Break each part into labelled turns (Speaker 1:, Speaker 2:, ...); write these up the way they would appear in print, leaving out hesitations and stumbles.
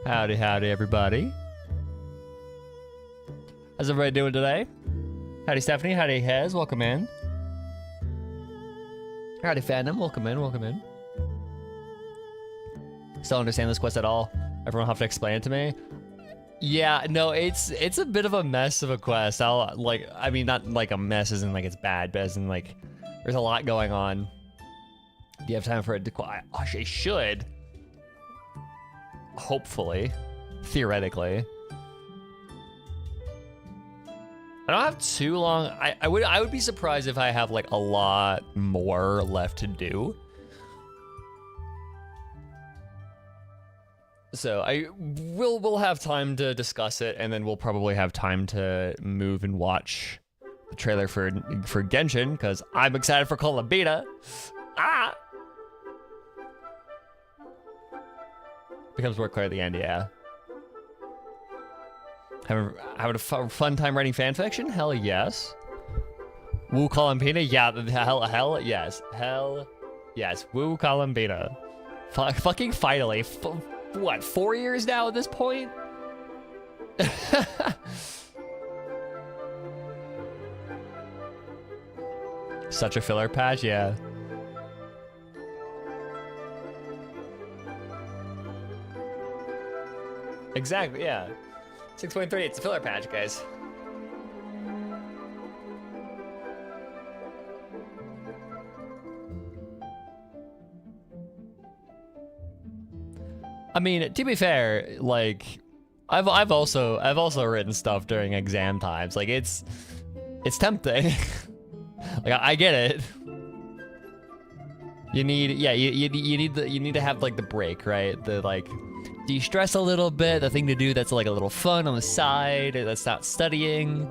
Speaker 1: Howdy, howdy, everybody. How's everybody doing today? Howdy, Stephanie. Howdy, Hez. Welcome in. Howdy, Fandom. Welcome in. Welcome in. Still understand this quest at all? Everyone have to explain it to me? Yeah, no, it's a bit of a mess of a quest. I mean, not like a mess as in like it's bad, but as in like there's a lot going on. Do you have time for it to I should. Hopefully. Theoretically. I don't have too long. I would be surprised if I have like a lot more left to do. So we'll have time to discuss it, and then we'll probably have time to move and watch the trailer for Genshin, because I'm excited for Call of Beta. Ah! Becomes more clear at the end, yeah. Having a fun time writing fanfiction? Hell yes. Woo Columbina? Yeah, hell yes. Hell yes. Woo Columbina. Fucking finally. What, 4 years now at this point? Such a filler patch, yeah. Exactly, yeah. 6.3, it's a filler patch, guys. I mean, to be fair, like, I've also written stuff during exam times. Like, it's tempting. Like, I get it. You need, yeah, you need to have like the break, right? The like de-stress a little bit. The thing to do that's like a little fun on the side. That's not studying.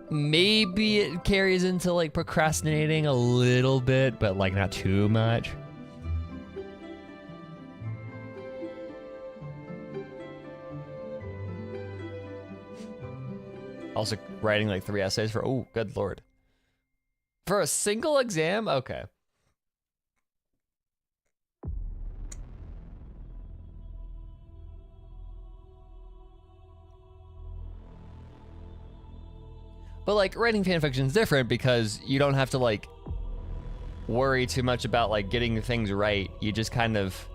Speaker 1: Maybe it carries into like procrastinating a little bit, but like not too much. Also writing like 3 essays for, oh, good lord. For a single exam? Okay. But like writing fanfiction is different because you don't have to like worry too much about like getting things right. You just kind of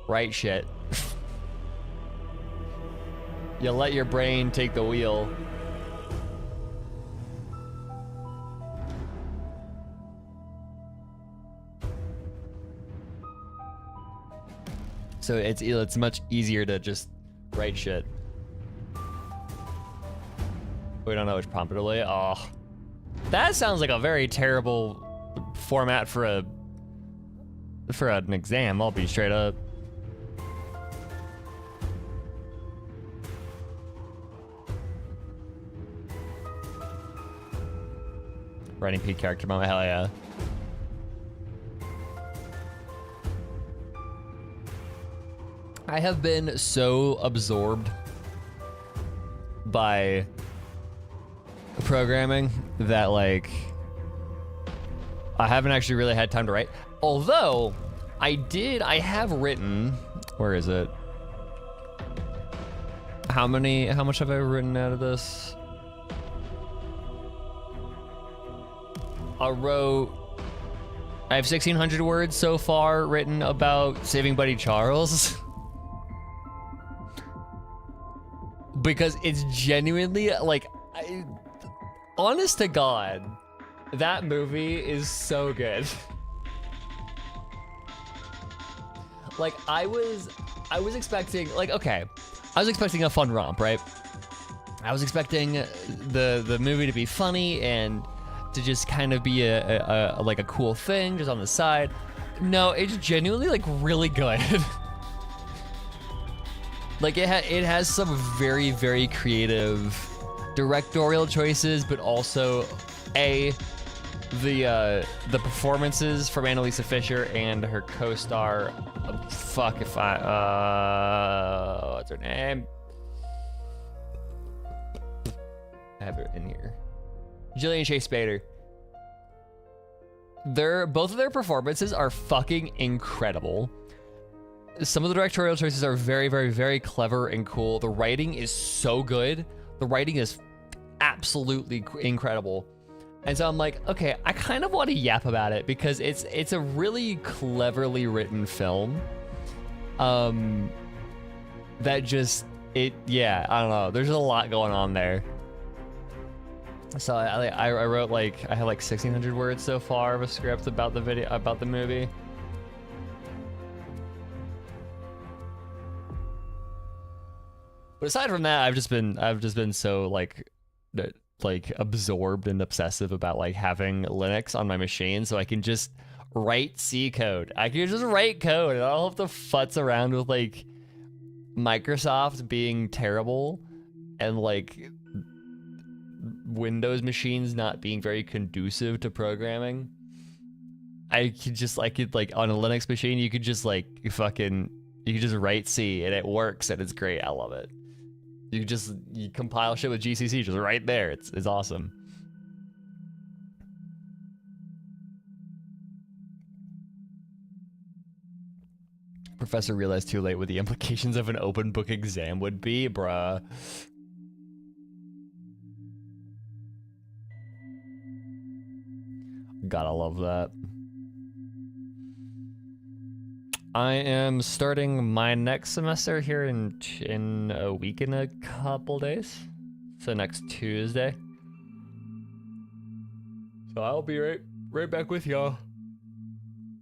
Speaker 1: write shit. You let your brain take the wheel. So it's much easier to just write shit. We don't know which prompt it'll be. Oh, that sounds like a very terrible format for an exam. I'll be straight up. Writing peak character moment, hell yeah. I have been so absorbed by programming that like I haven't actually really had time to write. Although I have written, where is it? How much have I written out of this? I have 1,600 words so far written about Saving Buddy Charles. Because it's genuinely, like, honest to God, that movie is so good. Like, I was expecting, like, okay, I was expecting a fun romp, right? I was expecting the movie to be funny and to just kind of be like a cool thing just on the side. No, it's genuinely like really good. Like it has some very, very creative directorial choices, but also the performances from Annalisa Fisher and her co-star. Fuck if I what's her name? I have it in here. Jillian Chase Spader. Both of their performances are fucking incredible. some of the directorial choices are very, very, very clever and cool. The writing is so good. The writing is absolutely incredible. And so I'm like, okay, I kind of want to yap about it because it's a really cleverly written film. That just, yeah, I don't know. There's a lot going on there. So I wrote like, I had like 1,600 words so far of a script about the video, about the movie. But aside from that, I've just been so like absorbed and obsessive about like having Linux on my machine so I can just write C code. I can just write code and I don't have to futz around with like Microsoft being terrible and like Windows machines not being very conducive to programming. I could like on a Linux machine, you could just like you could just write C and it works and it's great. I love it. You compile shit with GCC just right there. It's awesome. Professor realized too late what the implications of an open book exam would be, bruh. Gotta love that. I am starting my next semester here in a week and a couple days. So next Tuesday. So I'll be right back with y'all.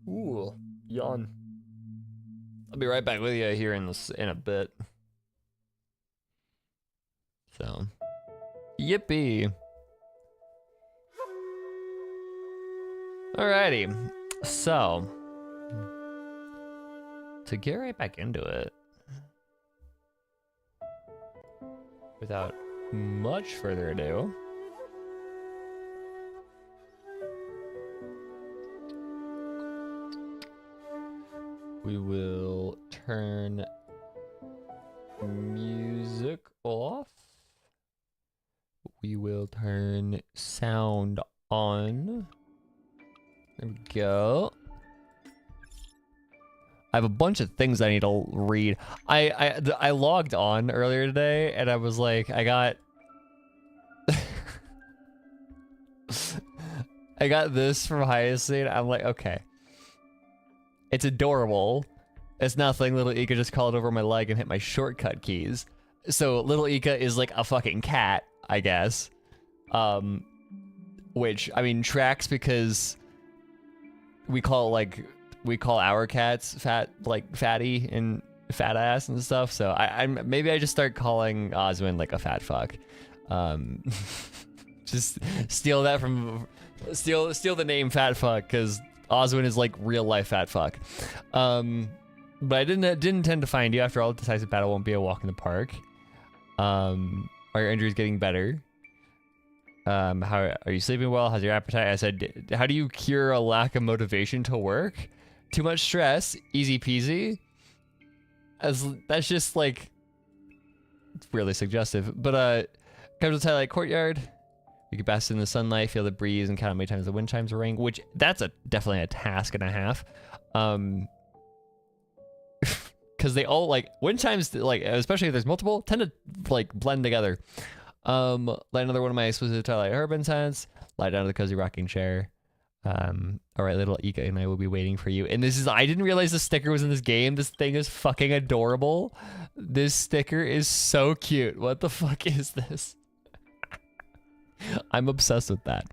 Speaker 1: Ooh, yawn. I'll be right back with you here in a bit. So, yippee. Alrighty, so to get right back into it, without much further ado, we will turn music off. We will turn sound on. There we go. I have a bunch of things I need to read. I logged on earlier today and I was like, I got I got this from Hyacinth. I'm like, okay. It's adorable. It's nothing. Little Ika just crawled over my leg and hit my shortcut keys. So little Ika is like a fucking cat, I guess. Which I mean tracks because we call our cats fat, like fatty and fat ass and stuff. So maybe I just start calling Oswin like a fat fuck. Just steal that from steal the name fat fuck because Oswin is like real life fat fuck. But I didn't intend to find you. After all, decisive battle won't be a walk in the park. Are your injuries getting better? How are you sleeping well? How's your appetite? I said, how do you cure a lack of motivation to work? Too much stress, easy peasy. That's just like, it's really suggestive. But come to the Twilight Courtyard. You can bask in the sunlight, feel the breeze, and count how many times the wind chimes ring. Which that's definitely a task and a half. Because they all like wind chimes, like especially if there's multiple, tend to like blend together. Light another one of my exclusive Twilight Herb incense. Lie down to the cozy rocking chair. All right, little Ika and I will be waiting for you. And this is, I didn't realize the sticker was in this game. This thing is fucking adorable. This sticker is so cute. What the fuck is this? I'm obsessed with that.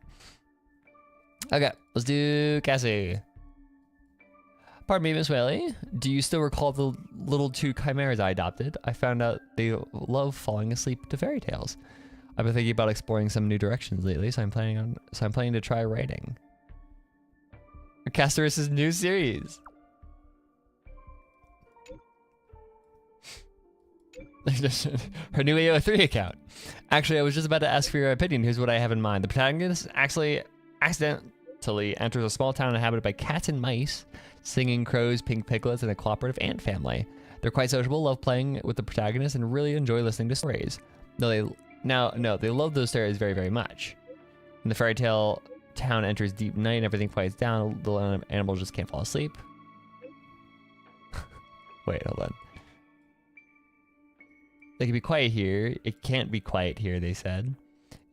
Speaker 1: Okay, let's do Cassie. Pardon me, Miss Whaley. Do you still recall the little two chimeras I adopted? I found out they love falling asleep to fairy tales. I've been thinking about exploring some new directions lately, so I'm planning to try writing. Castorus' new series. Her new AO3 account. Actually, I was just about to ask for your opinion. Here's what I have in mind. The protagonist actually accidentally enters a small town inhabited by cats and mice, singing crows, pink piglets, and a cooperative ant family. They're quite sociable, love playing with the protagonist, and really enjoy listening to stories. They love those stories very, very much. When the fairy tale town enters deep night and everything quiets down, the animals just can't fall asleep. Wait, hold on. They can be quiet here. It can't be quiet here, they said.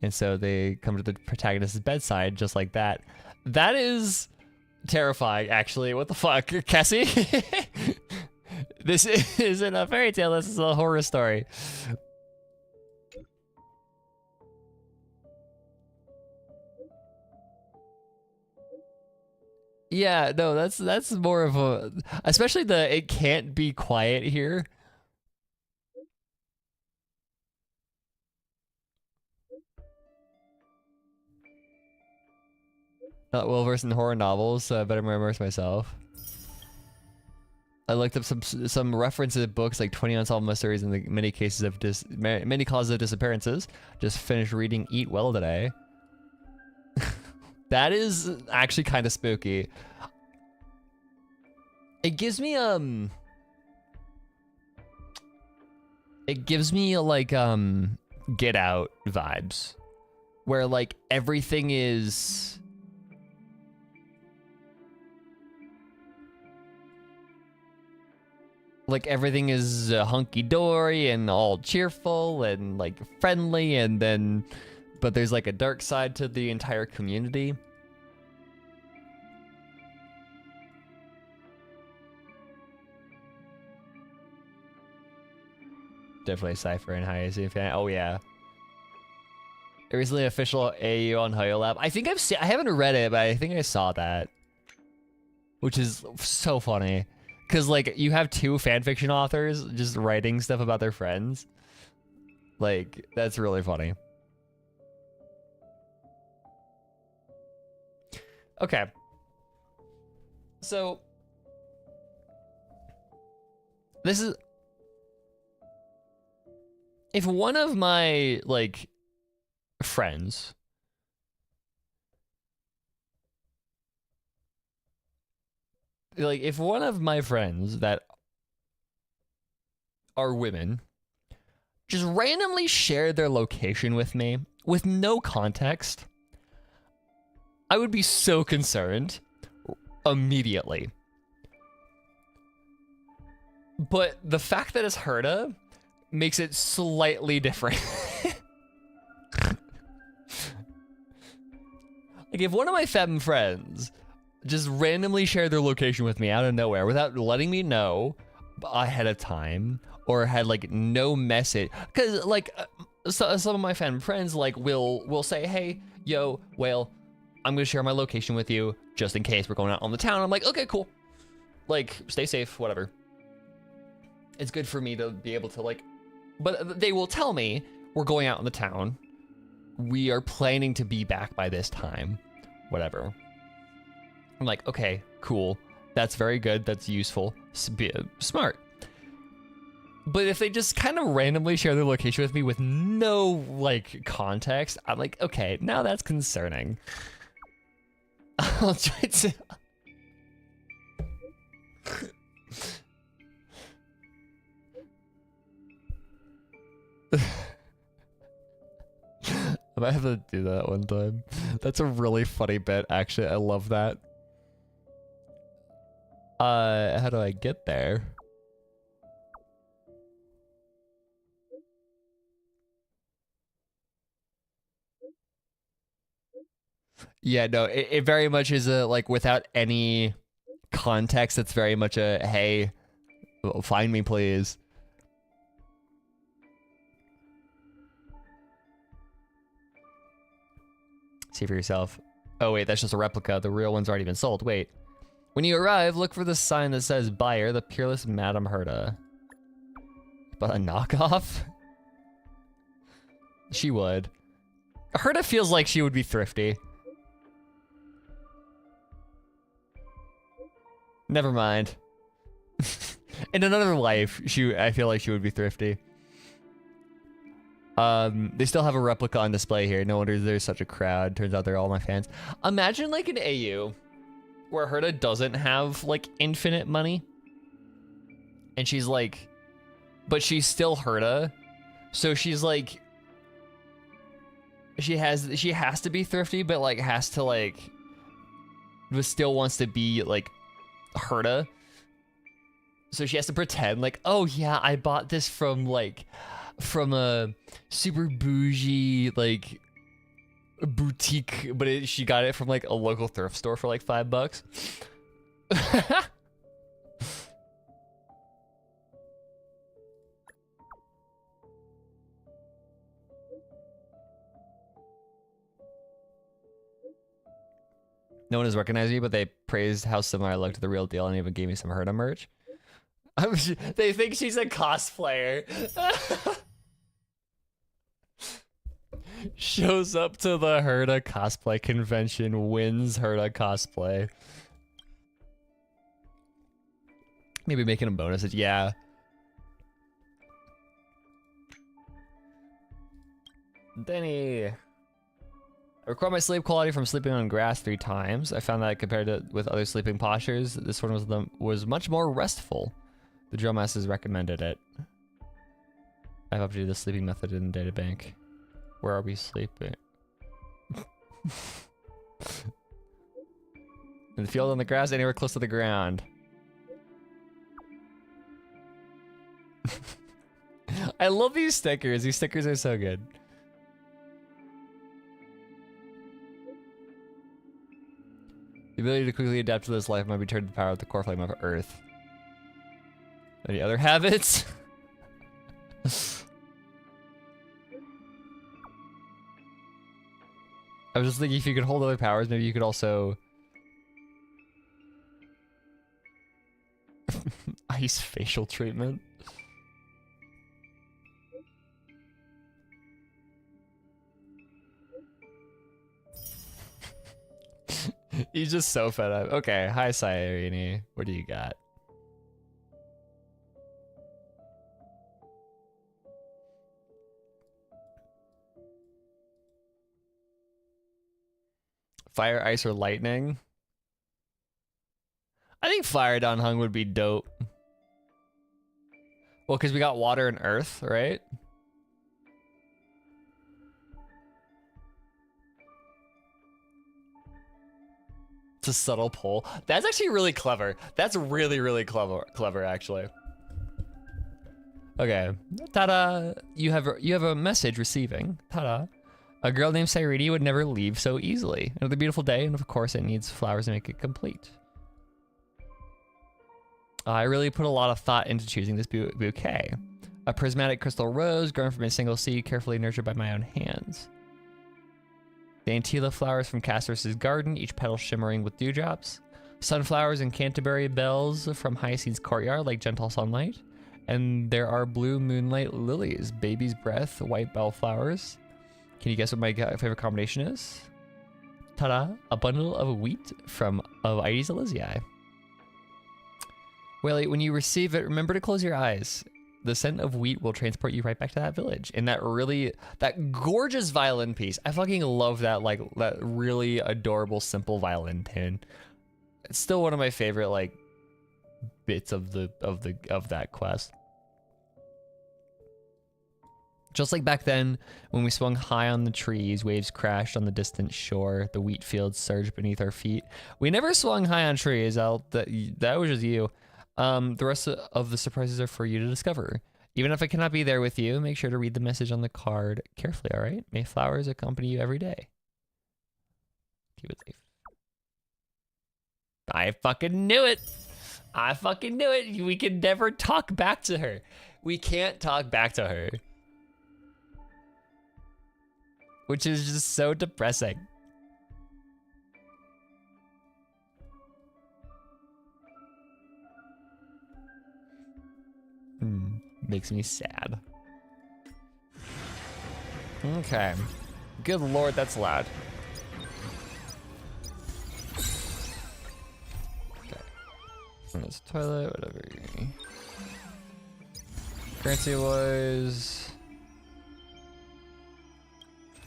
Speaker 1: And so they come to the protagonist's bedside just like that. That is terrifying, actually. What the fuck? Cassie? This isn't a fairy tale, this is a horror story. Yeah, no, that's more of a, especially the it can't be quiet here. Not well versed in horror novels, so I better immerse myself. I looked up some references books like 20 Unsolved Mysteries and the many cases of many causes of disappearances. Just finished reading Eat Well today. That is actually kind of spooky. It gives me like Get Out vibes, where like everything is hunky-dory and all cheerful and like friendly, and then but there's like a dark side to the entire community. Definitely Cypher and High AC fan. Oh yeah. Recently official AU on HoYoLab. I think I haven't read it, but I think I saw that. Which is so funny. Cause like you have two fanfiction authors just writing stuff about their friends. Like, that's really funny. Okay. So this is, if one of my like friends if one of my friends that are women just randomly shared their location with me with no context, I would be so concerned immediately. But the fact that it's Herta makes it slightly different. Like if one of my femme friends just randomly shared their location with me out of nowhere without letting me know ahead of time, or had like no message, because like some of my femme friends like will say, hey, yo, Whale, I'm gonna share my location with you just in case we're going out on the town. I'm like, okay, cool. Like, stay safe, whatever. It's good for me to be able to like, but they will tell me we're going out in the town. We are planning to be back by this time, whatever. I'm like, okay, cool. That's very good. That's useful. Smart. But if they just kind of randomly share their location with me with no like context, I'm like, okay, now that's concerning. I'll try to. I might have to do that one time. That's a really funny bit, actually. I love that. How do I get there? Yeah, no, it very much is a, like, without any context, it's very much a, hey, find me, please. See for yourself. Oh, wait, that's just a replica. The real one's already been sold. Wait. When you arrive, look for the sign that says buyer, the peerless Madame Herta. But a knockoff? She would. Herta feels like she would be thrifty. Never mind. In another life, I feel like she would be thrifty. They still have a replica on display here. No wonder there's such a crowd. Turns out they're all my fans. Imagine like an AU where Herta doesn't have like infinite money. And she's like, but she's still Herta. So she's like, she has to be thrifty, but like has to like, but still wants to be like Herta. So she has to pretend like, oh yeah, I bought this from a super bougie like boutique, but she got it from like a local thrift store for like $5. No one has recognized me, but they praised how similar I look to the real deal and even gave me some Herda merch. They think she's a cosplayer. Shows up to the Herda cosplay convention, wins Herda cosplay. Maybe making a bonus. Yeah. Denny. I record my sleep quality from sleeping on grass 3 times. I found that compared to with other sleeping postures, this one was much more restful. The drill masters recommended it. I've updated the sleeping method in the data bank. Where are we sleeping? In the field, on the grass, anywhere close to the ground. I love these stickers. These stickers are so good. The ability to quickly adapt to this life might be turned to the power of the core flame of Earth. Any other habits? I was just thinking if you could hold other powers, maybe you could also... Ice facial treatment. He's just so fed up. Okay, hi Sayarini. What do you got? Fire, ice, or lightning? I think fire Dan Hung would be dope. Well, because we got water and earth, right? It's a subtle pull. That's actually really clever. That's really, really clever actually. Okay. Ta-da! You have a message receiving. Ta-da. A girl named Sairidi would never leave so easily. Another beautiful day, and of course it needs flowers to make it complete. I really put a lot of thought into choosing this bouquet. A prismatic crystal rose grown from a single seed, carefully nurtured by my own hands. Daintila flowers from Castor's garden, each petal shimmering with dewdrops. Sunflowers and Canterbury bells from Hyacinth's courtyard, like gentle sunlight. And there are blue moonlight lilies, baby's breath, white bellflowers. Can you guess what my favorite combination is? Ta-da! A bundle of wheat of Aedes Elysiae. Whaley, when you receive it, remember to close your eyes. The scent of wheat will transport you right back to that village. And that gorgeous violin piece. I fucking love that, like, that really adorable, simple violin tune. It's still one of my favorite, like, bits of that quest. Just like back then, when we swung high on the trees, waves crashed on the distant shore, the wheat fields surged beneath our feet. We never swung high on trees, that was just you. The rest of the surprises are for you to discover. Even if I cannot be there with you, make sure to read the message on the card carefully, alright? May flowers accompany you every day. Keep it safe. I fucking knew it! I fucking knew it! We can never talk back to her. We can't talk back to her. Which is just so depressing. Makes me sad. Okay. Good lord, that's loud. Okay. And this toilet, whatever. Currency was...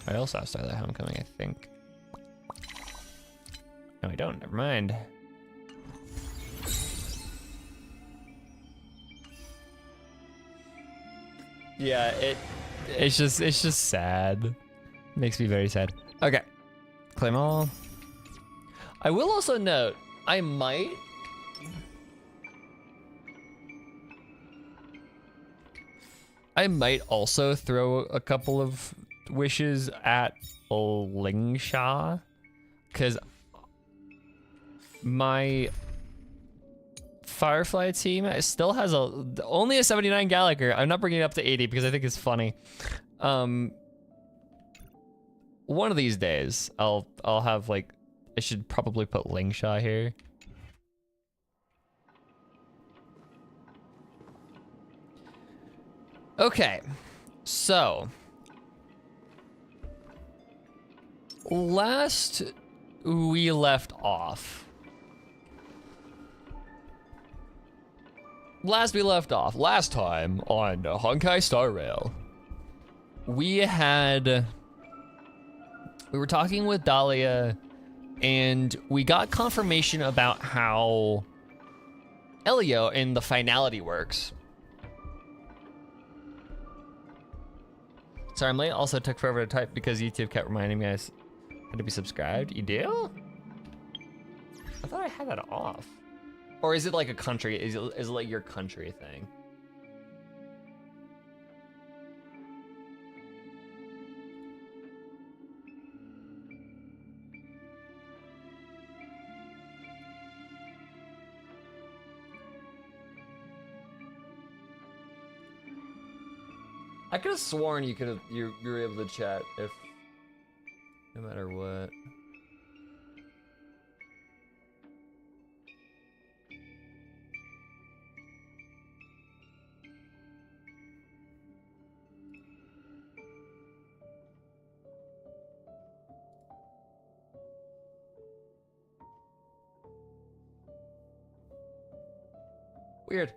Speaker 1: I also have Starlight Homecoming, I think. No, I don't. Never mind. Yeah, it's just sad. Makes me very sad. Okay. Claim all. I will also note, I might I might also throw a couple of wishes at Lingsha, because my Firefly team still has only a 79 Gallagher. I'm not bringing it up to 80 because I think it's funny. One of these days, I'll have like, I should probably put Lingsha here. Okay, so last we left off. Last time on Honkai Star Rail, we were talking with Dahlia, and we got confirmation about how Elio in the finality works. Sorry, I'm late. Also took forever to type because YouTube kept reminding me I had to be subscribed. You do? I thought I had that off. Or is it like a country? Is it like your country thing? I could have sworn you were able to chat if no matter what. Weird.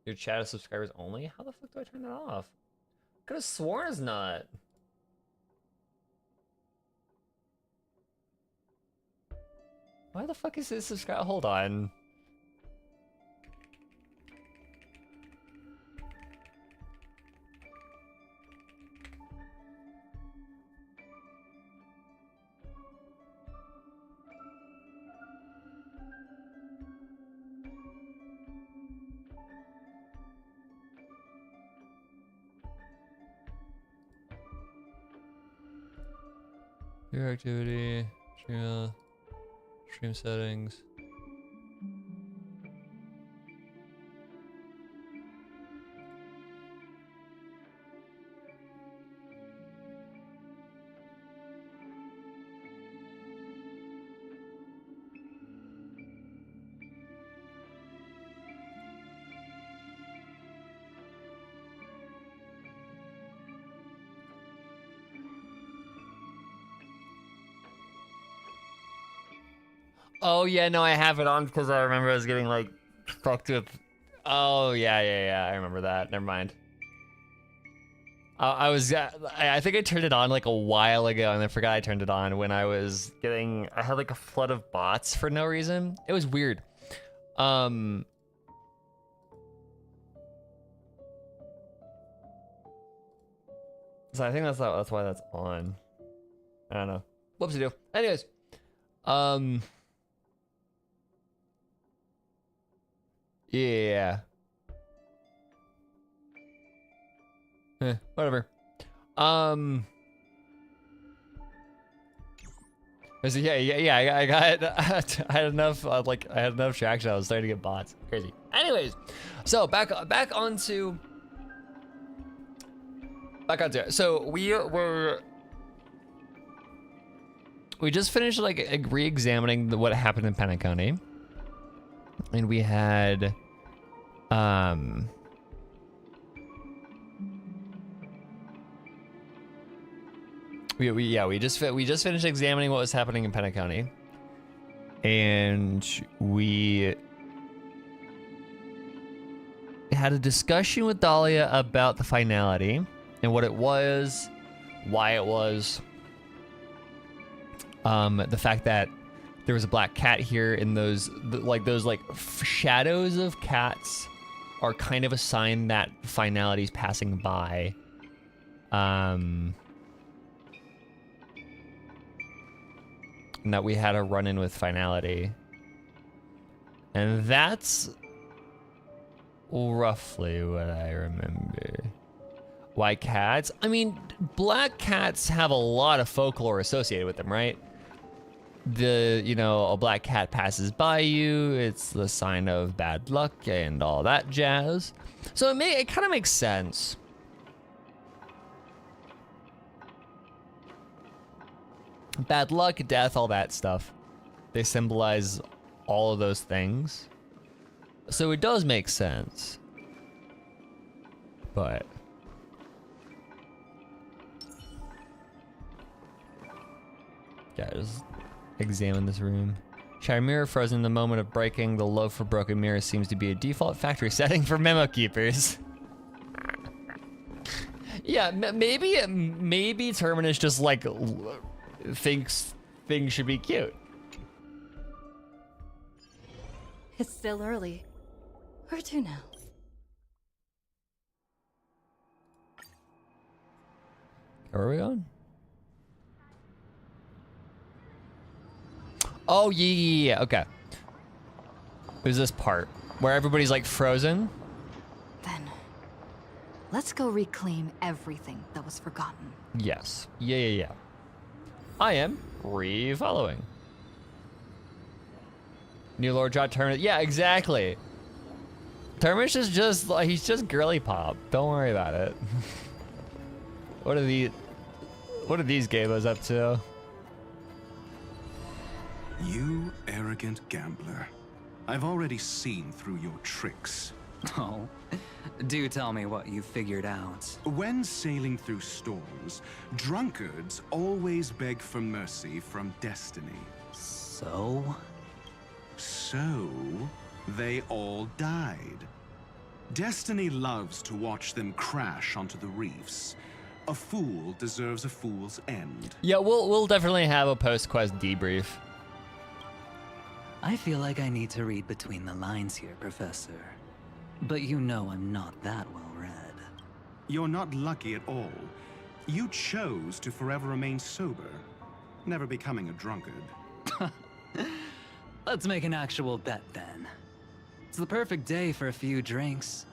Speaker 1: Your chat is subscribers only? How the fuck do I turn that off? Could have sworn it's not. Why the fuck is this subscribe? Hold on. Your activity, stream settings. Oh yeah, no, I have it on because I remember I was getting like fucked with. Oh yeah, I remember that. Never mind. I think I turned it on like a while ago and I forgot I turned it on when I had like a flood of bots for no reason. It was weird. So I think that's why that's on. I don't know. Whoopsie do. Anyways, yeah. Whatever. So yeah. I got. I had enough. I had enough traction. I was starting to get bots. Crazy. Anyways, so back onto it. So we just finished like re-examining what happened in Panic County, and we had we just finished examining what was happening in Panic County, and we had a discussion with Dahlia about the finality and what it was, why it was, the fact that there was a black cat here, and those shadows of cats are kind of a sign that finality is passing by. And that we had a run-in with finality, And that's roughly what I remember. White cats? I mean, black cats have a lot of folklore associated with them, right? A black cat passes by you, it's the sign of bad luck and all that jazz. So it kind of makes sense. Bad luck, death, all that stuff. They symbolize all of those things. So it does make sense. But yeah, just examine this room. Shattered mirror frozen in the moment of breaking. The low for broken mirrors seems to be a default factory setting for memo keepers. Yeah, maybe Terminus just like thinks things should be cute.
Speaker 2: It's still early. Where to now?
Speaker 1: Where are we going? Oh, yeah, okay. There's this part where everybody's like frozen.
Speaker 2: Then, let's go reclaim everything that was forgotten.
Speaker 1: Yes. Yeah. I am re-following. New Lord Drop Terminus. Yeah, exactly. Terminus is just like, he's just girly pop. Don't worry about it. What are these gabos up to?
Speaker 3: You arrogant gambler. I've already seen through your tricks.
Speaker 4: Oh, do tell me what you figured out.
Speaker 3: When sailing through storms, drunkards always beg for mercy from destiny.
Speaker 4: So?
Speaker 3: So, they all died. Destiny loves to watch them crash onto the reefs. A fool deserves a fool's end.
Speaker 1: Yeah, we'll definitely have a post-quest debrief.
Speaker 4: I feel like I need to read between the lines here, Professor. But you know I'm not that well read.
Speaker 3: You're not lucky at all. You chose to forever remain sober, never becoming a drunkard.
Speaker 4: Let's make an actual bet then. It's the perfect day for a few drinks.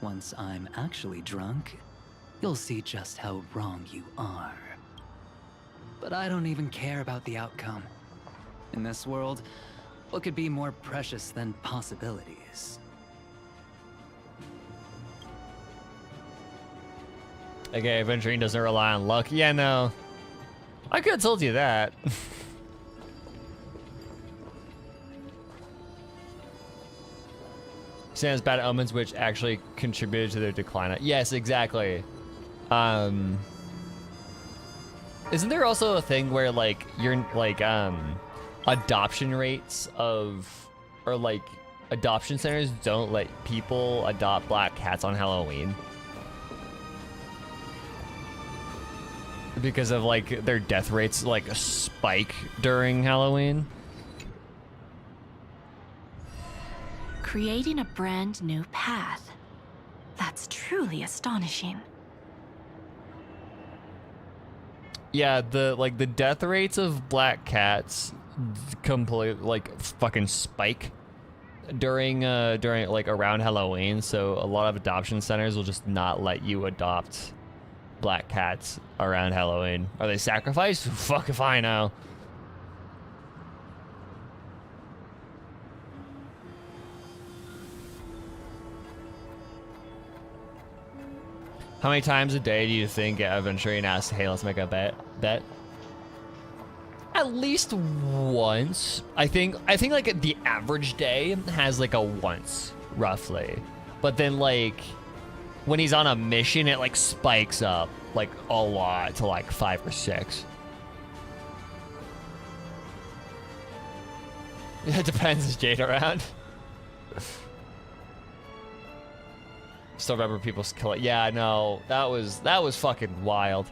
Speaker 4: Once I'm actually drunk, you'll see just how wrong you are. But I don't even care about the outcome. In this world, what could be more precious than possibilities?
Speaker 1: Okay, adventuring doesn't rely on luck. Yeah, no. I could have told you that. Sans bad omens, which actually contributed to their decline. Yes, exactly. Isn't there also a thing where like you're like adoption rates or like adoption centers don't let people adopt black cats on Halloween because of like their death rates like spike during Halloween?
Speaker 5: Creating a brand new path. That's truly astonishing.
Speaker 1: Yeah, the death rates of black cats completely like fucking spike during like around Halloween, so a lot of adoption centers will just not let you adopt black cats around Halloween. Are they sacrificed? Fuck if I know. How many times a day do you think Aventurine asks, hey, let's make a bet? At least once. I think like the average day has like a once, roughly. But then like when he's on a mission, it like spikes up like a lot to like 5 or 6. It depends, is Jade around? Still remember people's kill it. Yeah, no, that was fucking wild.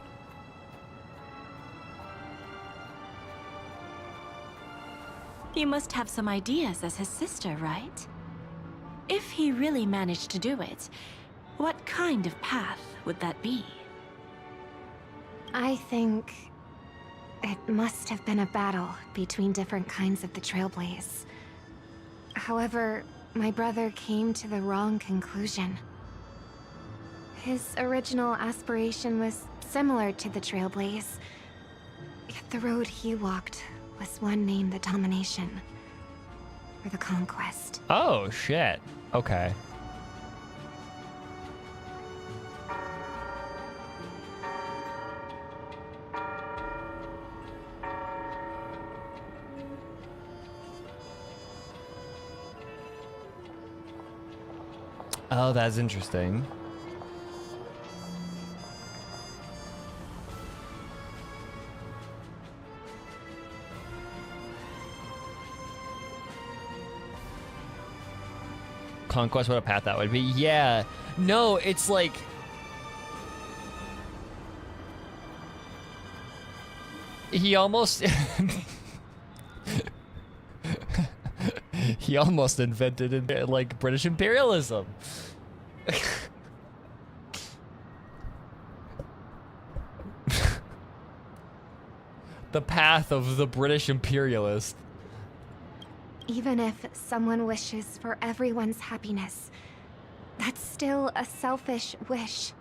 Speaker 5: You must have some ideas as his sister, right? If he really managed to do it, what kind of path would that be?
Speaker 6: I think it must have been a battle between different kinds of the Trailblaze. However, my brother came to the wrong conclusion. His original aspiration was similar to the Trailblaze, yet the road he walked was one named the Domination, or the Conquest.
Speaker 1: Oh, shit. Okay. Oh, that's interesting. Conquest, what a path that would be. Yeah. No, it's like... He almost... He almost invented, like, British imperialism. The path of the British imperialist.
Speaker 6: Even if someone wishes for everyone's happiness, that's still a selfish wish.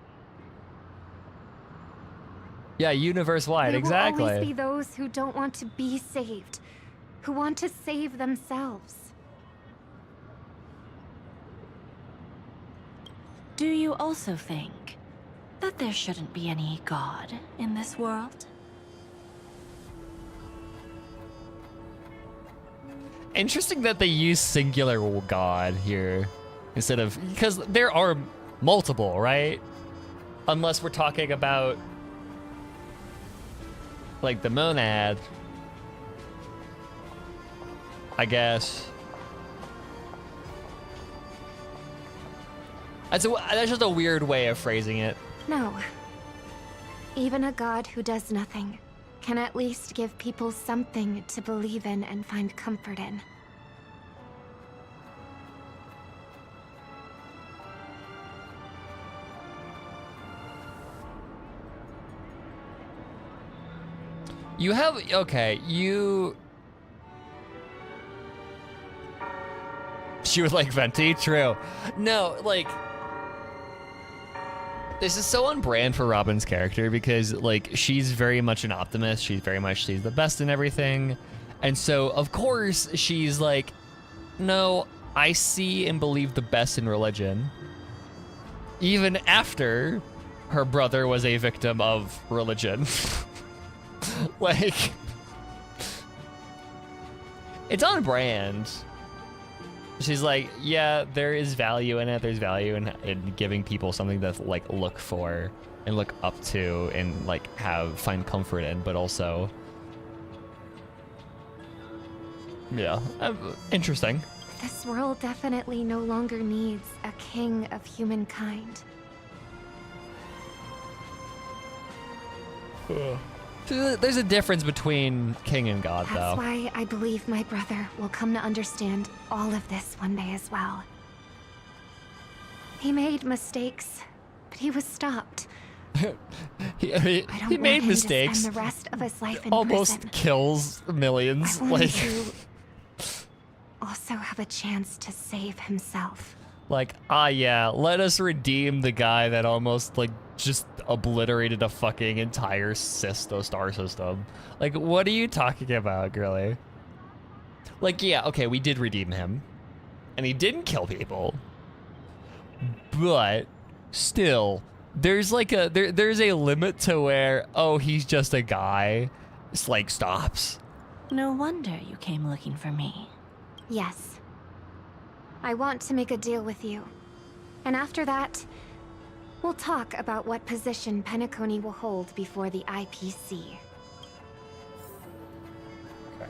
Speaker 1: Yeah, universe-wide, exactly.
Speaker 6: There will always be those who don't want to be saved, who want to save themselves.
Speaker 5: Do you also think that there shouldn't be any god in this world?
Speaker 1: Interesting that they use singular god here instead of, because there are multiple, right? Unless we're talking about like the monad, I guess. That's just a weird way of phrasing it.
Speaker 6: No. Even a god who does nothing can at least give people something to believe in and find comfort in.
Speaker 1: You have, okay, you... She would like Venti? True. No, like... This is so on brand for Robin's character because, like, she's very much an optimist. She's very much sees the best in everything. And so, of course, she's like, no, I see and believe the best in religion. Even after her brother was a victim of religion. Like, it's on brand. She's like, yeah, there is value in it. There's value in giving people something to like look for and look up to and like find comfort in, but also, yeah, interesting.
Speaker 6: This world definitely no longer needs a king of humankind.
Speaker 1: There's a difference between king and god,
Speaker 6: That's
Speaker 1: though.
Speaker 6: why I believe my brother will come to understand all of this one day as well. He made mistakes, but he was stopped.
Speaker 1: he
Speaker 6: I don't
Speaker 1: made
Speaker 6: want him
Speaker 1: mistakes.
Speaker 6: To spend the rest of his life in
Speaker 1: Almost
Speaker 6: prison.
Speaker 1: kills millions.
Speaker 6: I want
Speaker 1: Like,
Speaker 6: him to also have a chance to save himself.
Speaker 1: like, yeah, let us redeem the guy that almost like just obliterated a fucking entire star system. Like, what are you talking about, girly? Like, yeah, okay, we did redeem him, and he didn't kill people, but still, there's like there's a limit to where, oh, he's just a guy. It's like stops.
Speaker 5: No wonder you came looking for me.
Speaker 6: Yes. I want to make a deal with you. And after that, we'll talk about what position Penacony will hold before the IPC.
Speaker 1: Okay.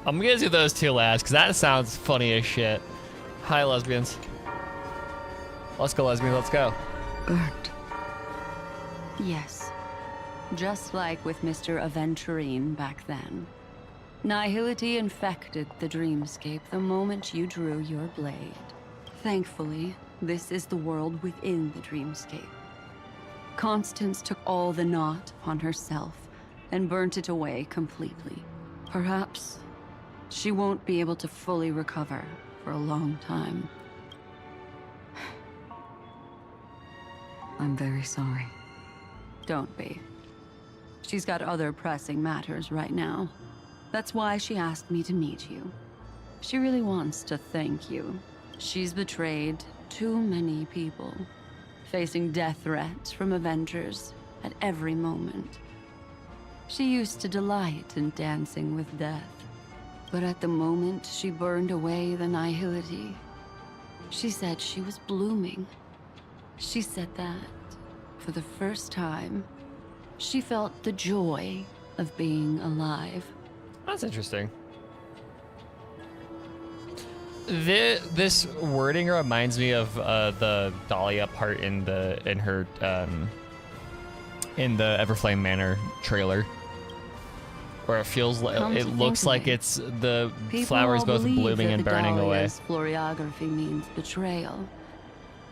Speaker 1: I'm gonna do those two last, because that sounds funny as shit. Hi, lesbians. Let's go, lesbians, let's go.
Speaker 7: Burned. Yes. Just like with Mr. Aventurine back then. Nihility infected the dreamscape the moment you drew your blade. Thankfully, this is the world within the dreamscape. Constance took all the knot upon herself and burnt it away completely. Perhaps she won't be able to fully recover for a long time. I'm very sorry. Don't be. She's got other pressing matters right now. That's why she asked me to meet you. She really wants to thank you. She's betrayed too many people, facing death threats from Avengers at every moment. She used to delight in dancing with death, but at the moment she burned away the nihility, she said she was blooming. She said that, for the first time, she felt the joy of being alive.
Speaker 1: That's interesting. This wording reminds me of the Dahlia part in the Everflame Manor trailer, where it feels like
Speaker 7: Come to
Speaker 1: it
Speaker 7: think
Speaker 1: looks
Speaker 7: of
Speaker 1: like
Speaker 7: it,
Speaker 1: it's the
Speaker 7: People
Speaker 1: flowers
Speaker 7: all
Speaker 1: both
Speaker 7: believe
Speaker 1: blooming
Speaker 7: that
Speaker 1: and
Speaker 7: the
Speaker 1: burning away.
Speaker 7: Dahlia's floriography means betrayal.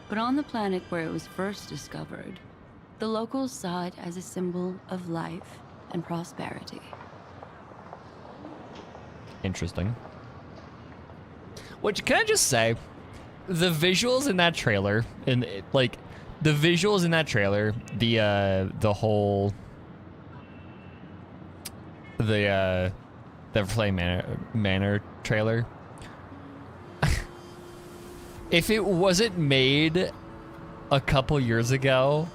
Speaker 7: But on the planet where it was first discovered, the locals saw it as a symbol of life and prosperity.
Speaker 1: Interesting. Which, can I just say, the visuals in that trailer, and like the visuals in that trailer, the whole the Flame Manor trailer. If it wasn't made a couple years ago,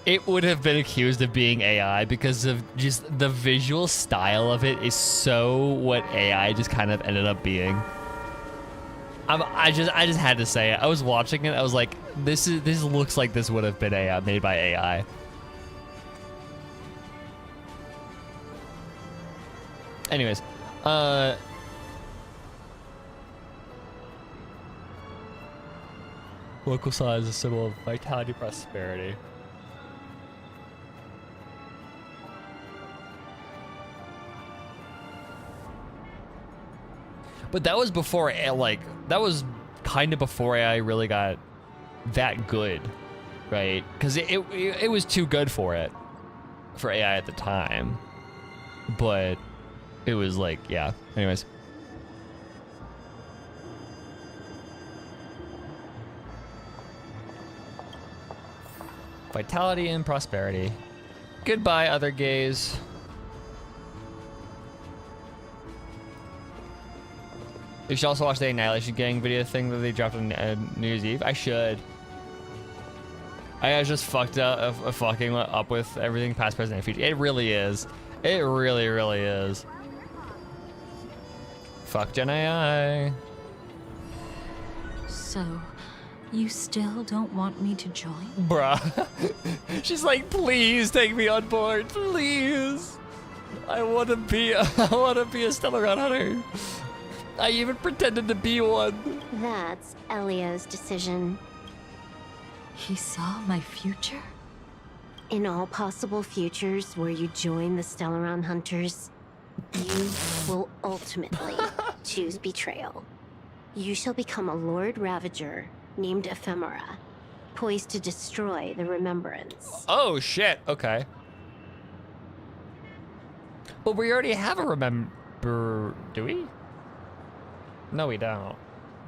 Speaker 1: it would have been accused of being AI because of just the visual style of it is so what AI just kind of ended up being. I just had to say it. I was watching it. I was like, this looks like this would have been AI, made by AI. Anyways, local size is a symbol of vitality, prosperity. But that was before, like, that was kind of before AI really got that good, right? Because it was too good for AI at the time. But it was like, yeah. Anyways. Vitality and prosperity. Goodbye, other gays. You should also watch the Annihilation Gang video thing that they dropped on New Year's Eve. I should. I was just fucked up, fucking up with everything past, present, and future. It really is. It really, really is. Fuck Gen AI.
Speaker 5: So, you still don't want me to join?
Speaker 1: Bruh. She's like, please take me on board, please. I want to be a Stellar Hunter. I even pretended to be one.
Speaker 8: That's Elio's decision.
Speaker 5: He saw my future?
Speaker 8: In all possible futures where you join the Stellaron Hunters, you will ultimately choose betrayal. You shall become a Lord Ravager named Ephemera, poised to destroy the Remembrance.
Speaker 1: Oh shit, okay. But we already have a remember, do we? No, we don't.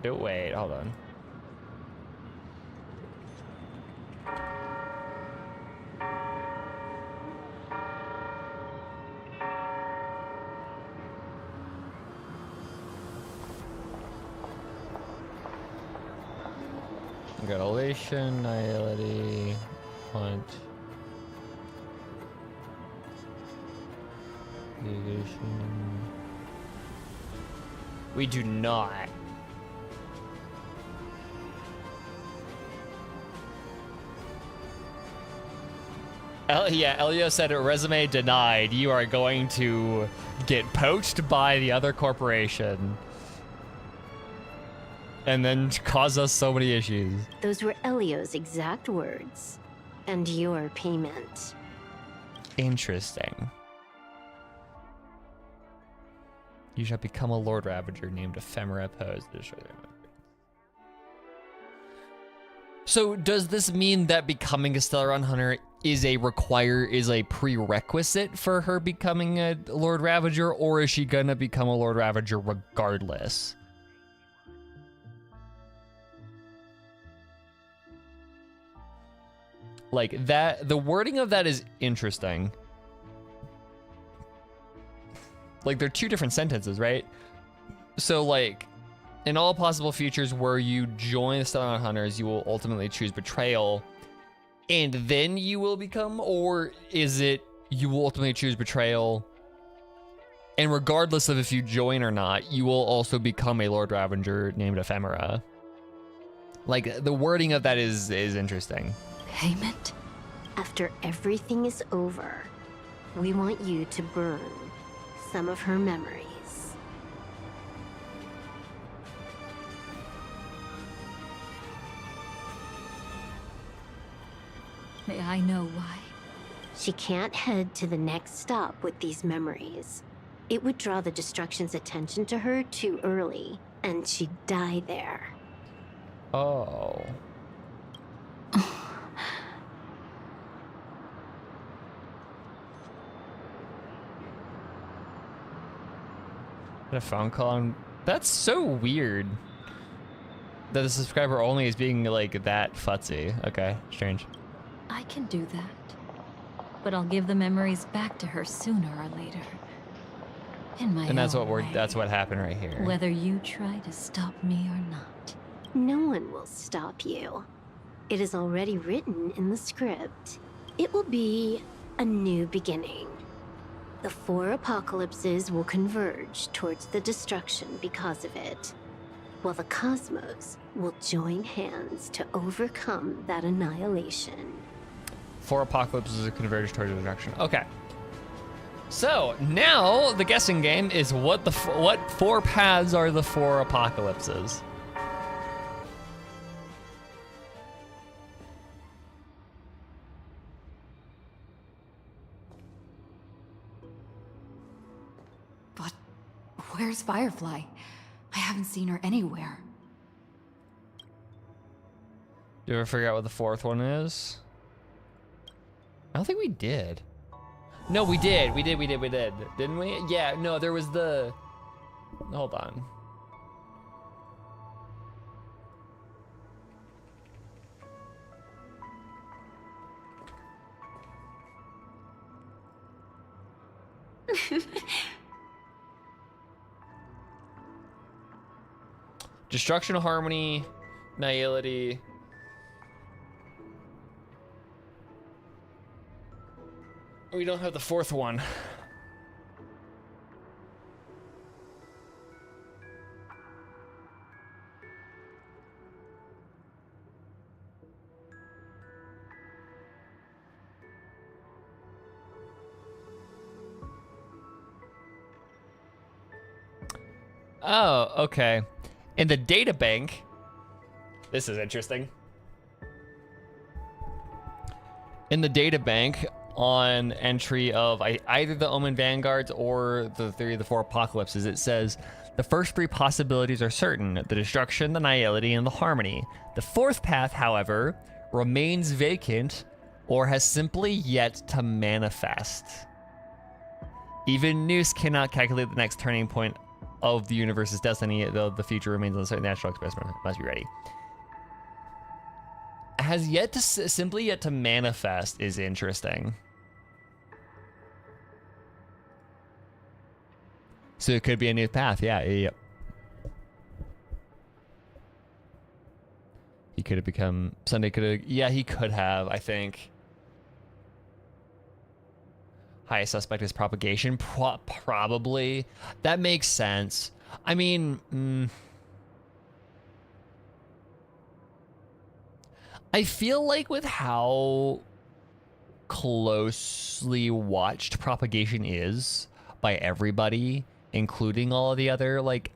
Speaker 1: Wait, hold on. We got Elation, Nihility, Hunt. Elation. We do not. Yeah, Elio said a resume denied. You are going to get poached by the other corporation. And then cause us so many issues.
Speaker 8: Those were Elio's exact words, and your payment.
Speaker 1: Interesting. You shall become a Lord Ravager named Ephemera, posed to destroy their So does this mean that becoming a Stellaron Hunter is a prerequisite for her becoming a Lord Ravager, or is she gonna become a Lord Ravager regardless? Like that, the wording of that is interesting. Like they're two different sentences, right? So like, in all possible futures where you join the Stellaron Hunters, you will ultimately choose betrayal, and then you will become, or is it you will ultimately choose betrayal, and regardless of if you join or not, you will also become a Lord Ravager named Ephemera? Like the wording of that is interesting.
Speaker 2: Payment?
Speaker 8: After everything is over, we want you to burn some of her memories.
Speaker 2: May I know why?
Speaker 8: She can't head to the next stop with these memories. It would draw the Destruction's attention to her too early, and she'd die there.
Speaker 1: Oh. A phone call on... That's so weird. That the subscriber only is being like that futzy. Okay, strange.
Speaker 2: I can do that. But I'll give the memories back to her sooner or later. In my
Speaker 1: And that's
Speaker 2: own
Speaker 1: what
Speaker 2: way,
Speaker 1: that's what happened right here.
Speaker 2: whether you try to stop me or not.
Speaker 8: No one will stop you. It is already written in the script. It will be a new beginning. The 4 apocalypses will converge towards the destruction because of it, while the cosmos will join hands to overcome that annihilation.
Speaker 1: 4 apocalypses converge towards destruction. Okay. So now the guessing game is what 4 paths are the 4 apocalypses?
Speaker 2: But where's Firefly? I haven't seen her anywhere.
Speaker 1: Do you ever figure out what the 4th one is? I don't think we did. No, we did. We did. Didn't we? Yeah, no, there was the... Hold on. Destruction, harmony, nihility. We don't have the 4th one. Oh, okay. In the data bank, this is interesting. In the data bank, on entry of either the Omen Vanguards or the Theory of the 4 Apocalypses, it says, the first 3 possibilities are certain, the destruction, the nihility, and the harmony. The 4th path, however, remains vacant or has simply yet to manifest. Even Noose cannot calculate the next turning point of the universe's destiny, though the future remains uncertain. The Natural Express must be ready. Has yet to simply yet to manifest is interesting. So it could be a new path. Yeah. He could have become Sunday. He could have. I think. Highest suspect is propagation. Probably. That makes sense. I mean. I feel like with how closely watched propagation is by everybody, including all of the other, like,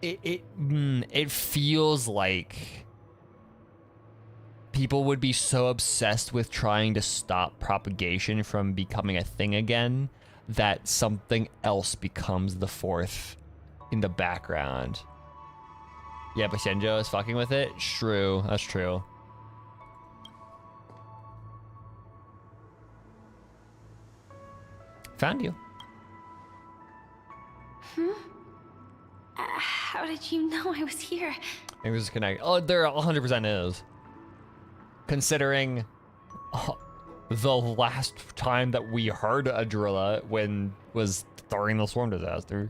Speaker 1: it feels like people would be so obsessed with trying to stop propagation from becoming a thing again that something else becomes the 4th in the background. Yeah, but Shinjo is fucking with it. True, that's true. Found you.
Speaker 5: How did you know I was here?
Speaker 1: Maybe it was connected. Oh, there 100% is. Considering the last time that we heard Adrilla when was during the storm disaster.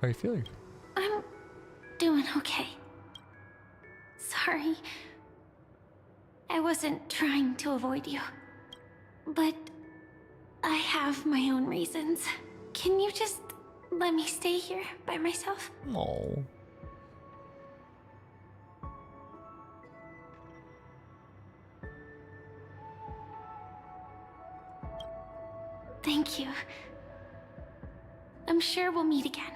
Speaker 1: How are you feeling?
Speaker 5: I'm doing okay. Sorry. I wasn't trying to avoid you. But I have my own reasons. Can you just let me stay here by myself?
Speaker 1: No.
Speaker 5: Thank you. I'm sure we'll meet again.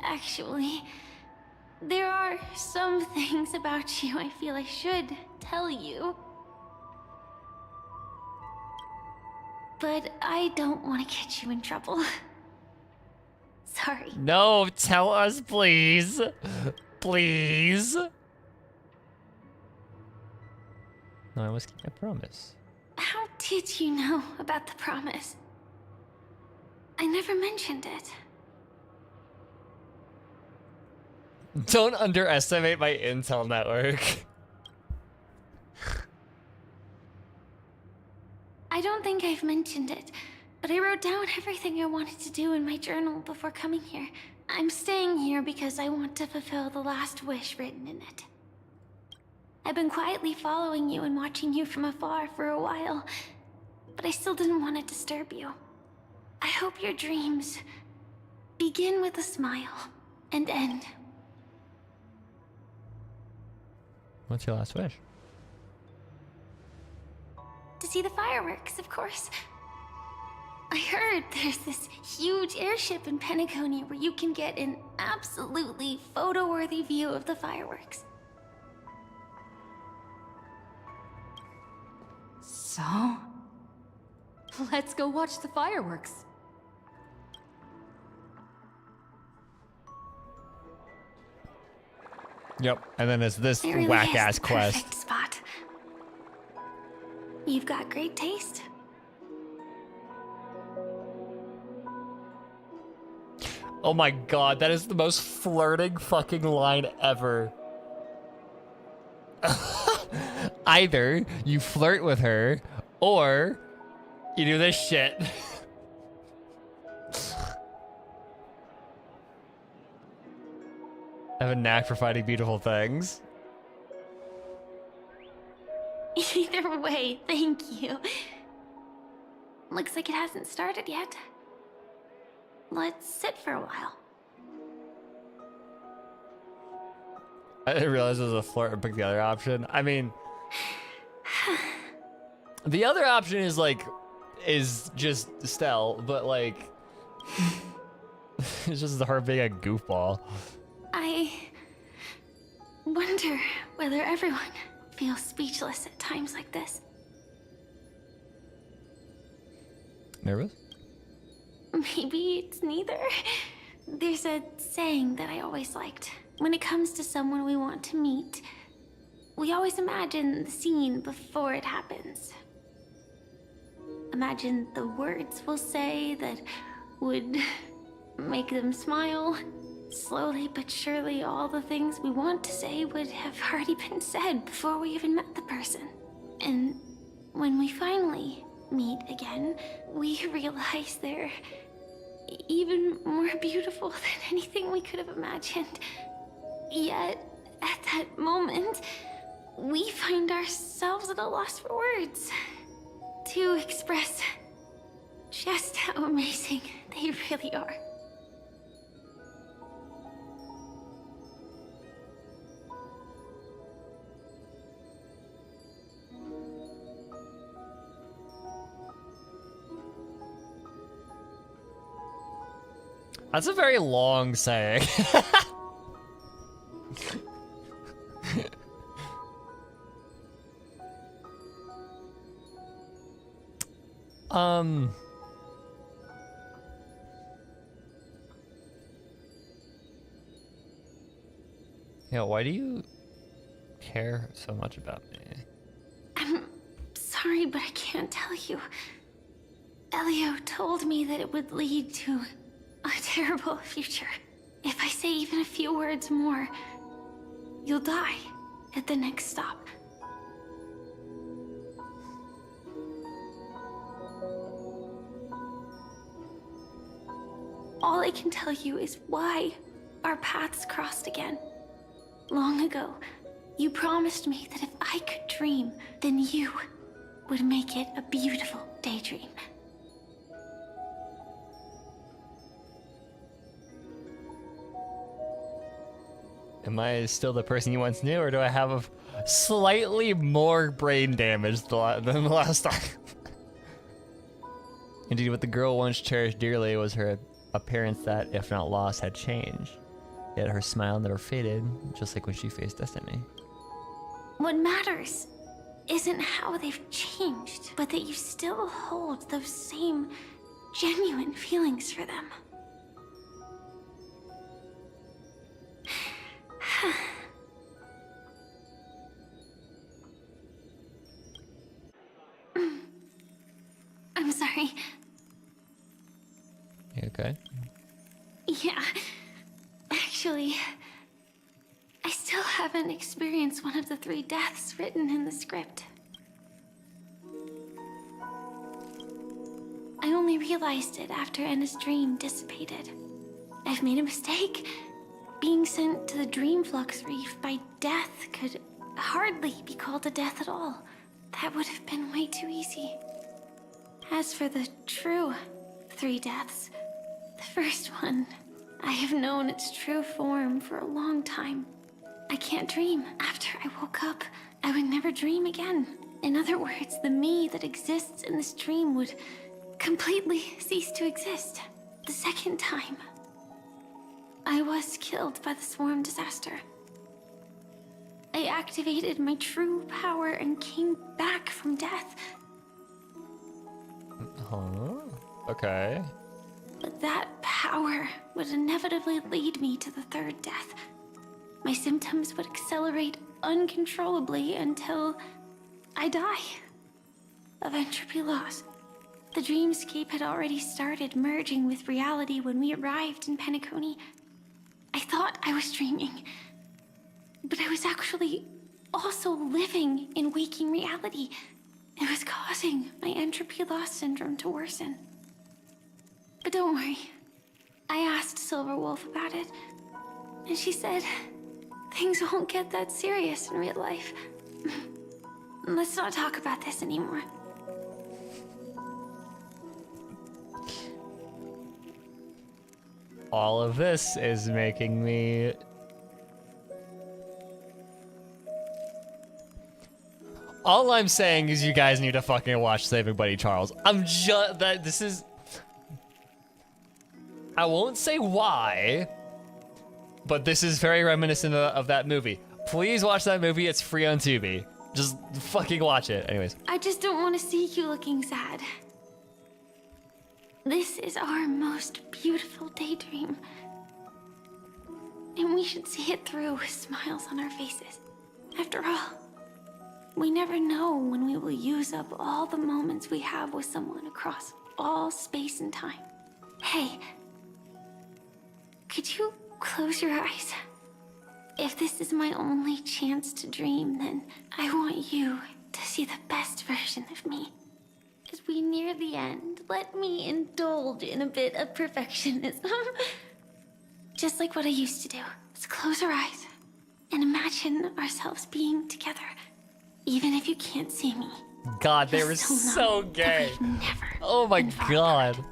Speaker 5: Actually, there are some things about you I feel I should tell you. But I don't want to get you in trouble. Sorry.
Speaker 1: No, tell us, please. Please. No, I must keep my promise.
Speaker 5: How did you know about the promise? I never mentioned it.
Speaker 1: Don't underestimate my intel network.
Speaker 5: I don't think I've mentioned it, but I wrote down everything I wanted to do in my journal before coming here. I'm staying here because I want to fulfill the last wish written in it. I've been quietly following you and watching you from afar for a while, but I still didn't want to disturb you. I hope your dreams begin with a smile and end.
Speaker 1: What's your last wish?
Speaker 5: To see the fireworks, of course. I heard there's this huge airship in Penacony where you can get an absolutely photo-worthy view of the fireworks.
Speaker 2: So, let's go watch the fireworks.
Speaker 1: Yep, and then it's this
Speaker 5: It really
Speaker 1: whack-ass
Speaker 5: is the
Speaker 1: quest.
Speaker 5: perfect spot. You've got great taste.
Speaker 1: Oh my god, that is the most flirting fucking line ever. Either you flirt with her, or you do this shit. I have a knack for finding beautiful things.
Speaker 5: Either way, thank you. Looks like it hasn't started yet. Let's sit for a while.
Speaker 1: I didn't realize it was a flirt and pick the other option. I mean, the other option is just Stell, but like, it's just her being a goofball.
Speaker 5: I wonder whether everyone feels speechless at times like this.
Speaker 1: Nervous?
Speaker 5: Maybe it's neither. There's a saying that I always liked. When it comes to someone we want to meet, we always imagine the scene before it happens. Imagine the words we'll say that would make them smile. Slowly but surely, all the things we want to say would have already been said before we even met the person. And when we finally meet again, we realize they're even more beautiful than anything we could have imagined. Yet, at that moment, we find ourselves at a loss for words to express just how amazing they really are.
Speaker 1: That's a very long saying. Yeah, why do you care so much about me?
Speaker 5: I'm sorry, but I can't tell you. Elio told me that it would lead to a terrible future. If I say even a few words more, you'll die at the next stop. All I can tell you is why our paths crossed again. Long ago, you promised me that if I could dream, then you would make it a beautiful daydream.
Speaker 1: Am I still the person you once knew, or do I have a slightly more brain damage than the last time? Indeed, what the girl once cherished dearly was her appearance that, if not lost, had changed. Yet her smile never faded, just like when she faced destiny.
Speaker 5: What matters isn't how they've changed, but that you still hold those same genuine feelings for them. I'm sorry.
Speaker 1: You okay?
Speaker 5: Yeah. Actually, I still haven't experienced one of the 3 deaths written in the script. I only realized it after Anna's dream dissipated. I've made a mistake. Being sent to the Dream Flux Reef by death could hardly be called a death at all. That would have been way too easy. As for the true 3 deaths, the first one, I have known its true form for a long time. I can't dream. After I woke up, I would never dream again. In other words, the me that exists in this dream would completely cease to exist. The second time, I was killed by the swarm disaster. I activated my true power and came back from death.
Speaker 1: Huh? Okay.
Speaker 5: But that power would inevitably lead me to the 3rd death. My symptoms would accelerate uncontrollably until I die of entropy loss. The dreamscape had already started merging with reality when we arrived in Penacony. I thought I was dreaming, but I was actually also living in waking reality. It was causing my entropy loss syndrome to worsen. But don't worry. I asked Silverwolf about it, and she said things won't get that serious in real life. Let's not talk about this anymore.
Speaker 1: All of this is making me... All I'm saying is you guys need to fucking watch Saving Buddy Charles. I'm just... This is... I won't say why, but this is very reminiscent of that movie. Please watch that movie. It's free on Tubi. Just fucking watch it. Anyways.
Speaker 5: I just don't want to see you looking sad. This is our most beautiful daydream. And we should see it through with smiles on our faces. After all, we never know when we will use up all the moments we have with someone across all space and time. Hey, could you close your eyes? If this is my only chance to dream, then I want you to see the best version of me. As we near the end, let me indulge in a bit of perfectionism. Just like what I used to do. Let's close our eyes and imagine ourselves being together, even if you can't see me.
Speaker 1: God, they were so gay. Oh my god.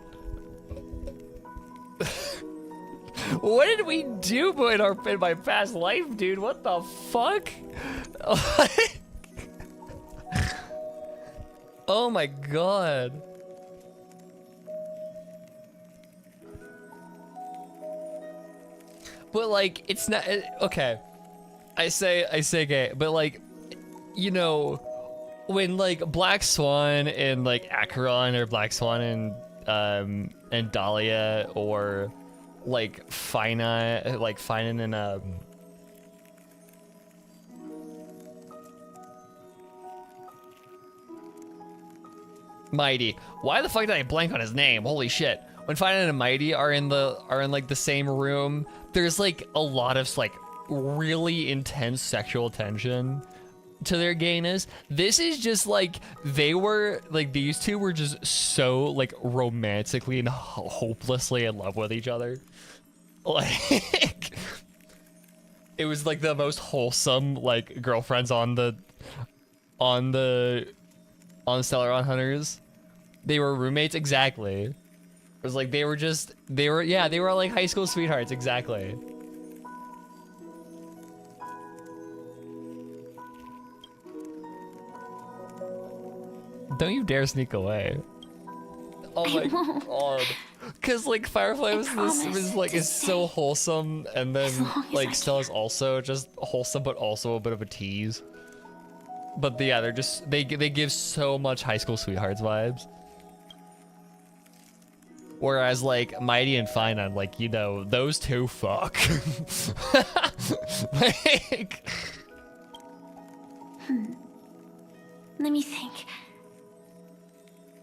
Speaker 1: What did we do in my past life, dude? What the fuck? Oh my god. But like, it's not okay. I say gay, but like, you know, when like Black Swan and like Acheron, or Black Swan and Dahlia, or like Finan and Mighty. Why the fuck did I blank on his name? Holy shit. When Finan and Mighty are in like the same room, there's like a lot of like really intense sexual tension to their gayness. This is just like these two were just so like romantically and hopelessly in love with each other. Like it was like the most wholesome like girlfriends on the Stellaron Hunters. They were roommates, exactly. It was like they were like high school sweethearts, exactly. Don't you dare sneak away. Oh my god. Cause like Firefly was so wholesome, and then like Stella's also just wholesome but also a bit of a tease. But yeah, they give so much high school sweethearts vibes. Whereas like Mighty and Finan, like, you know, those two fuck. Like
Speaker 5: Let me think.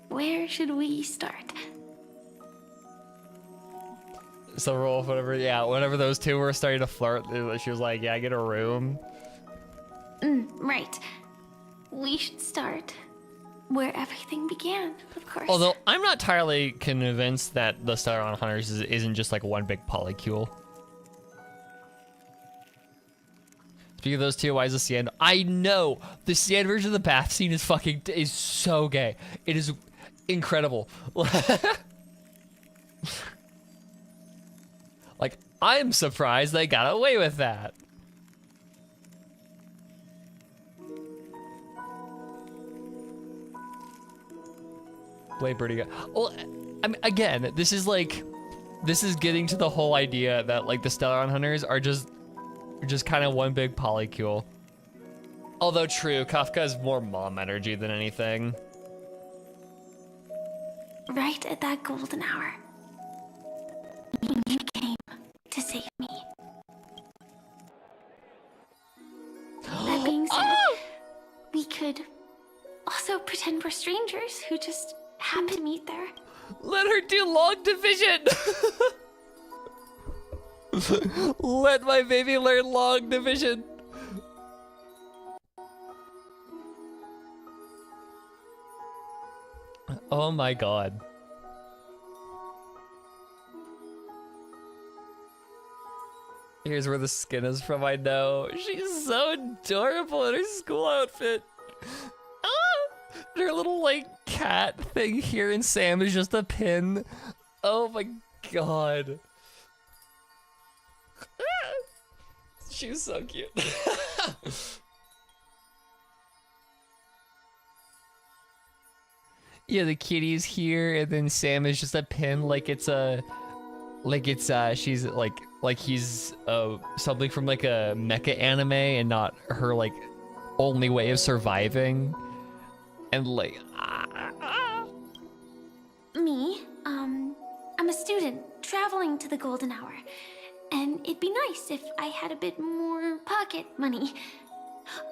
Speaker 5: Where should we start?
Speaker 1: So Rolf, whenever those two were starting to flirt, she was like, yeah, get a room.
Speaker 5: Right. We should start where everything began, of course.
Speaker 1: Although I'm not entirely convinced that the Stellaron Hunters isn't just like one big polycule. Speaking of those two, why is the Cyan? I know the Cyan version of the bath scene is so gay. It is incredible. Like, I'm surprised they got away with that. Blade Birdie. Well, I mean, again, this is getting to the whole idea that like the Stellaron Hunters are just kind of one big polycule. Although true, Kafka has more mom energy than anything.
Speaker 5: Right at that golden hour, you came to save me. That being said, we could also pretend we're strangers who just happened to meet there.
Speaker 1: Let her do long division. Let my baby learn long division. Oh my god. Here's where the skin is from, I know. She's so adorable in her school outfit. Ah! Her little, like, cat thing here in Sam is just a pin. Oh my god. She's so cute. Yeah, the kitty's here, and then Sam is just a pin, she's like he's something from like a mecha anime and not her like only way of surviving. And like
Speaker 5: Me, I'm a student traveling to the golden hour, and it'd be nice if I had a bit more pocket money.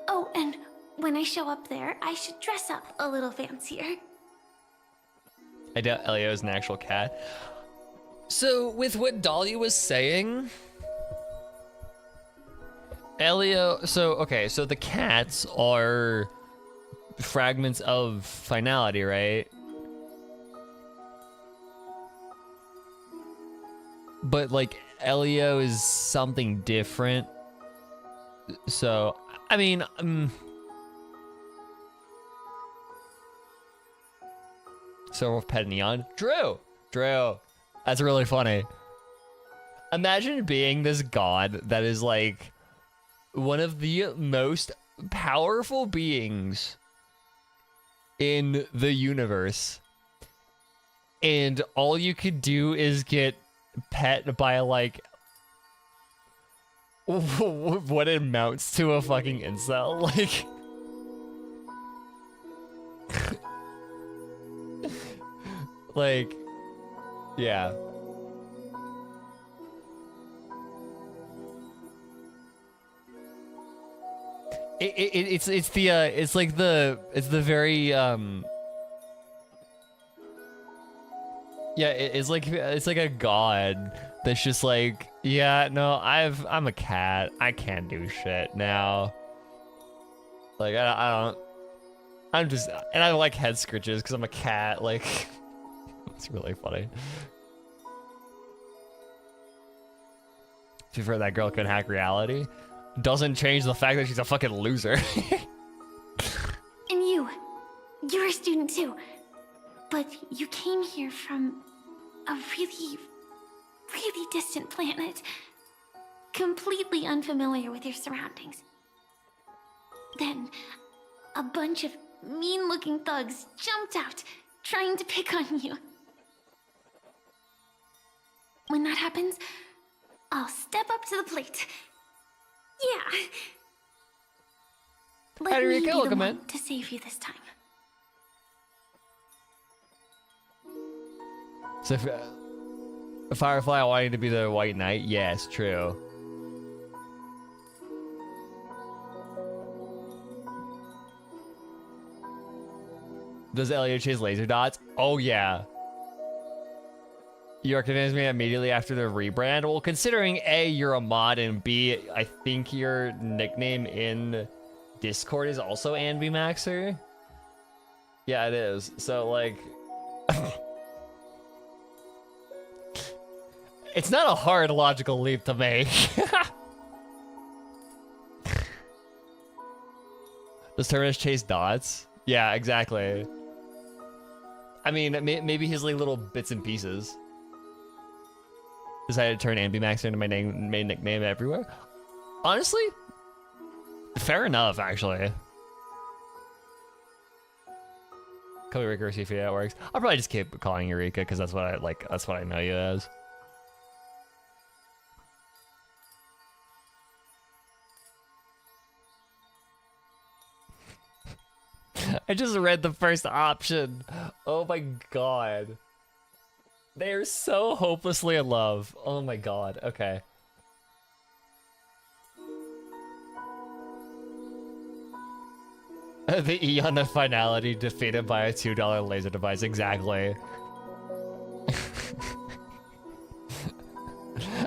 Speaker 5: Oh, and when I show up there, I should dress up a little fancier.
Speaker 1: I doubt Elio is an actual cat. So with what Dahlia was saying, Elio, so the cats are fragments of finality, right? But like Elio is something different. So, I mean, so with Pet Neon, Drew, that's really funny. Imagine being this god that is like one of the most powerful beings in the universe, and all you could do is get pet by like what amounts to a fucking incel. Like Like, yeah. It's the very yeah, it's like a god that's just like, yeah, no, I'm a cat, I can't do shit now. Like I don't, I'm just, and I like head scritches because I'm a cat. Like it's really funny. To be fair, that girl can hack reality. Doesn't change the fact that she's a fucking loser.
Speaker 5: And you're a student too. But you came here from a really, really distant planet. Completely unfamiliar with your surroundings. Then, a bunch of mean-looking thugs jumped out, trying to pick on you. When that happens, I'll step up to the plate. Yeah. Let me be the one to save you this time.
Speaker 1: So, Firefly wanting to be the White Knight? Yes, true. Does Elliot chase laser dots? Oh, yeah. You recognized me immediately after the rebrand? Well, considering A, you're a mod, and B, I think your nickname in Discord is also AnviMaxer. Yeah, it is. So, like... it's not a hard logical leap to make. Does Terminus chase dots? Yeah, exactly. I mean, maybe his like little bits and pieces. Decided to turn AnviMaxer into my main nickname everywhere. Honestly, fair enough, actually. Call me Eureka, see if that works. I'll probably just keep calling Eureka because that's what I like. That's what I know you as. I just read the first option. Oh my god. They are so hopelessly in love. Oh my god. Okay. The Eon of Finality defeated by a $2 laser device. Exactly.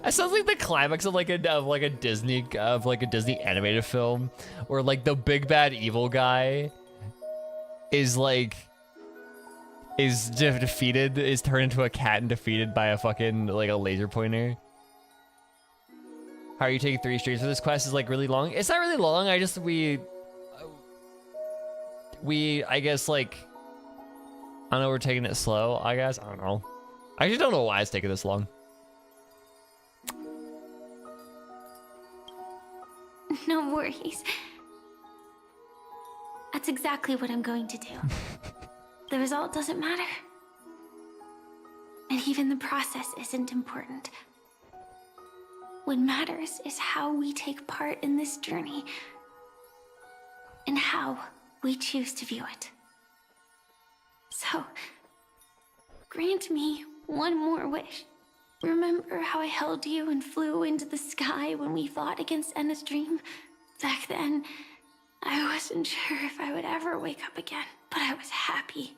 Speaker 1: It sounds like the climax of like a Disney animated film, where like the big bad evil guy is defeated, is turned into a cat and defeated by a fucking like a laser pointer. How are you taking 3 streams for this quest? Is like really long. It's not really long. I just we I guess like I don't know, we're taking it slow. I guess I don't know. I just don't know why it's taking this long.
Speaker 5: No worries. That's exactly what I'm going to do. The result doesn't matter. And even the process isn't important. What matters is how we take part in this journey and how we choose to view it. So, grant me one more wish. Remember how I held you and flew into the sky when we fought against Enna's dream? Back then, I wasn't sure if I would ever wake up again, but I was happy.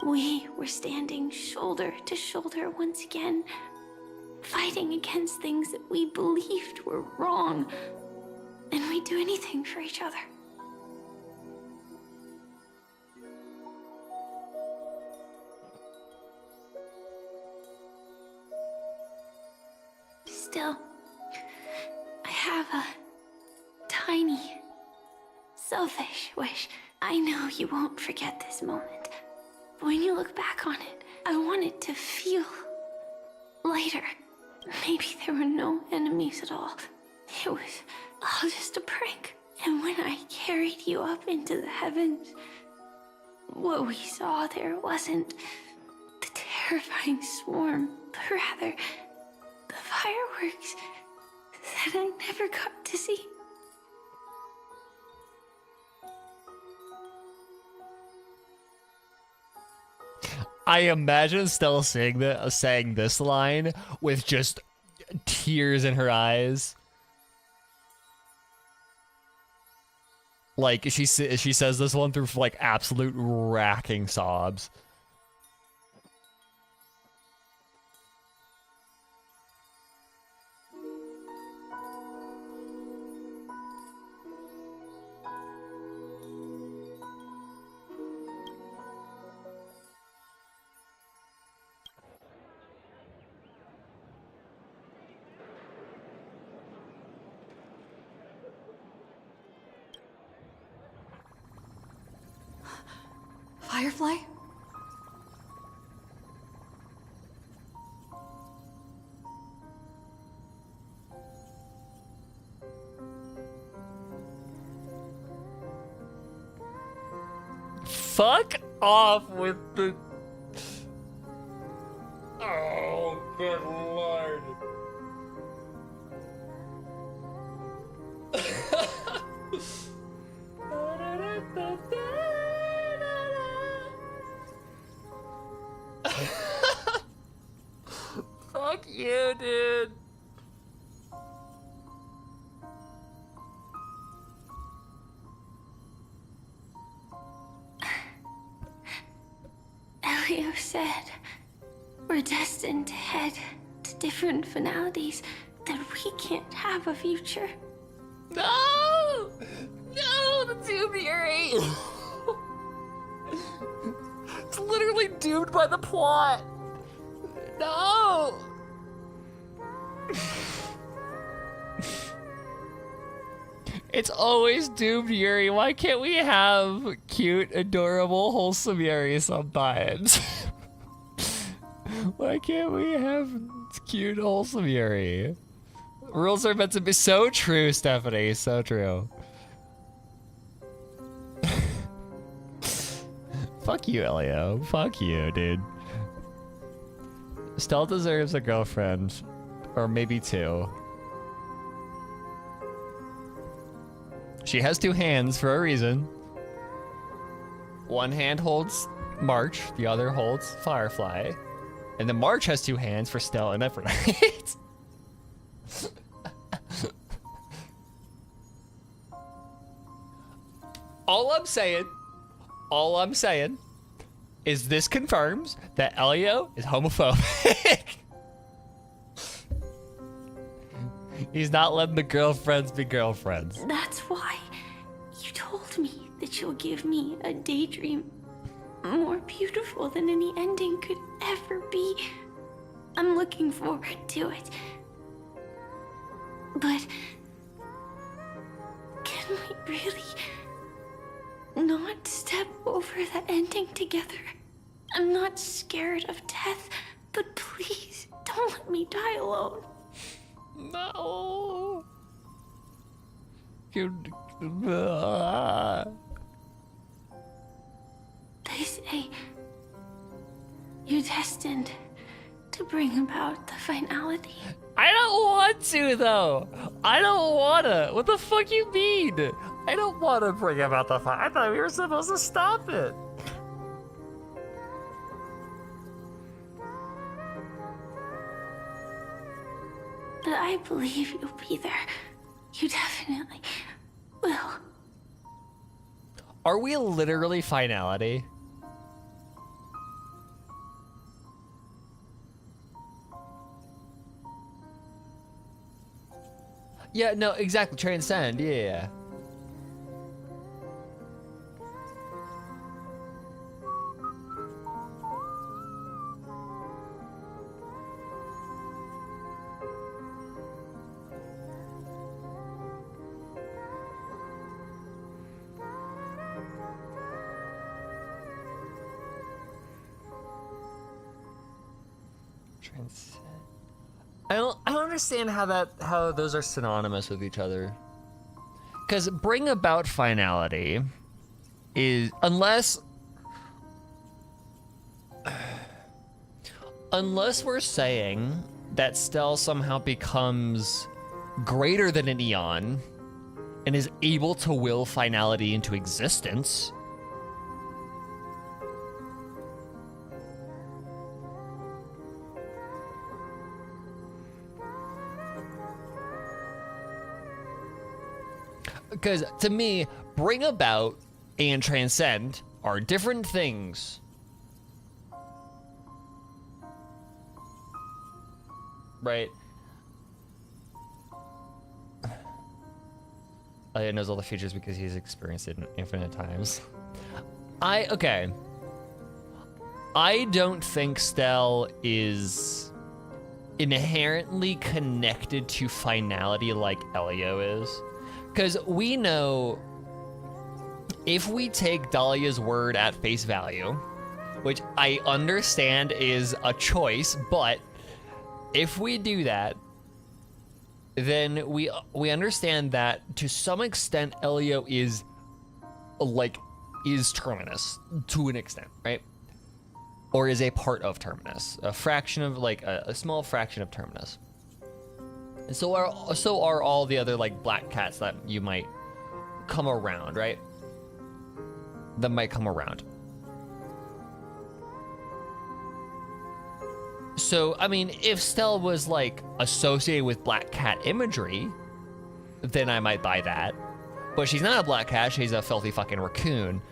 Speaker 5: We were standing shoulder to shoulder once again, fighting against things that we believed were wrong, and we'd do anything for each other. Still, I have a tiny, selfish wish. I know you won't forget this moment. But when you look back on it, I want it to feel lighter. Maybe there were no enemies at all. It was all just a prank. And when I carried you up into the heavens, what we saw there wasn't the terrifying swarm, but rather the fireworks that I never got to see.
Speaker 1: I imagine Stella saying this line with just tears in her eyes. Like she says this one through like absolute racking sobs.
Speaker 9: Firefly?
Speaker 1: Fuck off with the... Oh, good lord. Fuck you, dude.
Speaker 5: Elio said we're destined to head to different finalities, that we can't have a future.
Speaker 1: No! No, the Doom Fury! It's literally doomed by the plot. No! It's always doomed Yuri. Why can't we have cute, adorable, wholesome Yuri sometimes? Why can't we have cute, wholesome Yuri? Rules are meant to be so true, Stephanie. So true. Fuck you, Elio. Fuck you, dude. Stella deserves a girlfriend. Or maybe two. She has two hands for a reason. One hand holds March, the other holds Firefly. And then March has two hands for Stella and Evernight. All I'm saying is this confirms that Elio is homophobic. He's not letting the girlfriends be girlfriends.
Speaker 5: That's why you told me that you'll give me a daydream more beautiful than any ending could ever be. I'm looking forward to it. But can we really not step over the ending together? I'm not scared of death, but please don't let me die alone.
Speaker 1: No.
Speaker 5: They say you're destined to bring about the finality.
Speaker 1: I don't want to, though. I don't wanna. What the fuck you mean? I don't want to bring about the fight. I thought we were supposed to stop it.
Speaker 5: But I believe you'll be there. You definitely will.
Speaker 1: Are we literally finality? Yeah, no, exactly. Transcend, yeah. Transcend. I don't understand how those are synonymous with each other. Because bring about finality is unless we're saying that Stell somehow becomes greater than an Eon and is able to will finality into existence. Because to me, bring about and transcend are different things. Right? He knows all the features because he's experienced it infinite times. Okay. I don't think Stell is inherently connected to finality like Elio is. Because we know if we take Dahlia's word at face value, which I understand is a choice, but if we do that, then we understand that to some extent Elio is Terminus to an extent, right? Or is a part of Terminus, a fraction of a small fraction of Terminus. And so are all the other black cats that you might come around, right? That might come around. So, I mean, if Stell was associated with black cat imagery, then I might buy that. But she's not a black cat, she's a filthy fucking raccoon.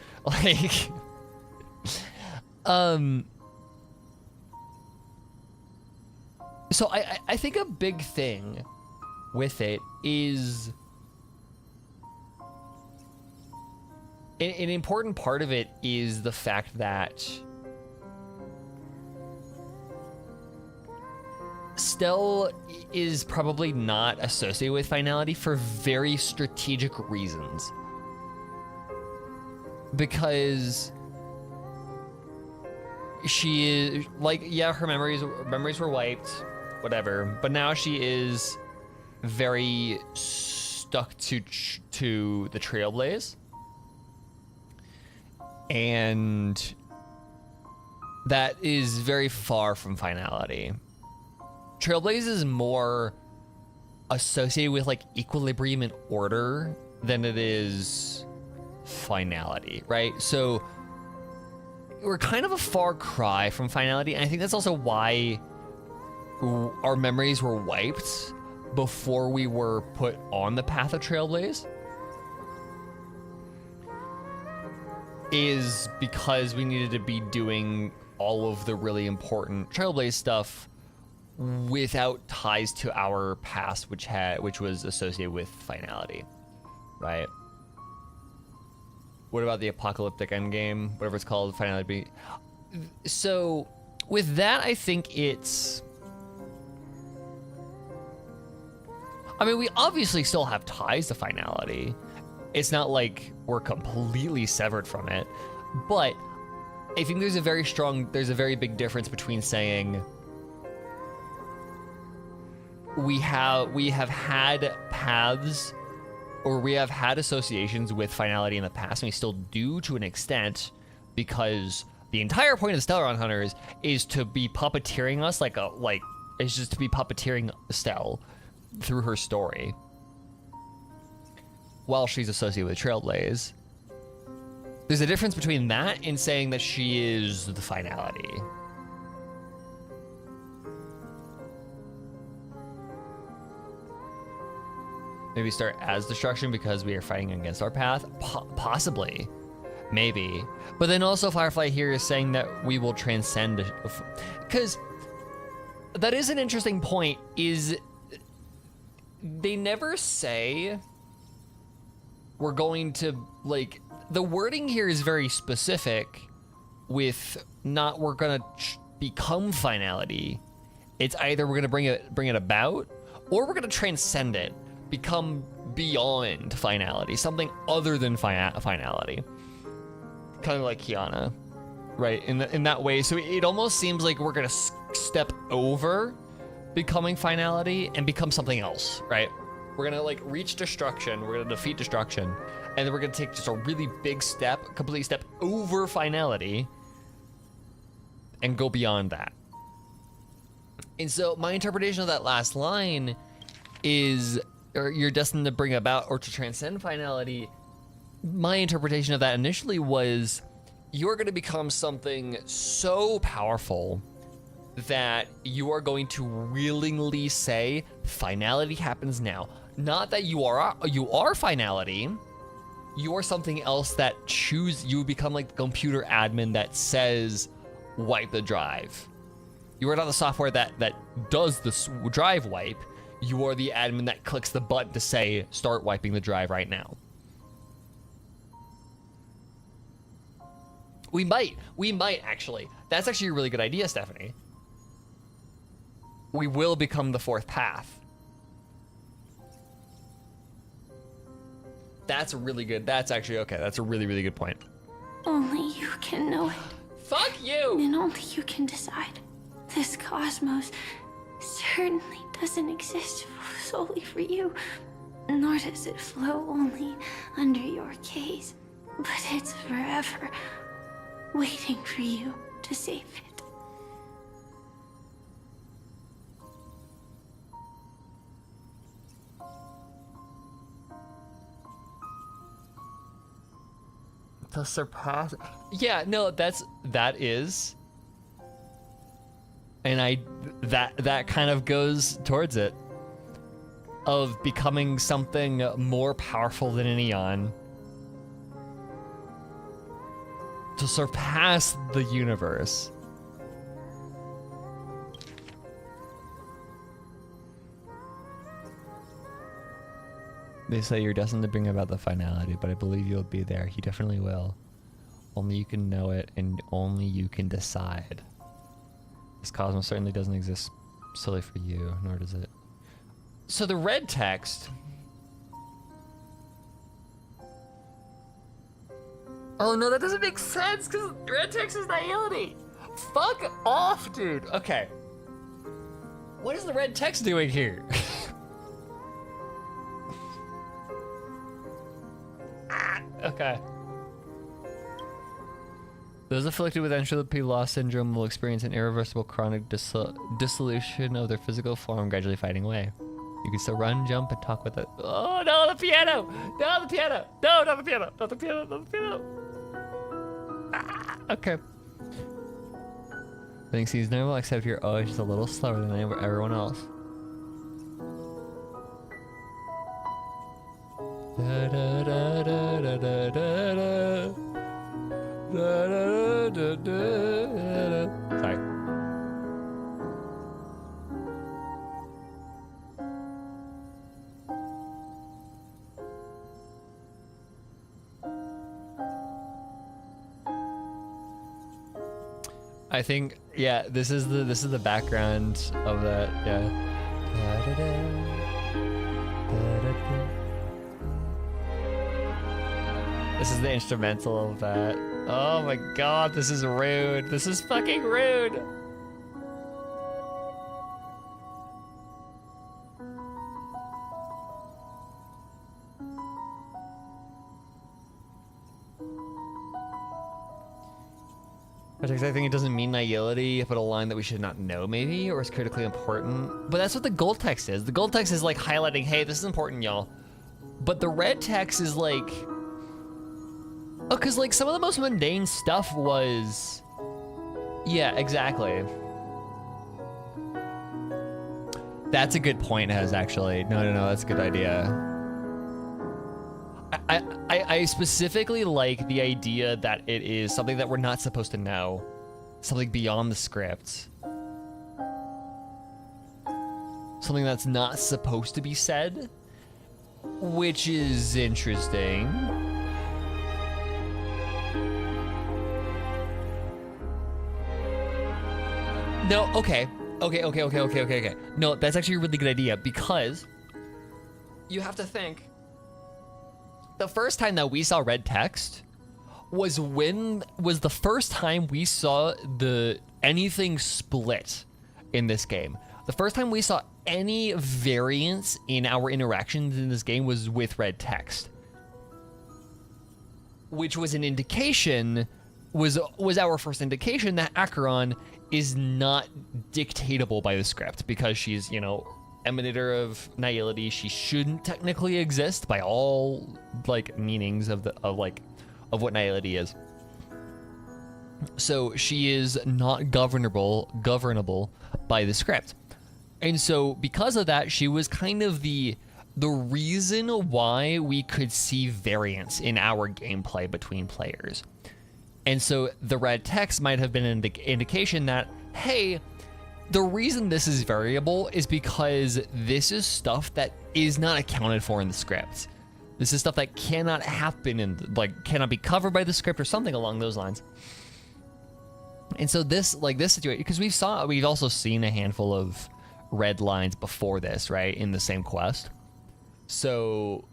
Speaker 1: So I think a big thing with it is an important part of it is the fact that Stell is probably not associated with finality for very strategic reasons. Because she is her memories were wiped, whatever, but now she is very stuck to the Trailblaze. And that is very far from finality. Trailblaze is more associated with equilibrium and order than it is finality, right? So we're kind of a far cry from finality, and I think that's also why our memories were wiped before we were put on the path of Trailblaze. Is because we needed to be doing all of the really important Trailblaze stuff without ties to our past, which was associated with finality, right? What about the apocalyptic endgame, whatever it's called, finality? So with that, I think it's, I mean, we obviously still have ties to finality. It's not like we're completely severed from it, but I think there's a very big difference between saying we have had paths, or we have had associations with finality in the past, and we still do to an extent, because the entire point of the Stellar Hunters is to be puppeteering us it's just to be puppeteering Stell through her story while she's associated with Trailblaze. There's a difference between that and saying that she is the finality. Maybe start as destruction because we are fighting against our path? Possibly. Maybe. But then also Firefly here is saying that we will transcend, because that is an interesting point, is they never say we're going to, the wording here is very specific with not we're gonna become finality. It's either we're gonna bring it about, or we're gonna transcend it, become beyond finality, something other than finality. Kind of like Kiana, right? In that way. So it almost seems like we're gonna step over becoming finality and become something else, right? We're gonna reach destruction, we're gonna defeat destruction, and then we're gonna take just a really big step, complete step over finality and go beyond that. And so my interpretation of that last line is, or you're destined to bring about or to transcend finality. My interpretation of that initially was you're going to become something so powerful that you are going to willingly say finality happens now. Not that you are finality. You are something else that you become like the computer admin that says wipe the drive. You are not the software that does the drive wipe. You are the admin that clicks the button to say start wiping the drive right now. We might actually. That's actually a really good idea, Stephanie. We will become the fourth path. That's really good. That's actually okay. That's a really, really good point.
Speaker 5: Only you can know it.
Speaker 1: Fuck you!
Speaker 5: And only you can decide. This cosmos certainly doesn't exist solely for you, nor does it flow only under your gaze, but it's forever waiting for you to save it.
Speaker 1: To surpass. Yeah, no, that is. And that kind of goes towards it. Of becoming something more powerful than an Eon. To surpass the universe. They say you're destined to bring about the finality, but I believe you'll be there. You definitely will. Only you can know it, and only you can decide. This cosmos certainly doesn't exist solely for you, nor does it. So the red text... Oh no, that doesn't make sense, because red text is nihility. Fuck off, dude. Okay. What is the red text doing here? Okay. Those afflicted with entropy loss syndrome will experience an irreversible chronic dissolution of their physical form, gradually fading away. You can still run, jump, and talk with it. Oh no, the piano! No, the piano! No, not the piano! Not the piano! Not the piano! Ah, okay. Things seems normal, except you're always just a little slower than everyone else. Da, da, da, da, da, da, da. Da, da, da, da, da. Sorry. I think, yeah, this is the background of that, yeah. Da, da, da. Da, da, da. This is the instrumental of that. Oh my god, this is rude. This is fucking rude. I think it doesn't mean nihility, but a line that we should not know maybe, or is critically important. But that's what the gold text is. The gold text is like highlighting, hey, this is important, y'all. But the red text is like, oh, cause like some of the most mundane stuff was, yeah, exactly. That's a good point, Hez, actually. No, that's a good idea. I specifically like the idea that it is something that we're not supposed to know. Something beyond the script. Something that's not supposed to be said. Which is interesting. No, okay. Okay. No, that's actually a really good idea because you have to think. The first time that we saw red text was the first time we saw anything split in this game. The first time we saw any variance in our interactions in this game was with red text. Which was an indication, was our first indication that Acheron is not dictatable by the script because she's, emanator of nihility. She shouldn't technically exist by all like meanings of what nihility is. So she is not governable by the script. And so because of that, she was kind of the the reason why we could see variance in our gameplay between players. And so the red text might have been an indication that, hey, the reason this is variable is because this is stuff that is not accounted for in the script. This is stuff that cannot happen and like cannot be covered by the script or something along those lines. And so this situation, because we've also seen a handful of red lines before this, right, in the same quest. So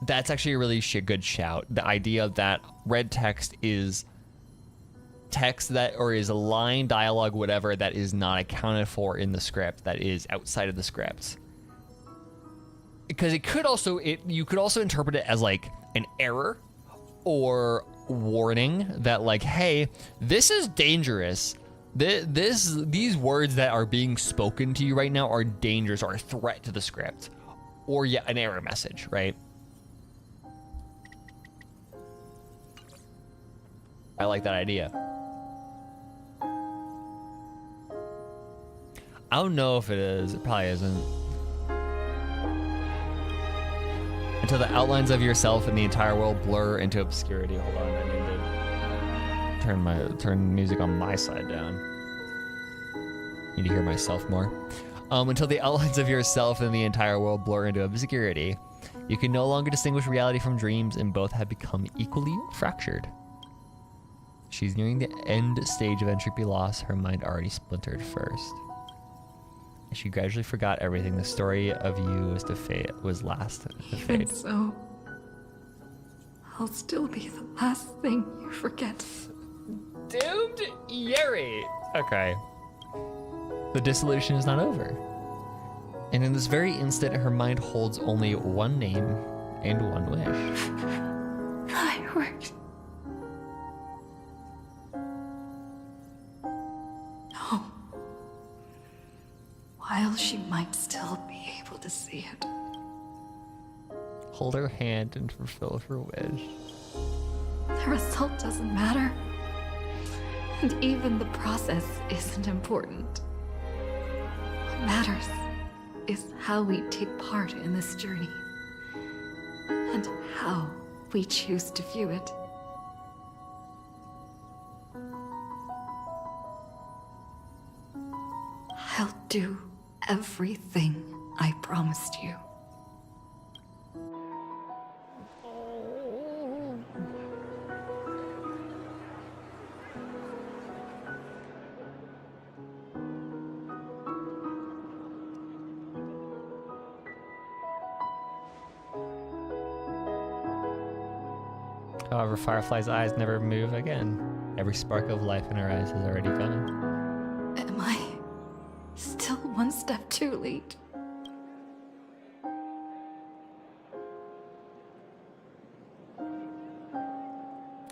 Speaker 1: that's actually a really good shout. The idea that red text is text that, or is a line, dialogue, whatever, that is not accounted for in the script, that is outside of the script. Because it could also, you could also interpret it as like an error or warning that like, hey, this is dangerous. These words that are being spoken to you right now are dangerous or a threat to the script. Or yeah, an error message, right? I like that idea. I don't know if it is. It probably isn't. Until the outlines of yourself and the entire world blur into obscurity. Hold on, I need to turn music on my side down. Need to hear myself more. Until the outlines of yourself and the entire world blur into obscurity, you can no longer distinguish reality from dreams, and both have become equally fractured. She's nearing the end stage of entropy loss, her mind already splintered first. She gradually forgot everything. The story of you was last to fade.
Speaker 9: Even so, I'll still be the last thing you forget.
Speaker 1: Doomed Yeri! Okay. The dissolution is not over. And in this very instant, her mind holds only one name and one wish.
Speaker 9: Fireworks. No. While she might still be able to see it.
Speaker 1: Hold her hand and fulfill her wish.
Speaker 9: The result doesn't matter. And even the process isn't important. What matters is how we take part in this journey. And how we choose to view it. I'll do everything I promised you.
Speaker 1: However, Firefly's eyes never move again. Every spark of life in her eyes has already gone.
Speaker 9: Am I still one step too late?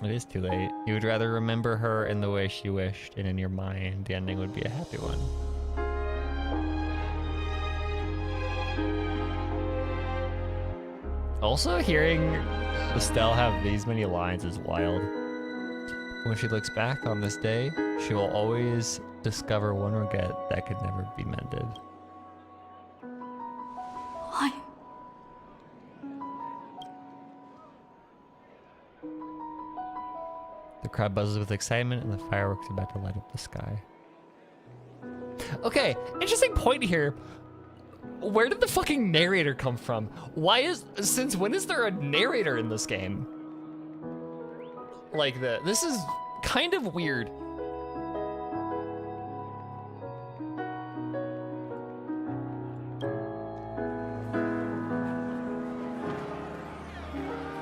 Speaker 1: It is too late. You would rather remember her in the way she wished, and in your mind, the ending would be a happy one. Also, hearing Estelle have these many lines is wild. When she looks back on this day, she will always discover one regret that could never be mended.
Speaker 9: Why?
Speaker 1: The crowd buzzes with excitement, and the fireworks are about to light up the sky. Okay, interesting point here. Where did the fucking narrator come from? Since when is there a narrator in this game? Like this is kind of weird.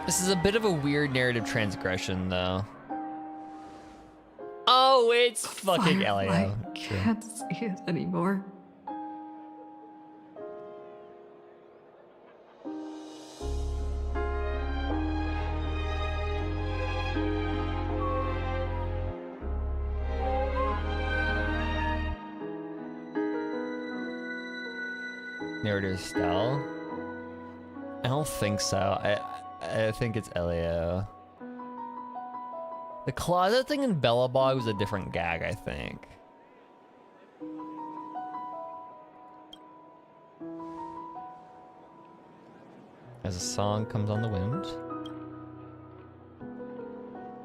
Speaker 1: This is a bit of a weird narrative transgression, though. Oh, it's fucking
Speaker 9: Firefly
Speaker 1: Elio.
Speaker 9: can't see it anymore.
Speaker 1: Narrator Estelle? I don't think so. I think it's Elio. The closet thing in Bellabog was a different gag, I think. As a song comes on the wind.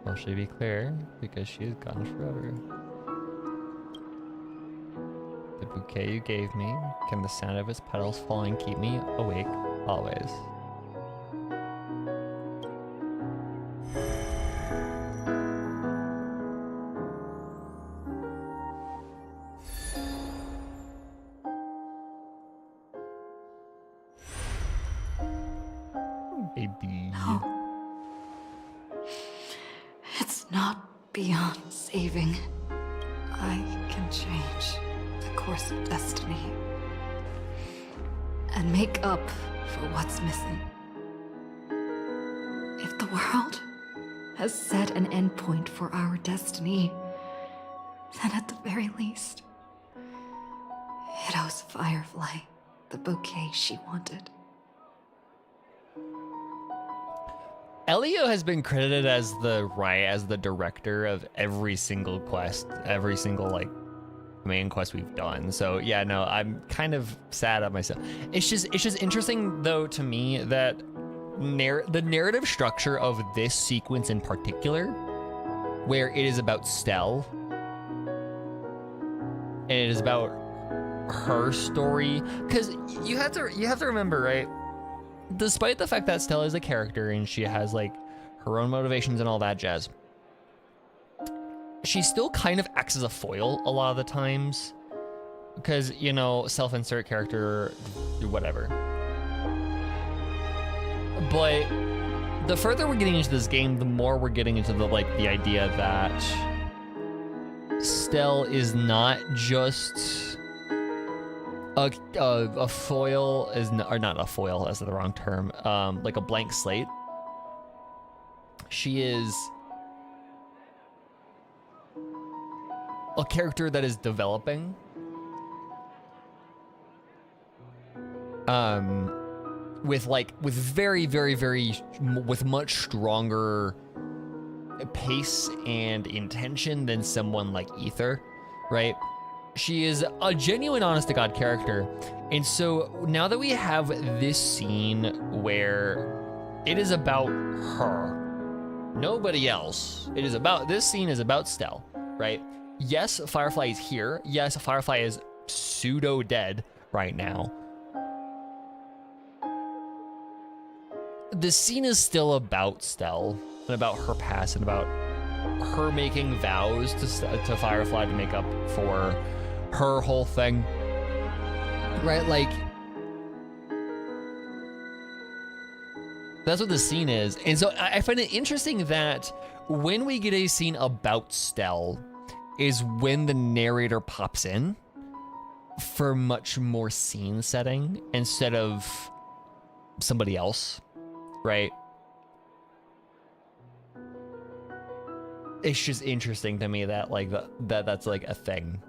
Speaker 1: Will she be clear? Because she is gone forever. The bouquet you gave me, can the sound of its petals falling keep me awake always? Baby.
Speaker 9: No. It's not beyond saving. I can change the course of destiny and make up for what's missing. If the world has set an endpoint for our destiny, then at the very least, it owes Firefly the bouquet she wanted.
Speaker 1: Elio has been credited as the director of every single quest, every single like main quest we've done. So yeah, no, I'm kind of sad at myself. It's just interesting though to me that the narrative structure of this sequence in particular, where it is about Stell and it is about her story, because you have to remember, right? Despite the fact that Stella is a character and she has like her own motivations and all that jazz, she still kind of acts as a foil a lot of the times, because, you know, self-insert character, whatever. But the further we're getting into this game, the more we're getting into the idea that Stell is not just a foil, or not a foil, that's the wrong term, like a blank slate. She is a character that is developing, with much stronger pace and intention than someone like Ether, right? She is a genuine, honest-to-God character. And so now that we have this scene where it is about her, nobody else, this scene is about Stell, right? Yes, Firefly is here. Yes, Firefly is pseudo-dead right now. The scene is still about Stell and about her past and about her making vows to Firefly to make up for her whole thing, right? Like, that's what the scene is. And so I find it interesting that when we get a scene about Stell is when the narrator pops in for much more scene setting instead of somebody else, right? It's just interesting to me that that's like a thing.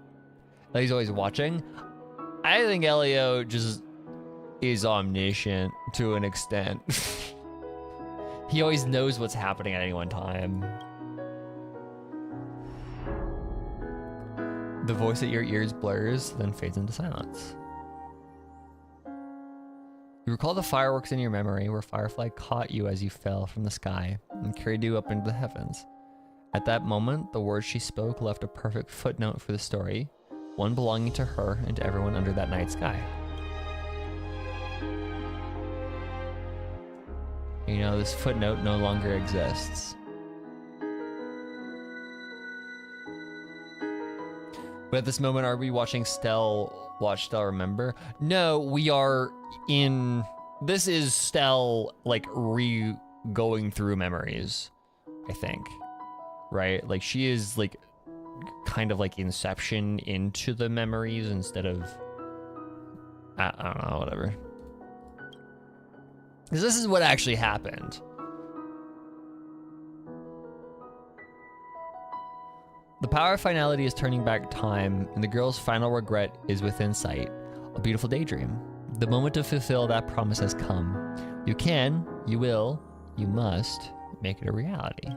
Speaker 1: That he's always watching. I think Elio just is omniscient to an extent. He always knows what's happening at any one time. The voice at your ears blurs, then fades into silence. You recall the fireworks in your memory where Firefly caught you as you fell from the sky and carried you up into the heavens. At that moment, the words she spoke left a perfect footnote for the story, one belonging to her and to everyone under that night sky. You know, this footnote no longer exists. But at this moment, are we watching watch Stell remember? No, we are in... This is Stell, like, going through memories, I think. Right? Like, she is, like, kind of like Inception into the memories instead of... I don't know, whatever. Because this is what actually happened. The power of finality is turning back time, and the girl's final regret is within sight. A beautiful daydream. The moment to fulfill that promise has come. You can, you will, you must make it a reality.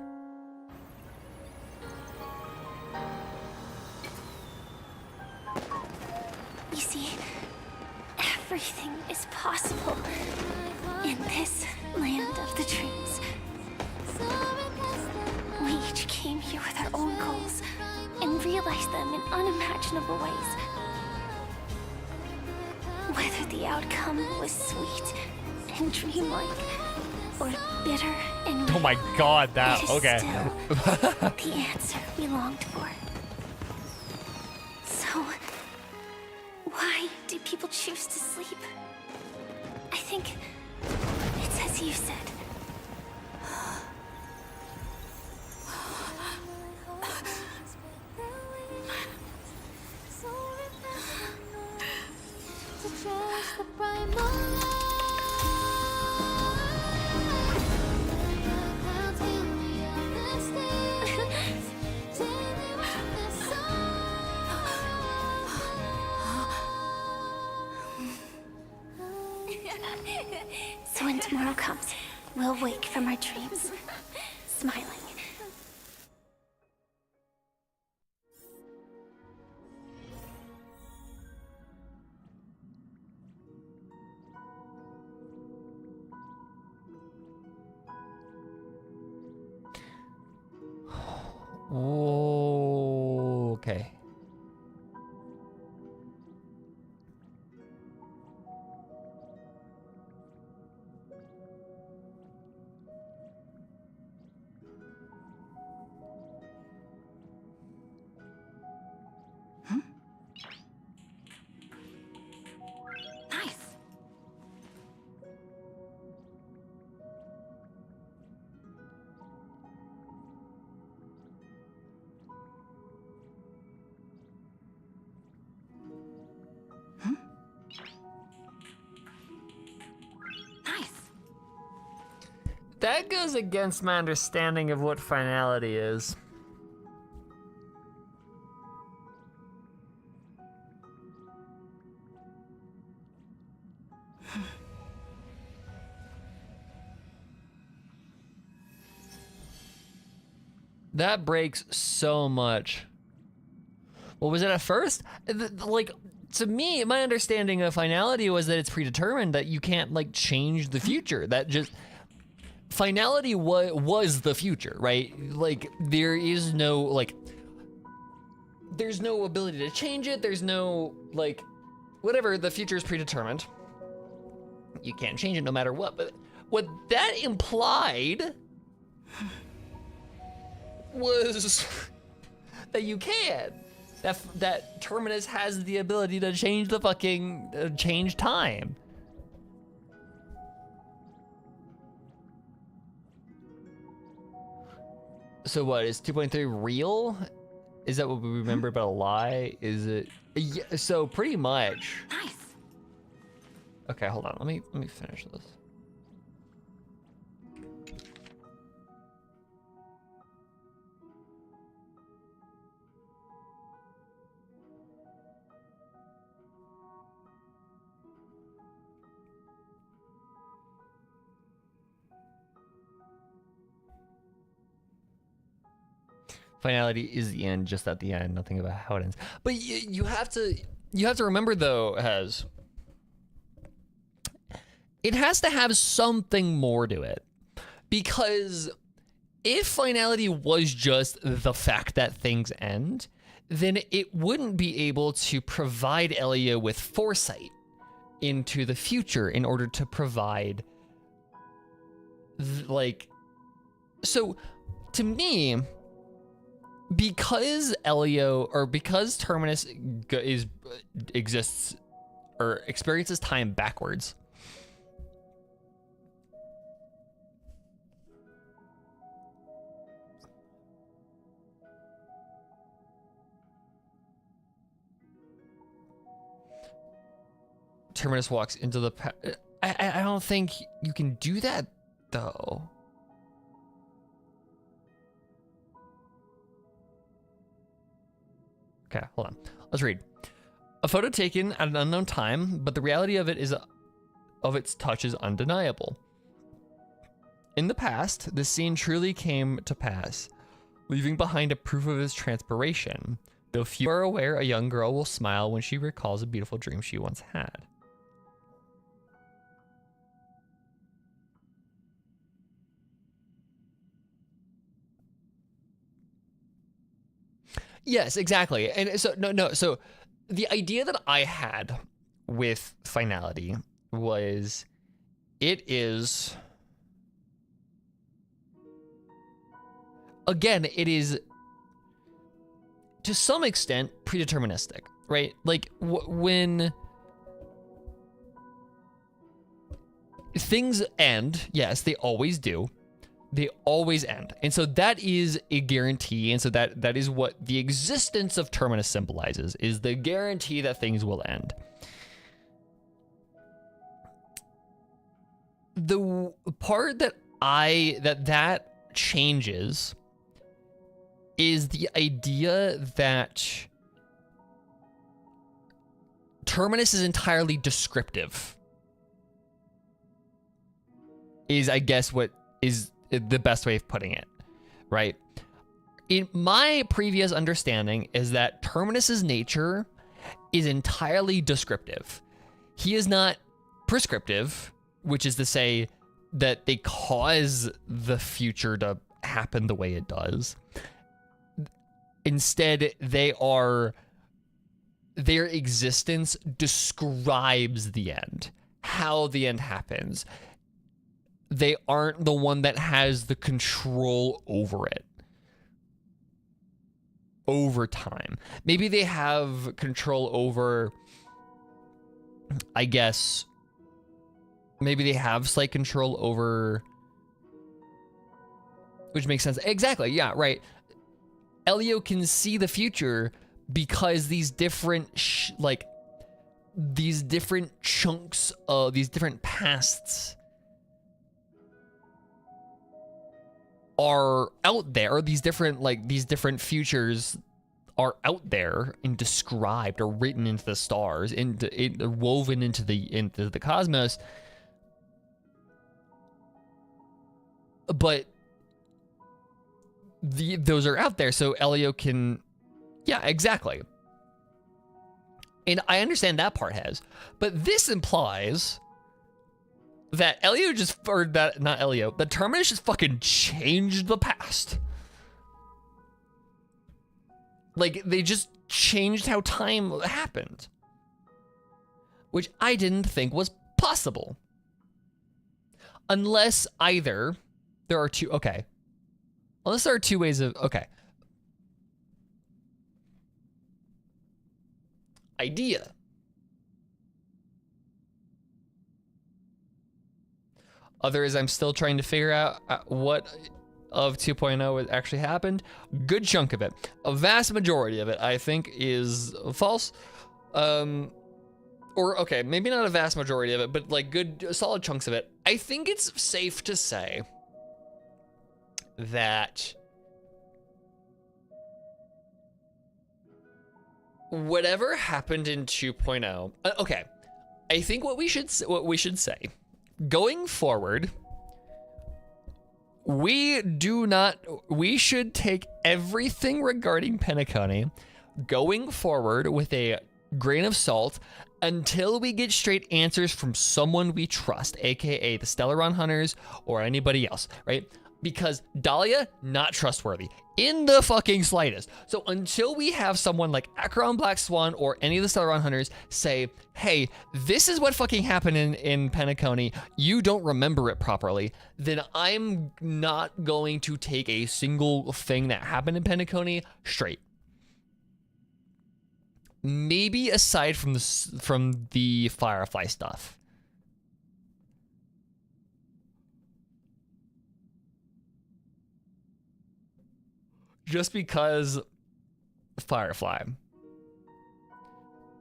Speaker 5: You see, everything is possible in this them in unimaginable ways. Whether the outcome was sweet and dreamlike, or bitter and
Speaker 1: Oh my
Speaker 5: real,
Speaker 1: god, that,
Speaker 5: it is
Speaker 1: okay.
Speaker 5: still the answer we longed for. So, why do people choose to sleep? I think it's as you said. So when tomorrow comes, we'll wake from our dreams, smiling.
Speaker 1: Oh, okay.
Speaker 9: Nice. Nice.
Speaker 1: That goes against my understanding of what finality is. That breaks so much. What was it at first? Like, to me, my understanding of finality was that it's predetermined, that you can't, like, change the future. That just... Finality was the future, right? Like, there is no, like... There's no ability to change it. There's no, like... Whatever, the future is predetermined. You can't change it no matter what. But what that implied... was that you can. That Terminus has the ability to change the fucking change time. So what is 2.3 real? Is that what we remember about a lie? Is it? Yeah, so pretty much.
Speaker 9: Nice.
Speaker 1: Okay, hold on. Let me finish this. Finality is the end, just at the end, nothing about how it ends. But you have to remember though, it has to have something more to it. Because if finality was just the fact that things end, then it wouldn't be able to provide Elio with foresight into the future in order to provide, like... So, to me... Because because Terminus exists or experiences time backwards, Terminus walks into the I don't think you can do that though. Okay, hold on. Let's read. A photo taken at an unknown time, but the reality of its touch is undeniable. In the past, this scene truly came to pass, leaving behind a proof of its transpiration. Though few are aware, a young girl will smile when she recalls a beautiful dream she once had. Yes, exactly. And so no. So the idea that I had with finality was it is, again, it is to some extent predeterministic, right? Like when things end, yes, they always do. They always end. And so that is a guarantee. And so that is what the existence of terminus symbolizes, is the guarantee that things will end. The part that changes is the idea that terminus is entirely descriptive. Is, I guess, what is the best way of putting it, right? In my previous understanding is that Terminus's nature is entirely descriptive. He is not prescriptive, which is to say that they cause the future to happen the way it does. Instead, their existence describes the end, how the end happens. They aren't the one that has the control over it over time. Maybe they have control over, I guess, maybe they have slight control over, which makes sense. Exactly, yeah, right. Elio can see the future because these different these different chunks of these different pasts are out there, or these different futures are out there and described or written into the stars, woven into the cosmos. But those are out there, so Elio can, yeah, exactly. And I understand that part has, but this implies that Elio that Terminus just fucking changed the past. Like, they just changed how time happened. Which I didn't think was possible. Unless either there are two, okay. Unless there are two ways of, okay. Idea. Other is I'm still trying to figure out what of 2.0 actually happened. Good chunk of it. A vast majority of it, I think, is false. Or, okay, maybe not a vast majority of it, but like good, solid chunks of it. I think it's safe to say that whatever happened in 2.0, okay, I think what we should say, going forward, we should take everything regarding Penacony going forward with a grain of salt until we get straight answers from someone we trust, aka the Stellaron Hunters or anybody else, right? Because Dahlia, not trustworthy in the fucking slightest. So until we have someone like Acheron Black Swan or any of the Stellaron Hunters say, hey, this is what fucking happened in Penacony, you don't remember it properly, then I'm not going to take a single thing that happened in Penacony straight. Maybe aside from the Firefly stuff. Just because Firefly.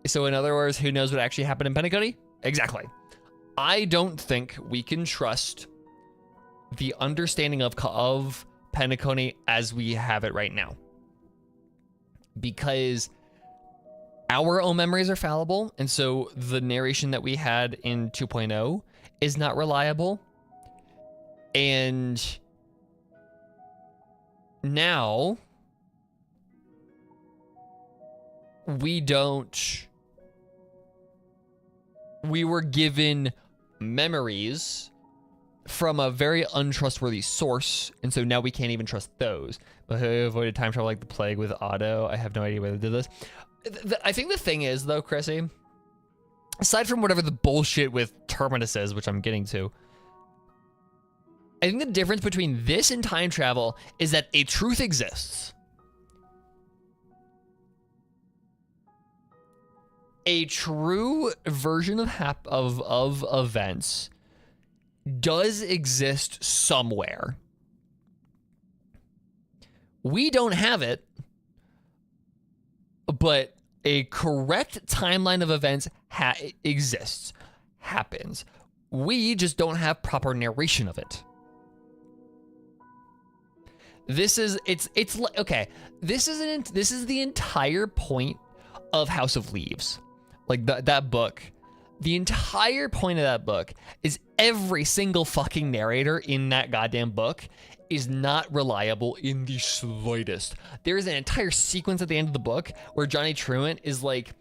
Speaker 1: So in other words, who knows what actually happened in Penacony? Exactly. I don't think we can trust the understanding of Penacony as we have it right now. Because our own memories are fallible, and so the narration that we had in 2.0 is not reliable. And now we were given memories from a very untrustworthy source, and so now we can't even trust those. But who avoided time travel like the plague with Otto? I have no idea whether they did this. I think the thing is, though, Chrissy, aside from whatever the bullshit with Terminus is, which I'm getting to, I think the difference between this and time travel is that a truth exists. A true version of events does exist somewhere. We don't have it, but a correct timeline of events exists, happens. We just don't have proper narration of it. This is okay. This is the entire point of House of Leaves, like that book. The entire point of that book is every single fucking narrator in that goddamn book is not reliable in the slightest. There is an entire sequence at the end of the book where Johnny Truant is like,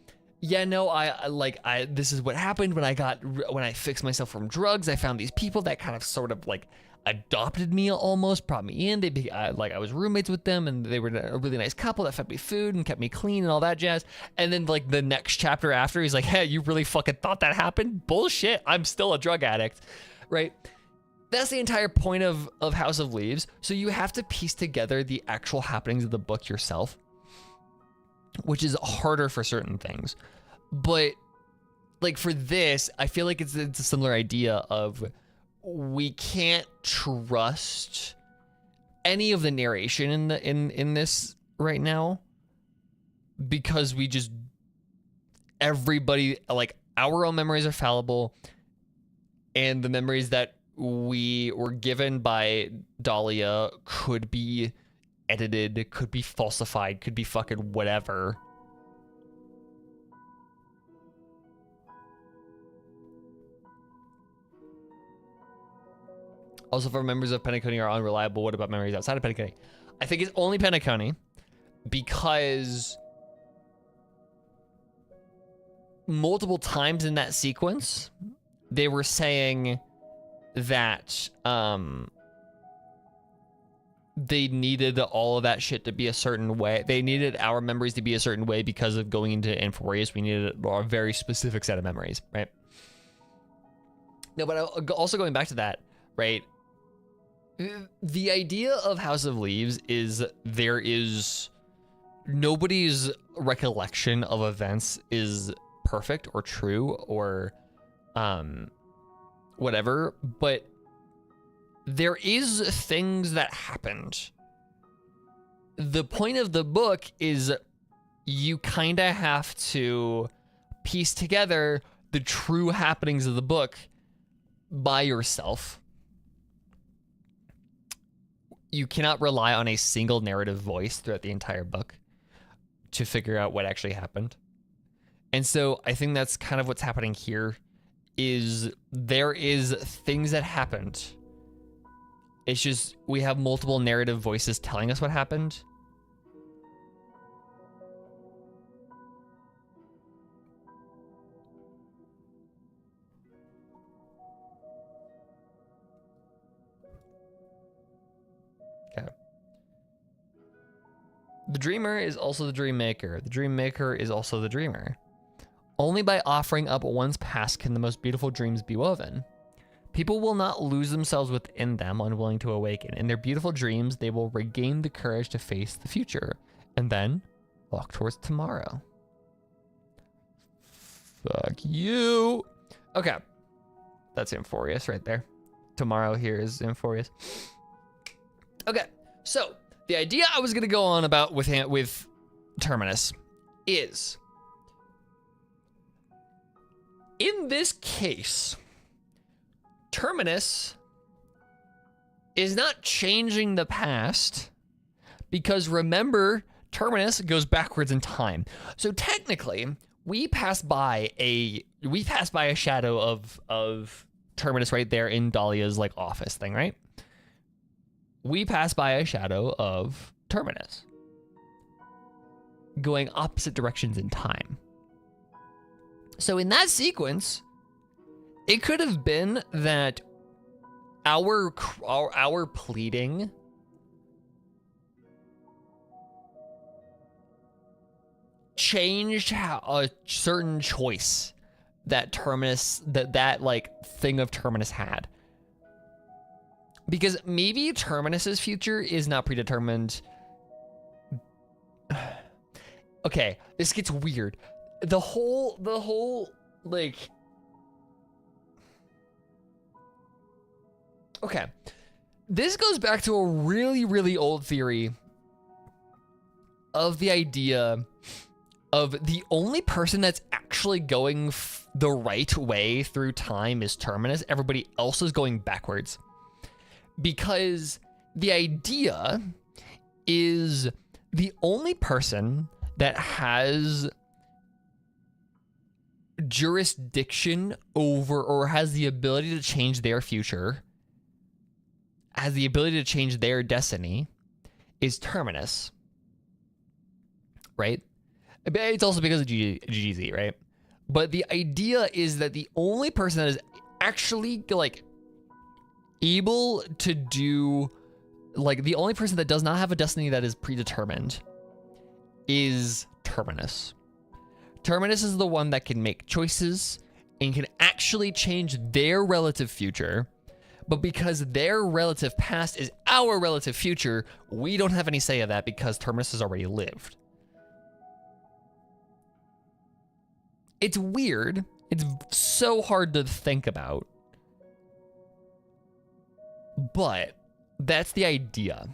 Speaker 1: yeah, no, I this is what happened when I fixed myself from drugs. I found these people that kind of sort of like adopted me almost, brought me in. I was roommates with them, and they were a really nice couple that fed me food and kept me clean and all that jazz. And then like the next chapter after, he's like, hey, you really fucking thought that happened? Bullshit, I'm still a drug addict, right? That's the entire point of House of Leaves. So you have to piece together the actual happenings of the book yourself, which is harder for certain things. But like for this, I feel like it's a similar idea of, we can't trust any of the narration in this right now, because everybody, like, our own memories are fallible, and the memories that we were given by Dahlia could be edited, could be falsified, could be fucking whatever. Also, if members of Penacony are unreliable, what about memories outside of Penacony? I think it's only Penacony, because multiple times in that sequence, they were saying that they needed all of that shit to be a certain way. They needed our memories to be a certain way because of going into Amphorius. We needed a very specific set of memories, right? No, but also going back to that, right? The idea of House of Leaves is there is nobody's recollection of events is perfect or true or whatever, but there is things that happened. The point of the book is you kind of have to piece together the true happenings of the book by yourself. You cannot rely on a single narrative voice throughout the entire book to figure out what actually happened. And so I think that's kind of what's happening here, is there is things that happened. It's just we have multiple narrative voices telling us what happened. Okay. The dreamer is also the dream maker. The dream maker is also the dreamer. Only by offering up one's past can the most beautiful dreams be woven. People will not lose themselves within them, unwilling to awaken. In their beautiful dreams, they will regain the courage to face the future, and then walk towards tomorrow. Fuck you. Okay. That's Amphorius right there. Tomorrow here is Amphorius. Okay, so the idea I was going to go on about with Terminus is, in this case, Terminus is not changing the past, because remember, Terminus goes backwards in time. So technically, we pass by a shadow of Terminus right there in Dahlia's like office thing, right? We pass by a shadow of Terminus going opposite directions in time. So in that sequence, it could have been that our pleading changed how a certain choice that Terminus, that like thing of Terminus had. Because maybe Terminus's future is not predetermined. Okay, this gets weird. The whole like, okay, this goes back to a really, really old theory of the idea of the only person that's actually going the right way through time is Terminus. Everybody else is going backwards. Because the idea is the only person that has jurisdiction over or has the ability to change their future, has the ability to change their destiny, is Terminus. Right? It's also because of GGZ, right? But the idea is that the only person that is actually like able to do, like the only person that does not have a destiny that is predetermined is Terminus. Terminus is the one that can make choices and can actually change their relative future. But because their relative past is our relative future, we don't have any say of that because Terminus has already lived. It's weird. It's so hard to think about. But that's the idea.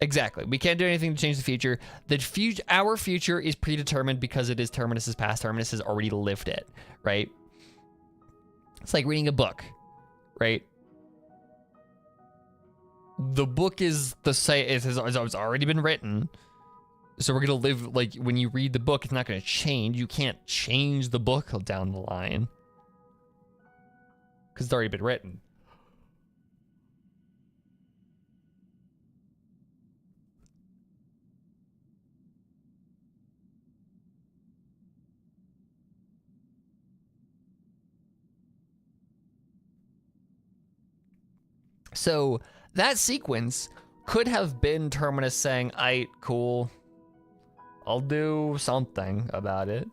Speaker 1: Exactly. We can't do anything to change the future. Our future is predetermined because it is Terminus's past. Terminus has already lived it, right? It's like reading a book, right? The book is the same. It's already been written. So we're going to live, like, when you read the book, it's not going to change. You can't change the book down the line. Because it's already been written. So that sequence could have been Terminus saying, "Aight, cool. I'll do something about it,"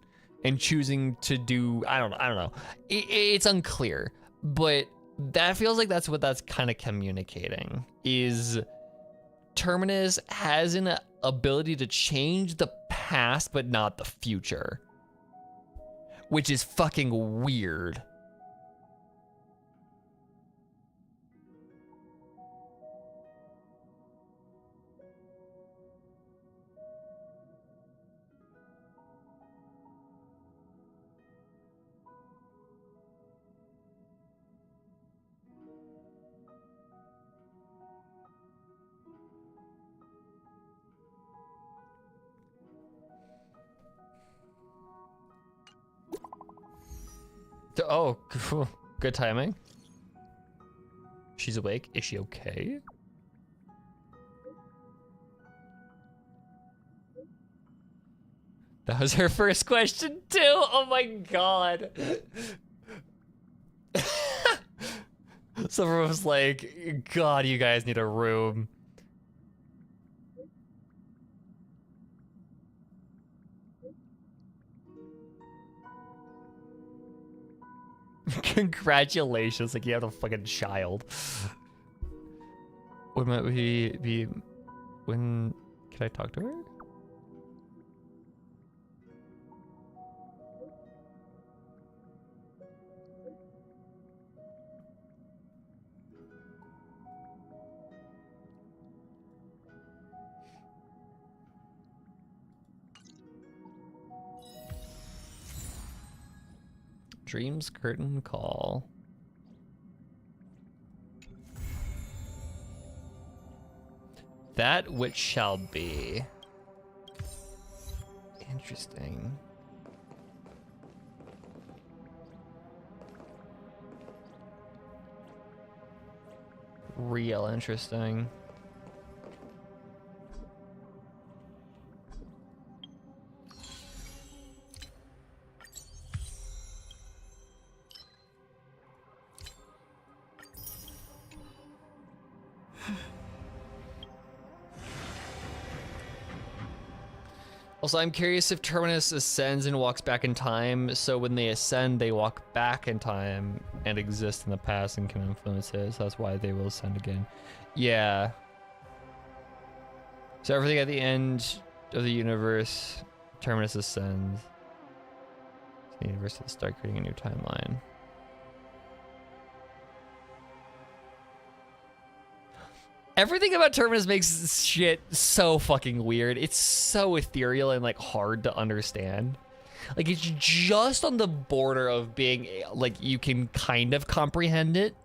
Speaker 1: and choosing to do, I don't know. It's unclear, but that feels like that's what that's kind of communicating, is Terminus has an ability to change the past, but not the future, which is fucking weird. Oh, cool. Good timing. She's awake. Is she okay? That was her first question too. Oh my god. Someone was like, "God, you guys need a room." Congratulations, like you have a fucking child. When might we be? When can I talk to her? Dreams curtain call. That which shall be. Interesting. Real interesting. Also, I'm curious if Terminus ascends and walks back in time, so when they ascend, they walk back in time and exist in the past and can influence it, so that's why they will ascend again. Yeah. So everything at the end of the universe, Terminus ascends. The universe will start creating a new timeline. Everything about Terminus makes shit so fucking weird. It's so ethereal and like hard to understand. Like it's just on the border of being like you can kind of comprehend it.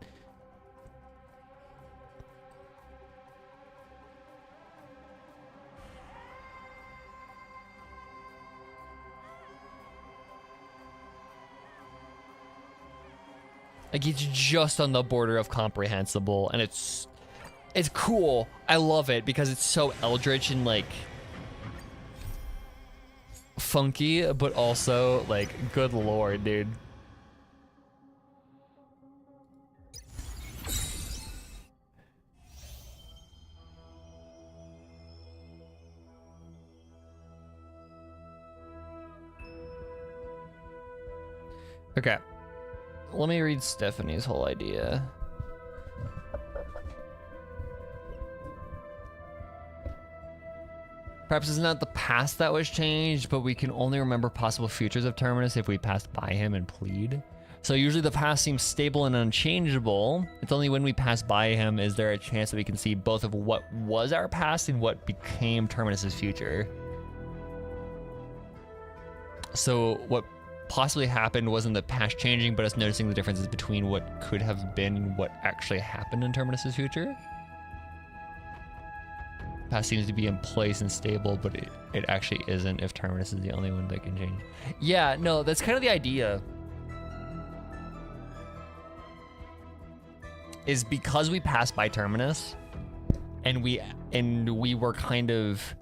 Speaker 1: Like it's just on the border of comprehensible, and it's cool. I love it because it's so eldritch and like funky, but also like good lord, dude. Okay. Let me read Stephanie's whole idea. Perhaps it's not the past that was changed, but we can only remember possible futures of Terminus if we passed by him and plead. So usually the past seems stable and unchangeable. It's only when we pass by him is there a chance that we can see both of what was our past and what became Terminus's future. So what possibly happened wasn't the past changing, but us noticing the differences between what could have been and what actually happened in Terminus's future. Past seems to be in place and stable, but it actually isn't if Terminus is the only one that can change. Yeah, no, that's kind of the idea. Is because we passed by Terminus and we were kind of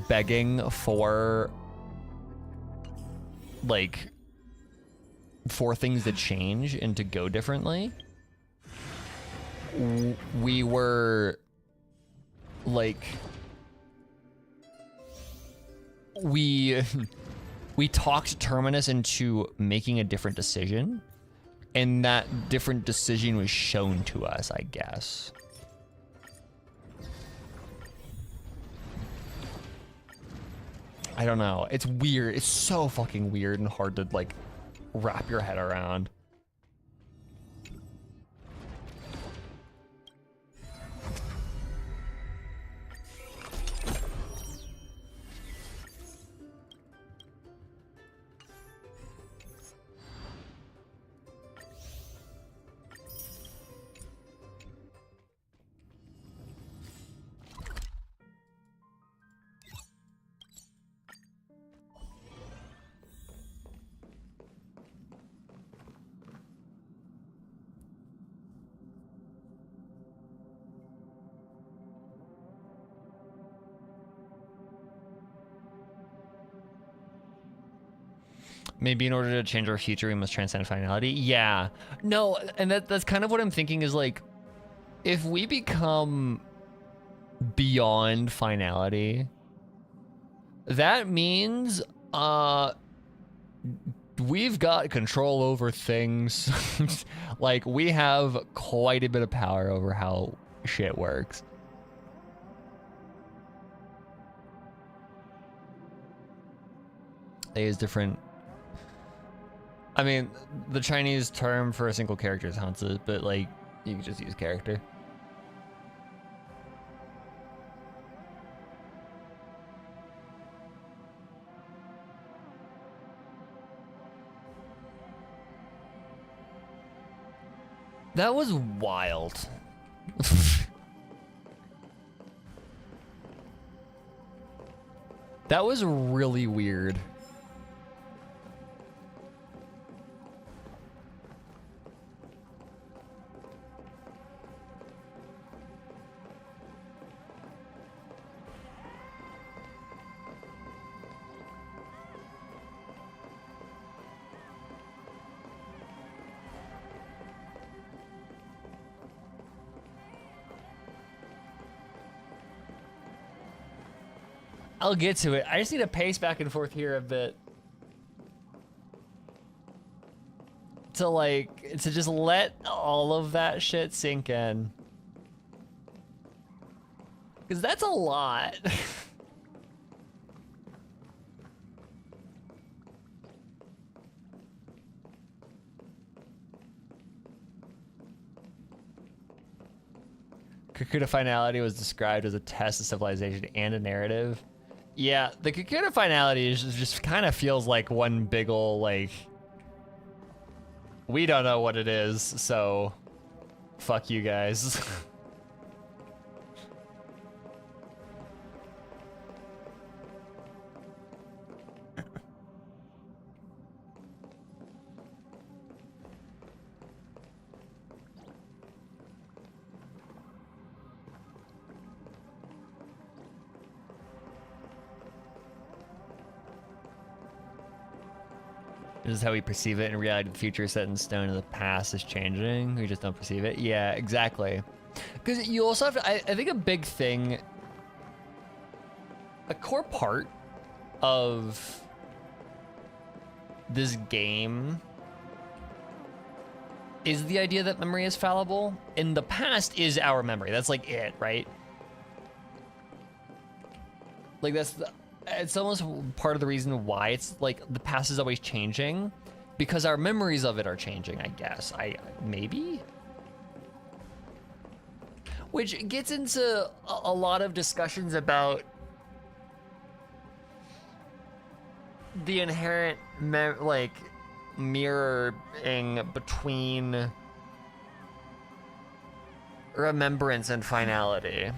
Speaker 1: begging for like for things to change and to go differently. We were like we talked Terminus into making a different decision, and that different decision was shown to us, I guess. I don't know. It's weird. It's so fucking weird and hard to like wrap your head around. Maybe in order to change our future, we must transcend finality. Yeah. No, and that's kind of what I'm thinking is like, if we become beyond finality, that means we've got control over things. Like we have quite a bit of power over how shit works. A is different. I mean, the Chinese term for a single character is Hanzi, but like, you can just use character. That was wild. That was really weird. I'll get to it. I just need to pace back and forth here a bit. To just let all of that shit sink in. Because that's a lot. Kikuta finality was described as a test of civilization and a narrative. Yeah, the Kikuta finality just kind of feels like one big ol' like, we don't know what it is, so fuck you guys. This is how we perceive it. In reality, the future is set in stone and the past is changing. We just don't perceive it. Yeah, exactly. Because you also have to, I think a big thing, a core part of this game is the idea that memory is fallible. And the past is our memory. That's like it, right? Like it's almost part of the reason why it's like the past is always changing, because our memories of it are changing, I guess. Maybe? Which gets into a lot of discussions about the inherent mirroring between remembrance and finality.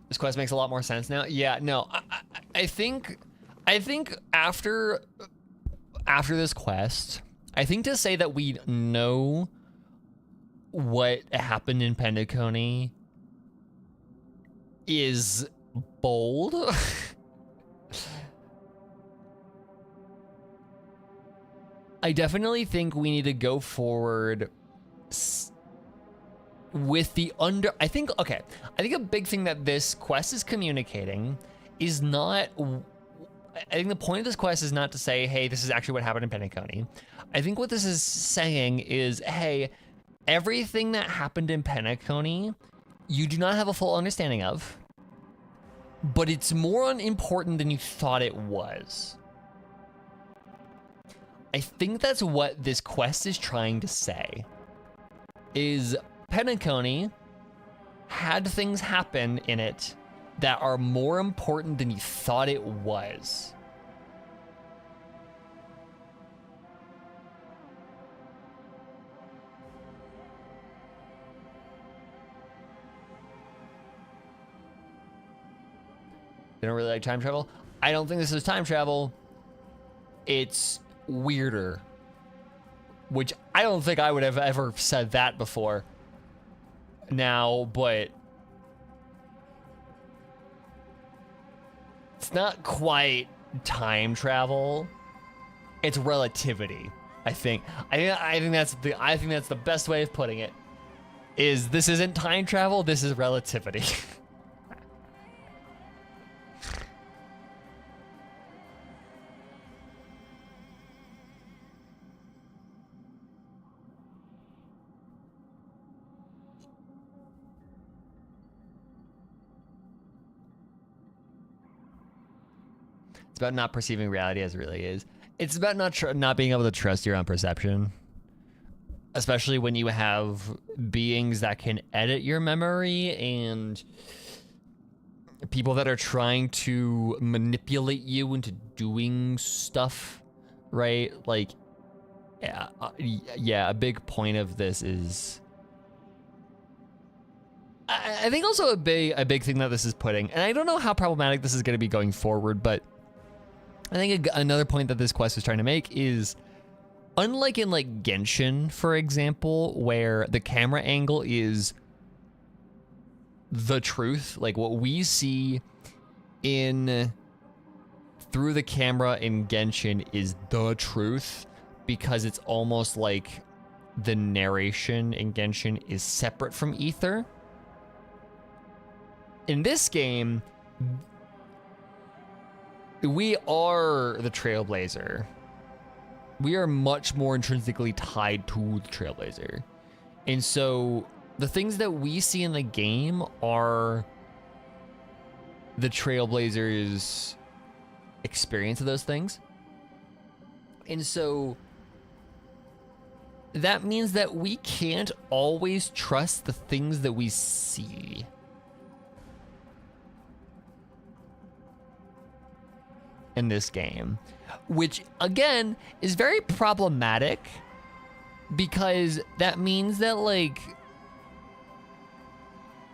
Speaker 1: This quest makes a lot more sense now. Yeah, no, I think after this quest, I think to say that we know what happened in Penacony is bold. I definitely think we need to go forward with the I think a big thing that this quest is communicating is not, I think the point of this quest is not to say, hey, this is actually what happened in Penacony. I think what this is saying is, hey, everything that happened in Penacony, you do not have a full understanding of, but it's more unimportant than you thought it was. I think that's what this quest is trying to say, is Penacony had things happen in it that are more important than you thought it was. You don't really like time travel? I don't think this is time travel. It's weirder. Which I don't think I would have ever said that before. Now, but it's not quite time travel. It's relativity, I think. I think that's the best way of putting it. Is this isn't time travel, this is relativity. It's about not perceiving reality as it really is. It's about not being able to trust your own perception. Especially when you have beings that can edit your memory and people that are trying to manipulate you into doing stuff, right? Like, yeah, a big point of this is... I think also a big thing that this is putting, and I don't know how problematic this is going to be going forward, but I think another point that this quest is trying to make is, unlike in like Genshin, for example, where the camera angle is the truth. Like what we see in through the camera in Genshin is the truth, because it's almost like the narration in Genshin is separate from Ether. In this game, we are the Trailblazer. We are much more intrinsically tied to the Trailblazer. And so the things that we see in the game are the Trailblazer's experience of those things. And so that means that we can't always trust the things that we see. In this game, which again is very problematic, because that means that, like,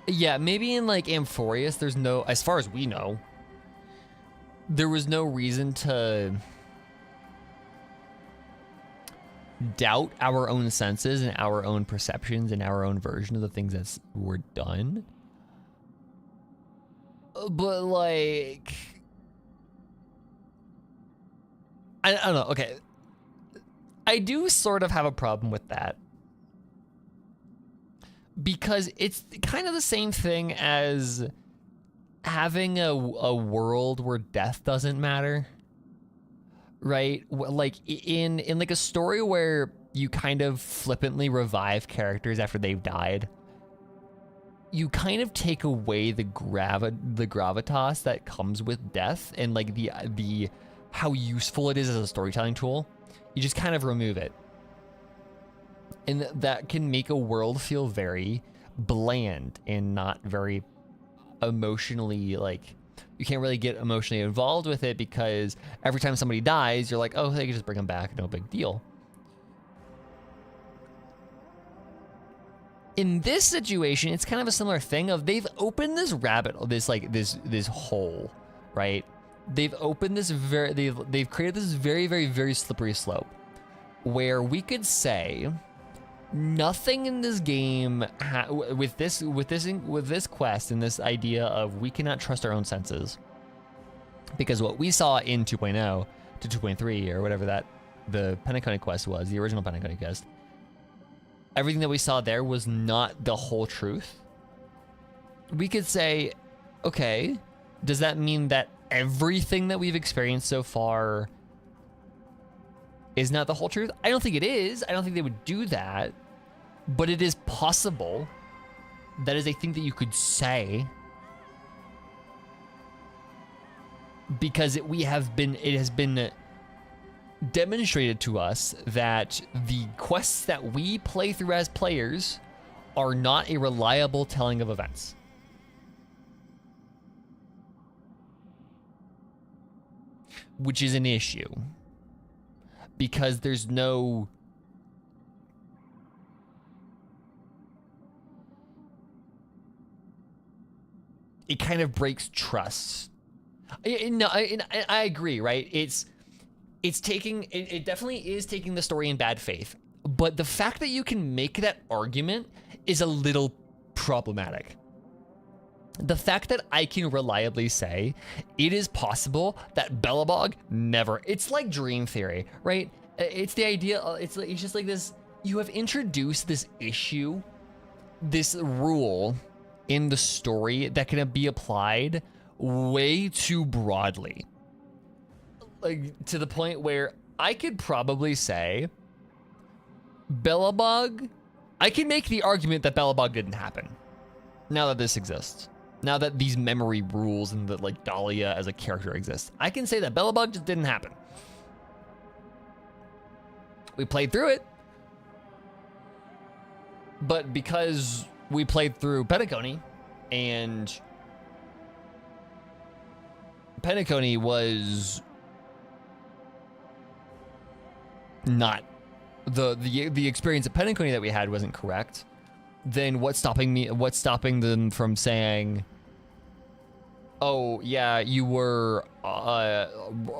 Speaker 1: yeah, maybe in like Amphorius there's no, as far as we know, there was no reason to doubt our own senses and our own perceptions and our own version of the things that were done. But like, I don't know. Okay, I do sort of have a problem with that, because it's kind of the same thing as having a world where death doesn't matter, right? Like in like a story where you kind of flippantly revive characters after they've died, you kind of take away the gravitas that comes with death, and like the how useful it is as a storytelling tool. You just kind of remove it. And that can make a world feel very bland and not very emotionally, like, you can't really get emotionally involved with it, because every time somebody dies, you're like, oh, they can just bring them back, no big deal. In this situation, it's kind of a similar thing of they've opened this this hole, right? They've opened this they've created this very, very, very slippery slope where we could say nothing in this game with this quest and this idea of we cannot trust our own senses, because what we saw in 2.0 to 2.3 or whatever that the Penacony quest was, the original Penacony quest, everything that we saw there was not the whole truth. We could say, okay, does that mean that everything that we've experienced so far is not the whole truth? I don't think it is. I don't think they would do that, but it is possible. That is a thing that you could say, because it has been demonstrated to us that the quests that we play through as players are not a reliable telling of events. Which is an issue, because there's no it kind of breaks trust. No, I agree, right? It definitely is taking the story in bad faith, but the fact that you can make that argument is a little problematic. The fact that I can reliably say it is possible that Belobog never, it's like dream theory, right? It's the idea, it's just like this, you have introduced this issue, this rule in the story that can be applied way too broadly. Like, to the point where I could probably say Belobog, I can make the argument that Belobog didn't happen now that this exists. Now that these memory rules and that, like, Dahlia as a character exists, I can say that Belobog just didn't happen. We played through it, but because we played through Penacony, and Penacony was not the experience of Penacony that we had wasn't correct, then what's stopping them from saying, oh yeah, you were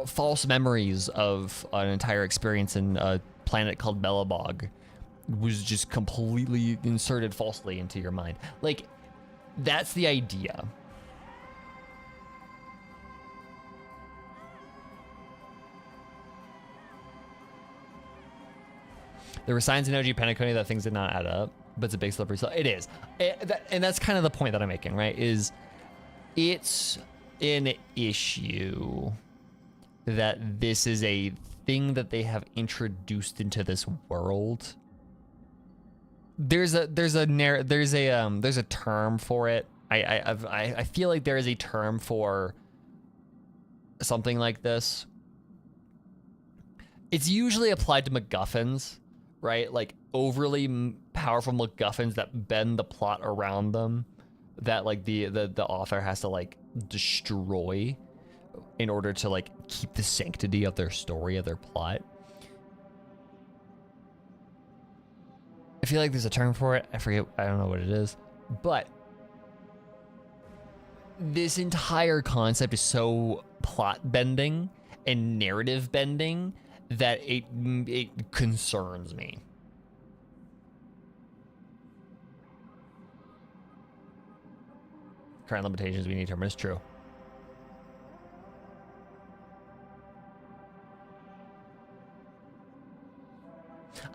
Speaker 1: false memories of an entire experience in a planet called Belobog was just completely inserted falsely into your mind. Like, That's the idea. There were signs in OG Penacony that things did not add up, but it's a big slippery slope. It is. And that's kind of the point that I'm making, right? Is it's an issue that this is a thing that they have introduced into this world. There's a term for it. I feel like there is a term for something like this. It's usually applied to MacGuffins, right? Like overly powerful MacGuffins that bend the plot around them, that like the author has to like destroy in order to like keep the sanctity of their story, of their plot. I feel like there's a term for it. I forget. I don't know what it is. But this entire concept is so plot bending and narrative bending that it concerns me. Current limitations we need to determine is true.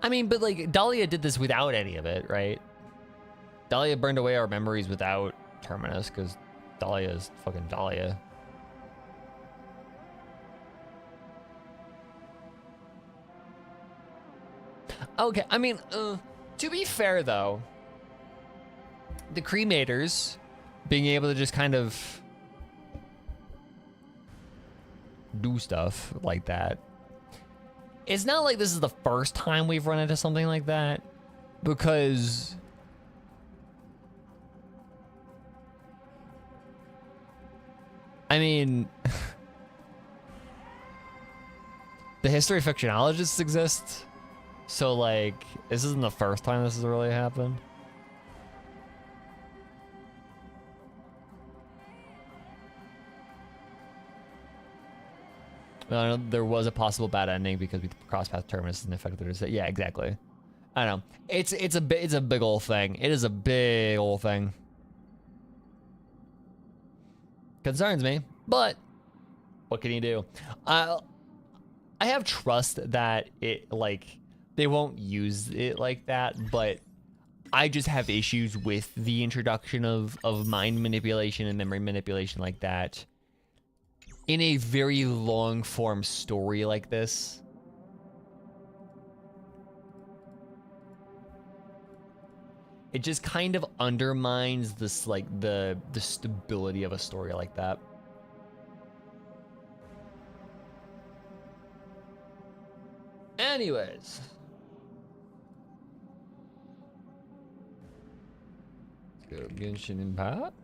Speaker 1: I mean, but like Dahlia did this without any of it, right? Dahlia burned away our memories without Terminus, because Dahlia is fucking Dahlia. Okay, I mean, to be fair though, the Cremators being able to just kind of do stuff like that, it's not like this is the first time we've run into something like that, because I mean, the history fictionologists exist, so like, this isn't the first time this has really happened. Well, there was a possible bad ending because we crossed path Terminus and affected their. Yeah, exactly. I don't know. It's a big old thing. It is a big old thing. Concerns me, but what can you do? I have trust that it like they won't use it like that, but I just have issues with the introduction of mind manipulation and memory manipulation like that in a very long form story like this. It just kind of undermines this, like, the stability of a story like that. Anyways. Let's go Genshin Impact.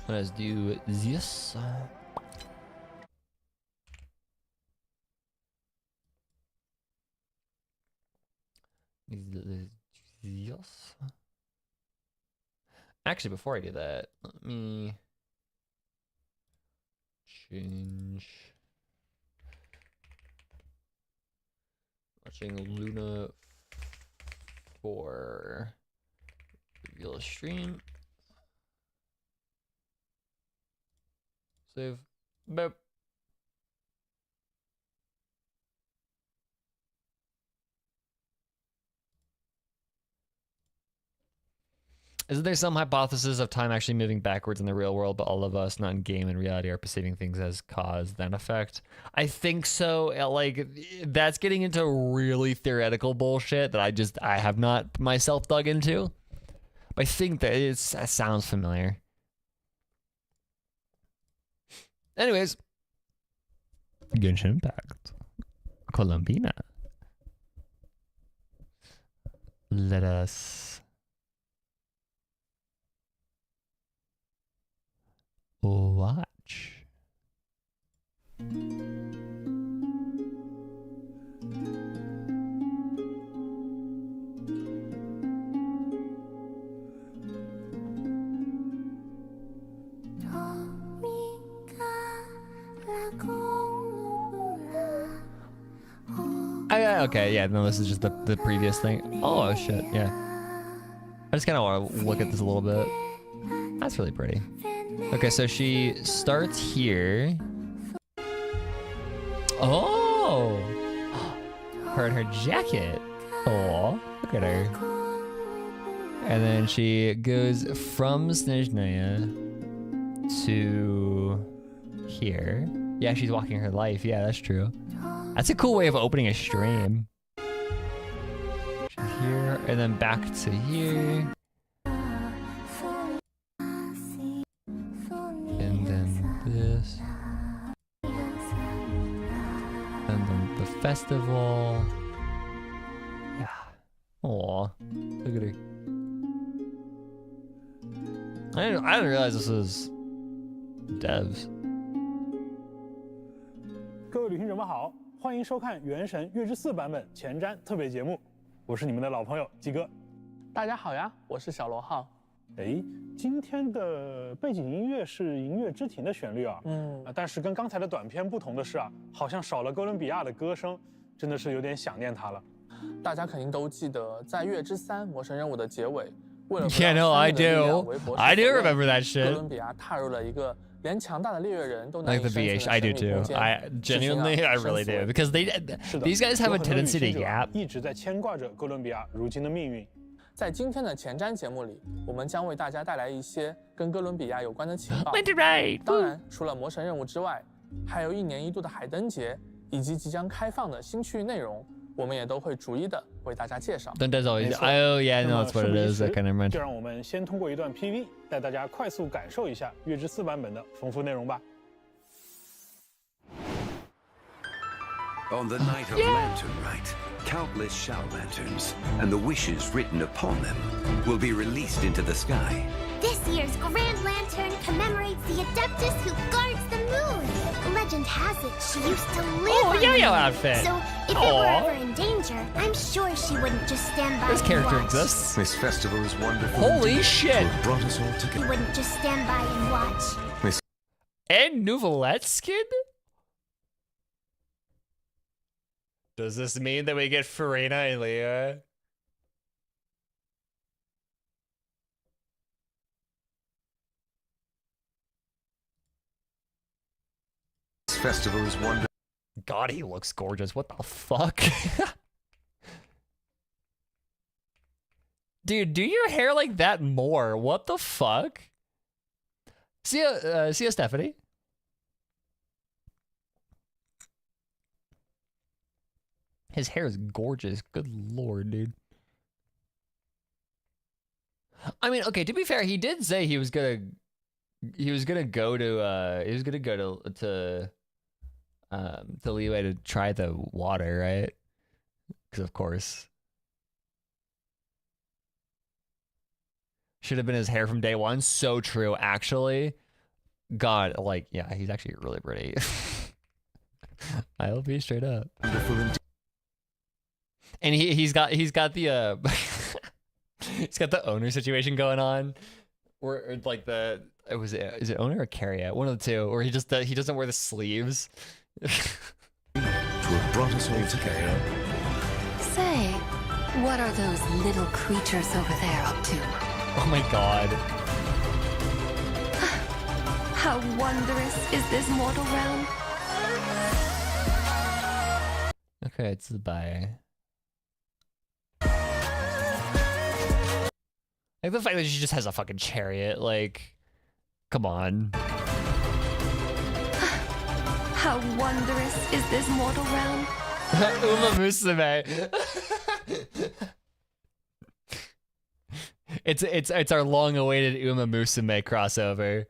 Speaker 1: Let's do this. Yes. Actually, before I do that, let me change. Watching Luna for reveal stream. Save. Boop. Isn't there some hypothesis of time actually moving backwards in the real world, but all of us, not in game and reality, are perceiving things as cause then effect? I think so. Like, that's getting into really theoretical bullshit that I have not myself dug into. But I think that that sounds familiar. Anyways, Genshin Impact, Columbina. Let us watch. Okay, yeah, no, this is just the previous thing. Oh, shit, yeah. I just kind of want to look at this a little bit. That's really pretty. Okay, so she starts here. Oh! Her and her jacket. Oh, look at her. And then she goes from Snezhnaya to here. Yeah, she's walking her life. Yeah, that's true. That's a cool way of opening a stream. She's here, and then back to here. And then this. And then the festival. Yeah. Aw. Look at her. I didn't realize this was devs.
Speaker 10: 各位旅行者们好，欢迎收看《原神月之4》版本前瞻特别节目，我是你们的老朋友鸡哥。
Speaker 11: 大家好呀，我是小罗浩。
Speaker 10: 哎，今天的背景音乐是《银月之庭》的旋律啊，但是跟刚才的短片不同的是啊，好像少了哥伦比亚的歌声，真的是有点想念它了。
Speaker 11: 大家肯定都记得，在《月之3》魔神任务的结尾，为了
Speaker 1: Yeah, no, I do. I do remember that shit.
Speaker 11: 哥伦比亚踏入了一个连强大的猎月人都难以
Speaker 1: Like
Speaker 11: 生
Speaker 1: the
Speaker 11: 存
Speaker 1: VH,
Speaker 11: 的
Speaker 1: I
Speaker 11: 神
Speaker 1: do
Speaker 11: 秘空
Speaker 1: too.
Speaker 11: 间。
Speaker 1: I genuinely, I really do because these guys have a tendency to yap.
Speaker 10: 一直在牵挂着哥伦比亚如今的命运。
Speaker 11: 在今天的前瞻节目里，我们将为大家带来一些跟哥伦比亚有关的情报。当然，除了魔神任务之外，还有1年1度的海灯节，以及即将开放的新区域内容，我们也都会逐一的为大家介绍。
Speaker 1: Don't does always. Oh yeah, no, that's what it is. I kind of remember.
Speaker 10: 就让我们先通过一段 PV 带大家快速感受一下《月之4》版本的丰富内容吧。
Speaker 12: On the night of Lantern Rite, countless shout lanterns and the wishes written upon them will be released into the sky.
Speaker 13: This year's Grand Lantern commemorates the Adeptus who guards the moon. Legend has it she used to live on the
Speaker 1: Yo-Yo
Speaker 13: moon.
Speaker 1: outfit.
Speaker 13: So if it were ever in danger, I'm sure she wouldn't just stand by
Speaker 1: This
Speaker 13: and
Speaker 1: character
Speaker 13: watch.
Speaker 1: exists.
Speaker 12: This festival is wonderful.
Speaker 1: Holy
Speaker 12: indeed,
Speaker 1: shit.
Speaker 12: to have brought us all
Speaker 13: She
Speaker 12: together.
Speaker 13: wouldn't just stand by and watch.
Speaker 1: And Nouveletskin? Does this mean that we get Farina and Leah?
Speaker 12: This festival is wonderful.
Speaker 1: God, he looks gorgeous. What the fuck? Dude, do your hair like that more. What the fuck? See ya, Stephanie. His hair is gorgeous. Good lord, dude. I mean, okay, to be fair, he did say he was gonna go to Liyue to try the water, right? Because of course. Should have been his hair from day one. So true, actually. God, like, yeah, he's actually really pretty. I'll be straight up. And he's got the he's got the owner situation going on, or like is it owner or carrier? One of the two, or he doesn't wear the sleeves.
Speaker 12: To have brought us all together.
Speaker 7: Say, what are those little creatures over there up to?
Speaker 1: Oh my god.
Speaker 7: How wondrous is this mortal realm?
Speaker 1: Okay, it's the buy. Like the fact that she just has a fucking chariot, like, come on.
Speaker 7: How wondrous is this mortal realm?
Speaker 1: Uma Musume. It's our long-awaited Uma Musume crossover.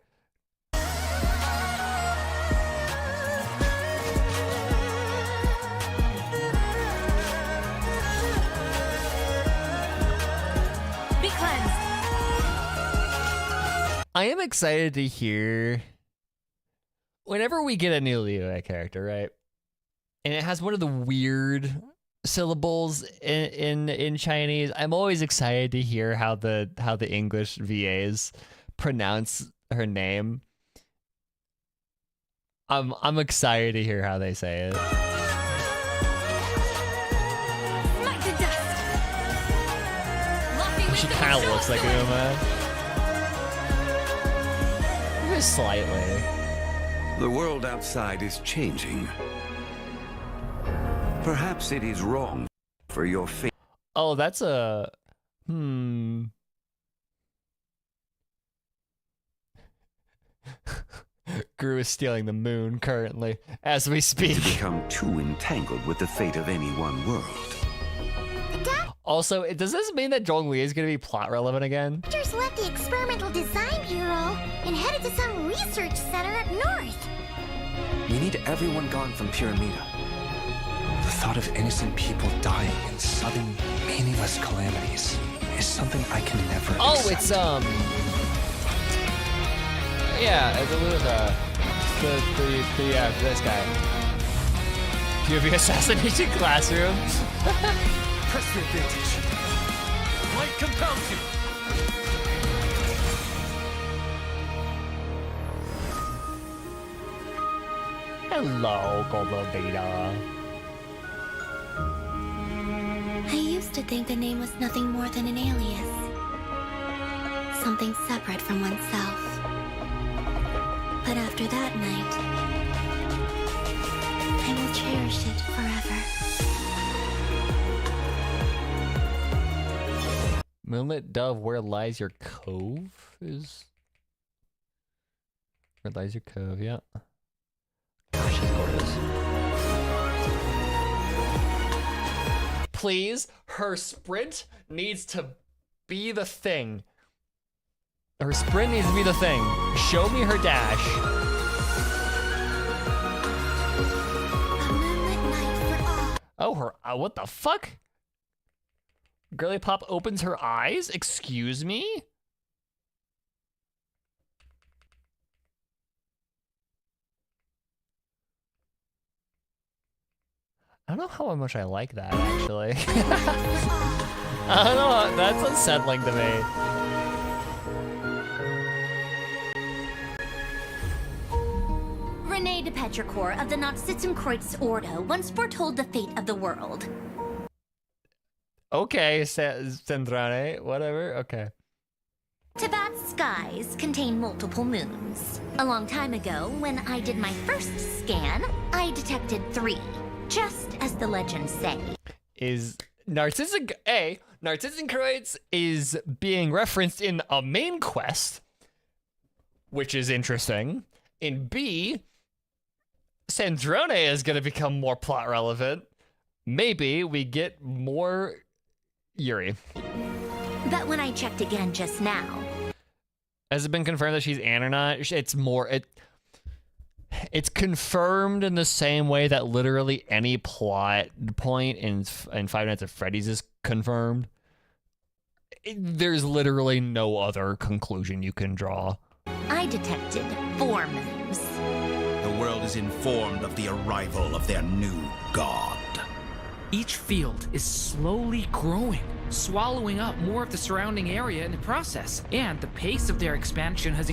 Speaker 7: Be cleansed.
Speaker 1: I am excited to hear whenever we get a new Liyue character, right? And it has one of the weird syllables in Chinese. I'm always excited to hear how the English VAs pronounce her name. I'm excited to hear how they say it. kind of looks like Uma. Just slightly.
Speaker 12: The world outside is changing. Perhaps it is wrong for your fate.
Speaker 1: Oh, that's a... Gru is stealing the moon currently, as we speak.
Speaker 12: To become too entangled with the fate of any one world.
Speaker 1: Also, does this mean that Zhongli is going to be plot relevant again?
Speaker 13: Doctors left the experimental design bureau and headed to some research center up north.
Speaker 14: We need everyone gone from Pyramida. The thought of innocent people dying in sudden, meaningless calamities is something I can never accept.
Speaker 1: It's yeah, it's this guy. POV assassination classroom.
Speaker 15: Press the advantage. Light compels you.
Speaker 1: Hello, Golden Beta.
Speaker 13: I used to think the name was nothing more than an alias. Something separate from oneself. But after that night, I will cherish it forever.
Speaker 1: Moonlit Dove, where lies your cove? Where lies your cove, yeah. Gosh, she's gorgeous. Please, her sprint needs to be the thing. Her sprint needs to be the thing. Show me her dash. Oh, her, what the fuck? Girly Pop opens her eyes? Excuse me? I don't know how much I like that, actually. I don't know, that's unsettling to me.
Speaker 16: Rene de Petrichor of the Nazissenkreuz Ordo once foretold the fate of the world.
Speaker 1: Okay, Sendrane, whatever, okay.
Speaker 16: Tibet's skies contain multiple moons. A long time ago, when I did my first scan, I detected 3, just as the legends say.
Speaker 1: Is Narcissenkreuz is being referenced in a main quest, which is interesting. In B, Sandrone is going to become more plot relevant. Maybe we get more Yuri.
Speaker 16: But when I checked again just now...
Speaker 1: Has it been confirmed that she's Anne or not? It's more... It's confirmed in the same way that literally any plot point in 5 Nights at Freddy's is confirmed. There's literally no other conclusion you can draw.
Speaker 16: I detected 4 moons.
Speaker 17: The world is informed of the arrival of their new god.
Speaker 18: Each field is slowly growing, swallowing up more of the surrounding area in the process, and the pace of their expansion has...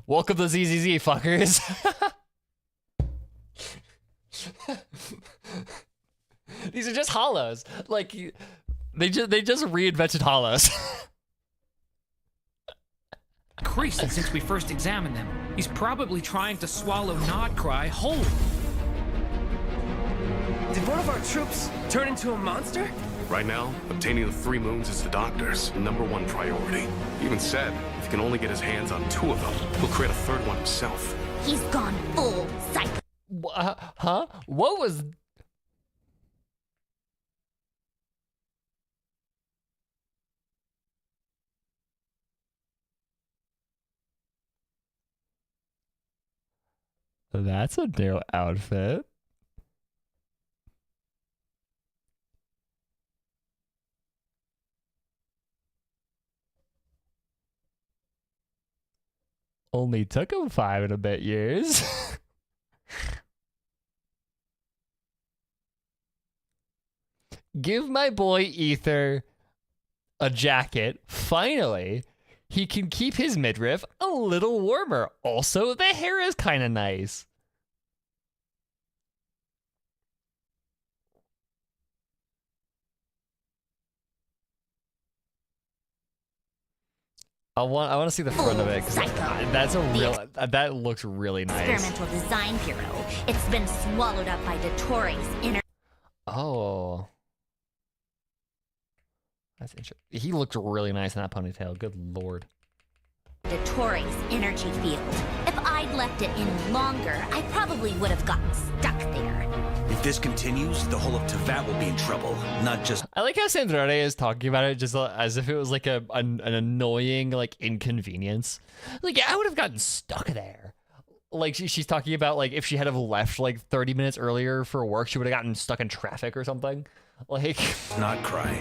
Speaker 1: Welcome to ZZZ, fuckers. These are just hollows. Like, they just reinvented hollows.
Speaker 18: Increased since we first examined them. He's probably trying to swallow Nodcry whole.
Speaker 15: Did one of our troops turn into a monster?
Speaker 19: Right now, obtaining the 3 moons is the Doctor's #1 priority. He even said if he can only get his hands on 2 of them, he'll create a 3rd one himself.
Speaker 16: He's gone full psycho.
Speaker 1: Huh? What was... That's a new outfit. Only took him 5 and a bit years. Give my boy Ether a jacket. Finally, he can keep his midriff a little warmer. Also, the hair is kind of nice. I want to see the front of it because that's a real that looks really nice.
Speaker 16: Experimental Design Bureau. It's been swallowed up by Dottores' inner.
Speaker 1: Oh, that's interesting. He looked really nice in that ponytail. Good lord.
Speaker 16: Dottores' energy field. If I'd left it in longer, I probably would have gotten stuck there.
Speaker 17: If this continues, the whole of Tevat will be in trouble. Not just.
Speaker 1: I like how Sandrone is talking about it just as if it was like an annoying like inconvenience. Like, yeah, I would have gotten stuck there. Like she's talking about like if she had have left like 30 minutes earlier for work, she would have gotten stuck in traffic or something. Like.
Speaker 17: Not cry.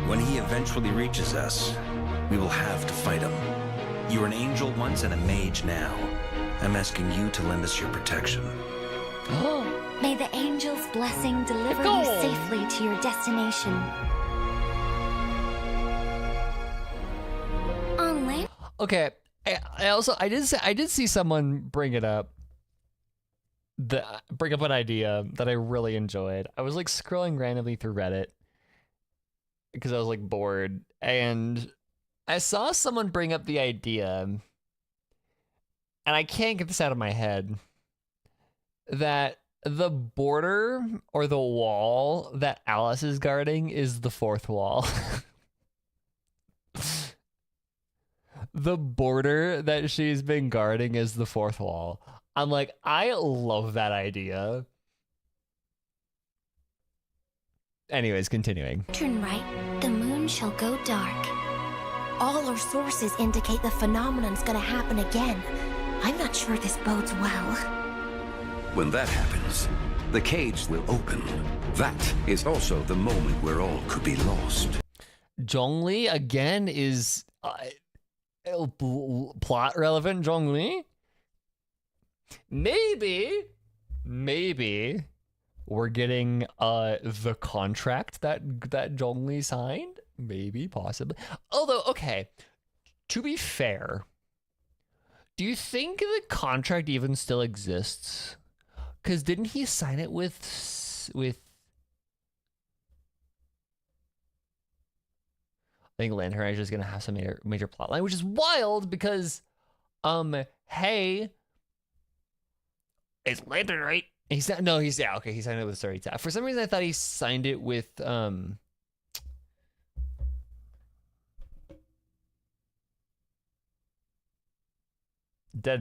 Speaker 17: When he eventually reaches us, we will have to fight him. You were an angel once and a mage now. I'm asking you to lend us your protection.
Speaker 5: May the angel's blessing deliver you safely to your destination. On land.
Speaker 1: Okay, I did see someone bring it up. Bring up an idea that I really enjoyed. I was like scrolling randomly through Reddit because I was like bored, and I saw someone bring up the idea, and I can't get this out of my head, that the border or the wall that Alice is guarding is the fourth wall. The border that she's been guarding is the fourth wall. I'm like, I love that idea. Anyways, continuing.
Speaker 13: Turn right, the moon shall go dark. All our sources indicate the phenomenon's gonna happen again. I'm not sure this bodes well.
Speaker 12: When that happens, the cage will open. That is also the moment where all could be lost.
Speaker 1: Zhongli again is plot relevant. Zhongli. Maybe we're getting the contract that Zhongli signed. Maybe, possibly. Although, okay, to be fair, do you think the contract even still exists? Because didn't he sign it with? I think Land Horizon is gonna have some major plot line, which is wild because, hey, it's Lantern, right? He's not. No, he's yeah. Okay, he signed it with Storytap. For some reason, I thought he signed it with Dead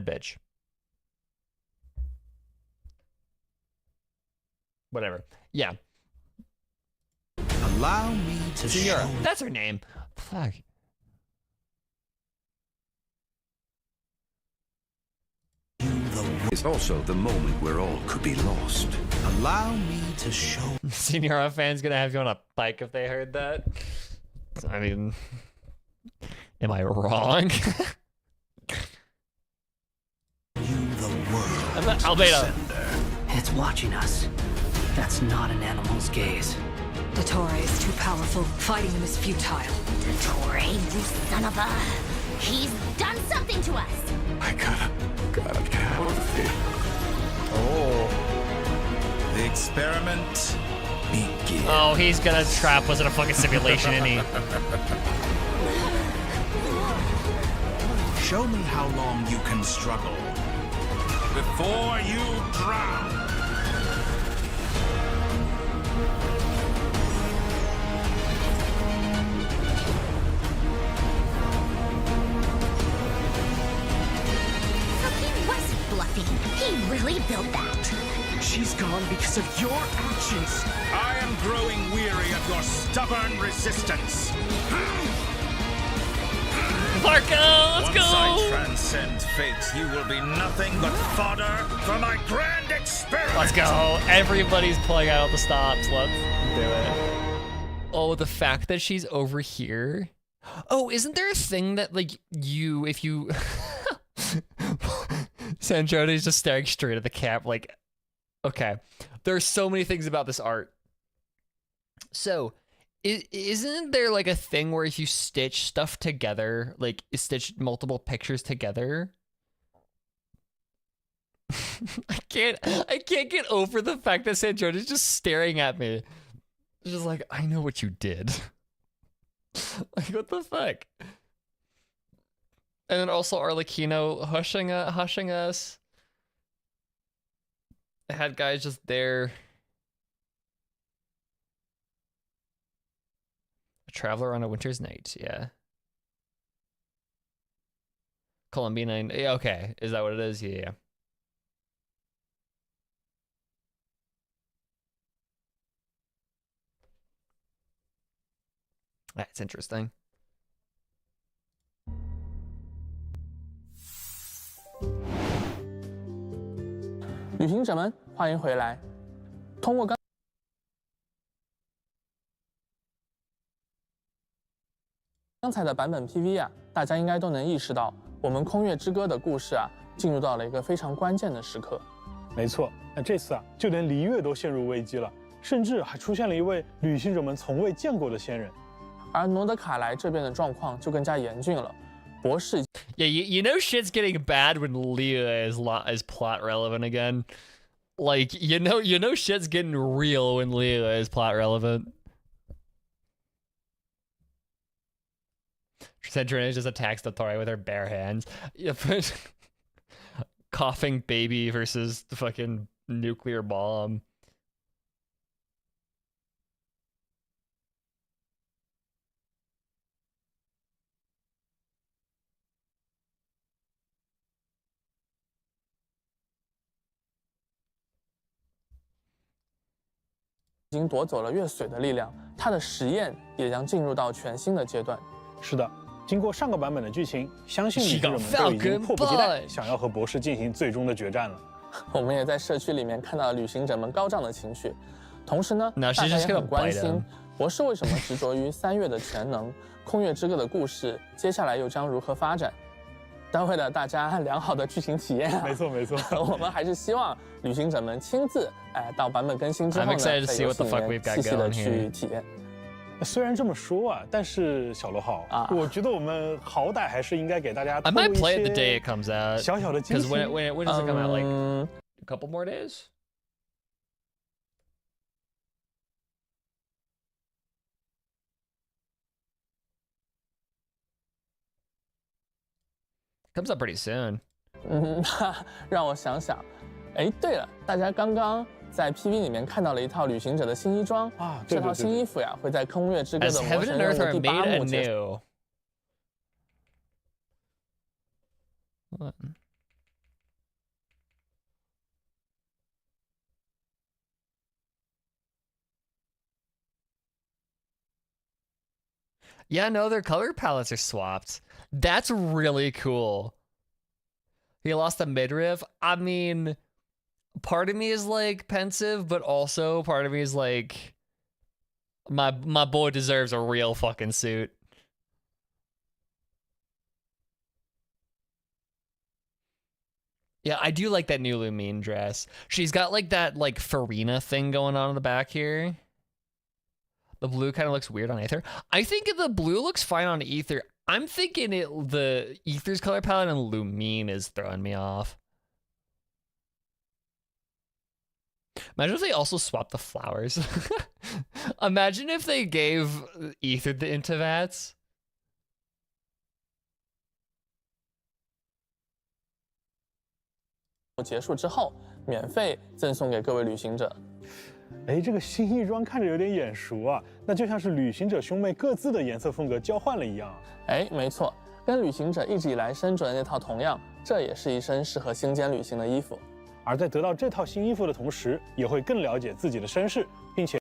Speaker 1: Bitch. Whatever. Yeah.
Speaker 17: Allow me to
Speaker 1: Senora. That's her name. Fuck.
Speaker 12: It's also the moment where all could be lost.
Speaker 17: Allow me to show.
Speaker 1: Senora fans gonna have you on a bike if they heard that. I mean, am I wrong? Albedo.
Speaker 4: It's watching us. That's not an animal's gaze.
Speaker 20: Dottore is too powerful. Fighting him is futile.
Speaker 16: Dottore, you son of a... He's done something to us.
Speaker 19: I gotta have it.
Speaker 1: Oh.
Speaker 17: The experiment begins.
Speaker 1: Oh, he's gonna trap us in a fucking simulation, isn't he?
Speaker 17: Show me how long you can struggle before you drown.
Speaker 16: So he was bluffing. He really built that.
Speaker 15: She's gone because of your actions.
Speaker 17: I am growing weary of your stubborn resistance.
Speaker 1: Marco, let's
Speaker 17: Once
Speaker 1: go!
Speaker 17: I transcend fate, you will be nothing but fodder for my grand experiment.
Speaker 1: Let's go. Everybody's pulling out the stops. Let's do it. Oh, the fact that she's over here. Oh, isn't there a thing that like if you Sandrone's just staring straight at the cap like, okay. There's so many things about this art. So, isn't there like a thing where if you stitch stuff together, like stitch multiple pictures together? I can't get over the fact that Sandrone is just staring at me. Just like, I know what you did. Like, what the fuck? And then also Arlecchino hushing us. I had guys just there. A traveler on a winter's night, yeah. Columbina, yeah, okay. Is that what it is? Yeah. That's interesting.
Speaker 11: 旅行者们，欢迎回来。通过刚才的版本 PV 啊，大家应该都能意识到，我们《空月之歌》的故事啊，进入到了一个非常关键的时刻。
Speaker 10: 没错，那这次啊，就连璃月都陷入危机了，甚至还出现了一位旅行者们从未见过的仙人。
Speaker 11: 而诺德卡莱这边的状况就更加严峻了，博士。
Speaker 1: Yeah, you know shit's getting bad when Leah is plot relevant again. Like you know shit's getting real when Leah is plot relevant. Centurion just attacks the Thori with her bare hands. Coughing baby versus the fucking nuclear bomb.
Speaker 11: 已经夺走了月髓的力量，他的实验也将进入到全新的阶段。
Speaker 10: 是的，经过上个版本的剧情，相信旅行者们都已经迫不及待想要和博士进行最终的决战了。
Speaker 11: 我们也在社区里面看到旅行者们高涨的情绪，同时呢，大家也很关心博士为什么执着于3月的全能，空月之歌的故事接下来又将如何发展？但为了大家良好的剧情体验，
Speaker 10: 没错，
Speaker 11: 我们还是希望旅行者们亲自到版本更新之后呢，在游戏里面细细的去体验。
Speaker 10: 虽然这么说啊，但是小罗号我觉得我们好歹还是应该给大家
Speaker 1: I might play it the day it comes out.
Speaker 10: 小小的惊喜。
Speaker 1: Because when does it come out? Like a couple more days? Comes up pretty soon.
Speaker 11: 让我想想，哎，对了，大家刚刚在 PV 里面看到了一套旅行者的新衣装啊，这套新衣服呀会在《空月之歌》的魔神任务第8幕结束。
Speaker 1: Yeah, no, their color palettes are swapped. That's really cool. He lost the midriff. I mean, part of me is like pensive, but also part of me is like, my boy deserves a real fucking suit. Yeah, I do like that new Lumine dress. She's got like that like Farina thing going on in the back here. The blue kind of looks weird on Aether. I think the blue looks fine on Aether. I'm thinking the Aether's color palette and Lumine is throwing me off. Imagine if they also swapped the flowers. Imagine if they gave Aether the Intivats.
Speaker 11: 结束之后，免费赠送给各位旅行者。
Speaker 10: 哎，这个新衣装看着有点眼熟啊，那就像是旅行者兄妹各自的颜色风格交换了一样。
Speaker 11: 哎，没错，跟旅行者一直以来身着的那套同样，这也是一身适合星间旅行的衣服。
Speaker 10: 而在得到这套新衣服的同时，也会更了解自己的身世，并且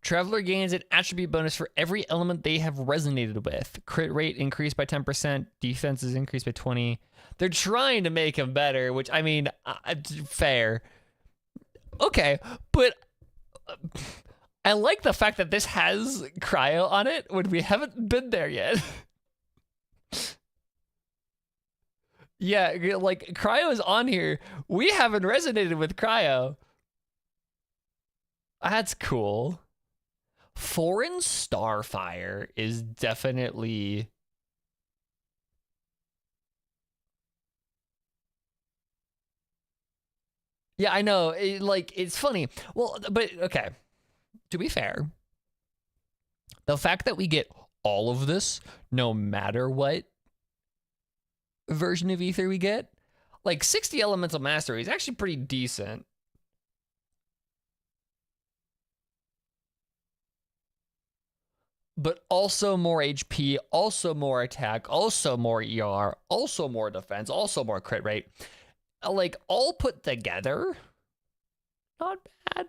Speaker 1: Traveler gains an attribute bonus for every element they have resonated with. Crit rate increased by 10%. Defense is increased by 20. They're trying to make him better, which, I mean, fair. Okay, but I like the fact that this has cryo on it when we haven't been there yet. Yeah, like, cryo is on here. We haven't resonated with cryo. That's cool. Foreign Starfire is definitely... Yeah, I know. It's funny. Well, but okay. To be fair, the fact that we get all of this, no matter what version of Ether we get, like 60 Elemental Mastery is actually pretty decent. But also more HP, also more attack, also more ER, also more defense, also more crit rate. Like, all put together, not bad.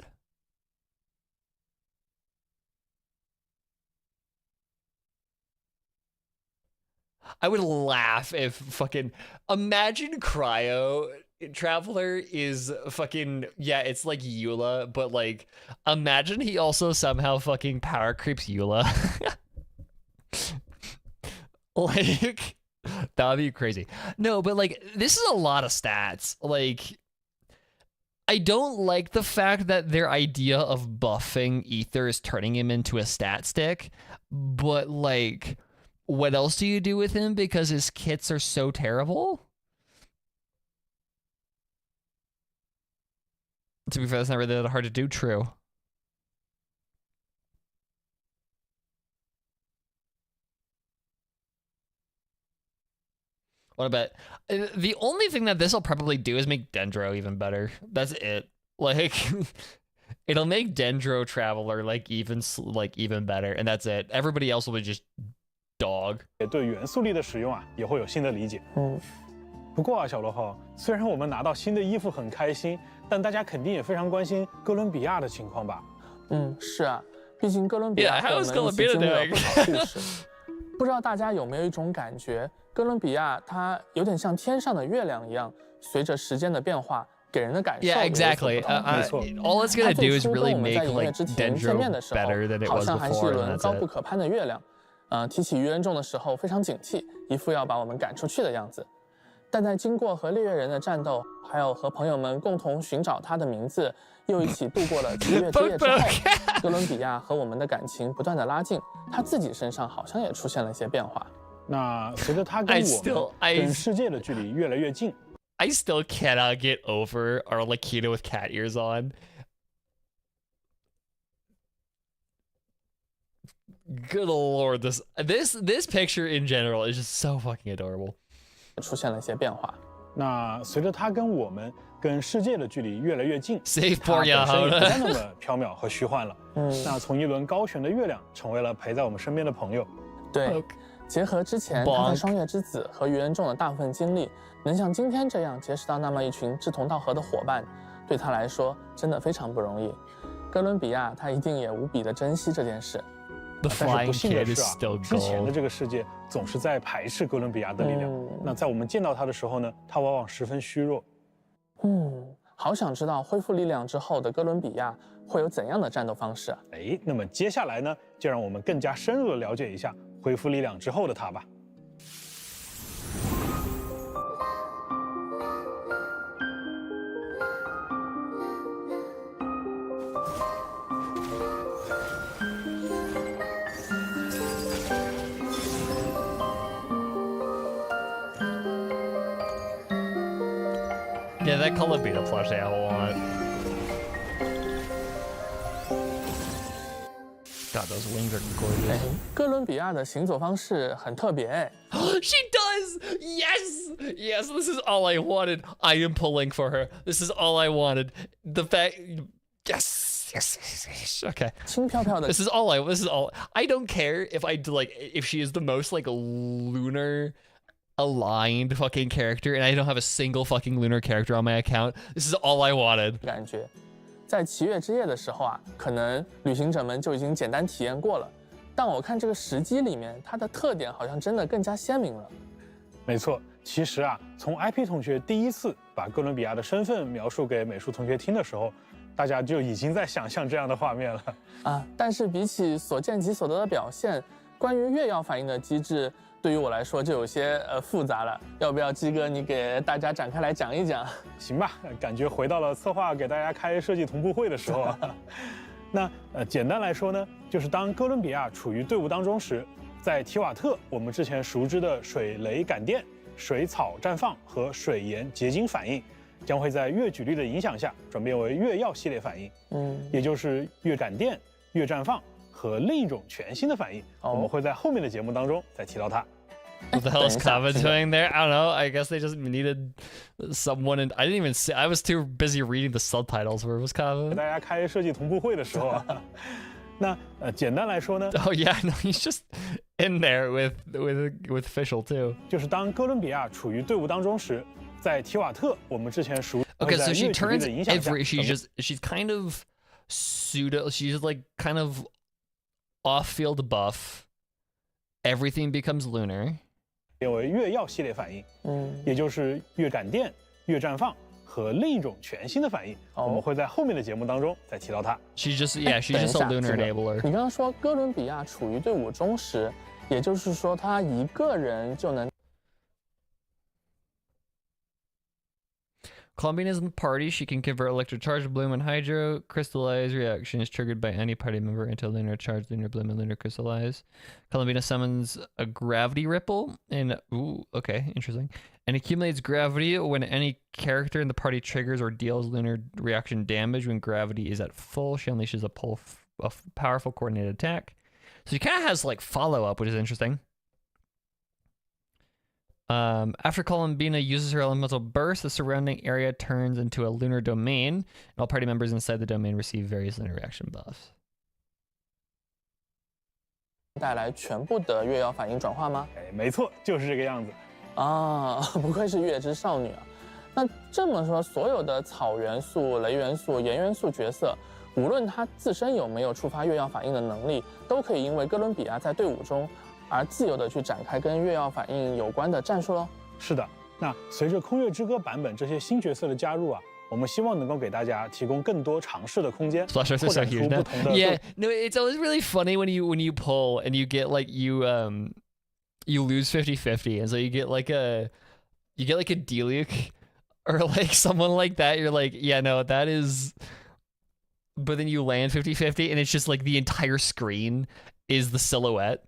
Speaker 1: I would laugh if fucking, imagine Cryo Traveler is fucking, yeah, it's like Eula, but like, imagine he also somehow fucking power creeps Eula. Like, that would be crazy. No, but like, this is a lot of stats. Like, I don't like the fact that their idea of buffing Ether is turning him into a stat stick, but like, what else do you do with him because his kits are so terrible? To be fair, that's not really that hard to do. True. What about the only thing that this will probably do is make Dendro even better. That's it. Like, it'll make Dendro Traveler like even better, and that's it. Everybody else will be just dog.
Speaker 10: 对元素力的使用啊，也会有新的理解。不过啊，小罗号，虽然我们拿到新的衣服很开心，但大家肯定也非常关心哥伦比亚的情况吧？
Speaker 11: 是啊，毕竟哥伦比亚和我们一起经历了不少故事。不知道大家有没有一种感觉，哥伦比亚它有点像天上的月亮一样，随着时间的变化，给人的感受
Speaker 1: Yeah, exactly. All it's gonna do is really make like Dendro better than it was before.
Speaker 11: 好像还是一轮高不可攀的月亮。提起愚人众的时候非常警惕，一副要把我们赶出去的样子。但在经过和猎月人的战斗，还有和朋友们共同寻找他的名字，又一起度过了7月之夜之后，哥伦比亚和我们的感情不断的拉近，他自己身上好像也出现了一些变化。
Speaker 10: 那随着他跟我们跟世界的距离越来越近
Speaker 1: I still cannot get over Arlecchino with cat ears on. Good lord, this picture in general is just so fucking adorable.
Speaker 11: 出现了一些变化。
Speaker 10: 那随着他跟我们跟世界的距离越来越近，
Speaker 1: Save
Speaker 10: 他
Speaker 1: poor
Speaker 10: 本身也
Speaker 1: Yahoo
Speaker 10: 不再那么缥缈和虚幻了。那从一轮高悬的月亮，成为了陪在我们身边的朋友。
Speaker 11: 对，结合之前他在双月之子和愚人众的大部分经历，能像今天这样结识到那么一群志同道合的伙伴，对他来说真的非常不容易。哥伦比亚他一定也无比的珍惜这件事。
Speaker 1: The flying kid is still
Speaker 10: 之前的
Speaker 1: gold.
Speaker 10: 这个世界总是在排斥哥伦比亚的力量。那在我们见到他的时候呢，他往往十分虚弱。
Speaker 11: 好想知道恢复力量之后的哥伦比亚会有怎样的战斗方式啊？
Speaker 10: 那么接下来呢，就让我们更加深入的了解一下恢复力量之后的他吧。
Speaker 1: Yeah, that Columbina plush I want. God, those wings are gorgeous.
Speaker 11: 哥伦比亚的行走方式很特别。
Speaker 1: She does! Yes! Yes, this is all I wanted. I am pulling for her. This is all I wanted. The fact... Yes! Yes. Okay.
Speaker 11: 轻飘飘的。
Speaker 1: This is all I don't care if if she is the most like lunar aligned fucking character and I don't have a single fucking lunar character on my account. This is all I wanted.
Speaker 11: 感觉在7月之夜的时候啊，可能旅行者们就已经简单体验过了，但我看这个时机里面，它的特点好像真的更加鲜明了。
Speaker 10: 没错，其实啊，从 IP 同学第一次把哥伦比亚的身份描述给美术同学听的时候，大家就已经在想象这样的画面了
Speaker 11: 啊。但是比起所见即所得的表现，关于月曜反应的机制，对于我来说就有些复杂了。要不要鸡哥你给大家展开来讲一讲？
Speaker 10: 行吧，感觉回到了策划给大家开设计同步会的时候啊。那简单来说呢，就是当哥伦比亚处于队伍当中时，在提瓦特我们之前熟知的水雷感电、水草绽放和水盐结晶反应，将会在月举力的影响下转变为月曜系列反应，也就是月感电、月绽放和另一种全新的反应。我们会在后面的节目当中再提到它。
Speaker 1: What the hell is Kava doing there? I don't know. I guess they just needed someone, and I didn't even see. I was too busy reading the subtitles. Where was Kava?
Speaker 10: 大家开设计同步会的时候啊，那简单来说呢
Speaker 1: ，Oh yeah, no, he's just in there with Fischl too.
Speaker 10: 就是当哥伦比亚处于队伍当中时，在提瓦特，我们之前熟。
Speaker 1: Okay, so she turns every. She's kind of pseudo. She's like kind of off-field buff. Everything becomes lunar.
Speaker 10: 变为月曜系列反应，也就是月感电、月绽放和另一种全新的反应。我们会在后面的节目当中再提到它。
Speaker 1: She's just she's just a lunar enabler.
Speaker 11: 你刚刚说哥伦比亚处于队伍中时，也就是说他一个人就能。
Speaker 1: Columbine is in the party. She can convert electric charge, bloom, and hydro. Crystallize reactions triggered by any party member into lunar charge, lunar bloom, and lunar crystallize. Columbina summons a gravity ripple and okay, interesting. And accumulates gravity when any character in the party triggers or deals lunar reaction damage. When gravity is at full, she unleashes a powerful coordinated attack. So she kind of has like follow up, which is interesting. After Columbina uses her elemental burst, the surrounding area turns into a lunar domain, and all party members inside the domain receive various lunar reaction buffs.
Speaker 11: 带来全部的月曜反应转化吗？
Speaker 10: 没错，就是这个样子。
Speaker 11: 啊，不愧是月之少女啊！那这么说，所有的草元素、雷元素、炎元素角色，无论他自身有没有触发月曜反应的能力，都可以因为哥伦比亚在队伍中。而自由的去展开跟月曜反应有关的战术喽。
Speaker 10: 是的，那随着空月之歌版本这些新角色的加入啊，我们希望能够给大家提供更多尝试的空间。
Speaker 1: 拓展出不同的。Yeah, no, it's always really funny when you pull and you get like you lose 50-50, and so you get like a Deliuk or like someone like that. You're like, yeah, no, that is. But then you land 50-50, and it's just like the entire screen is the silhouette.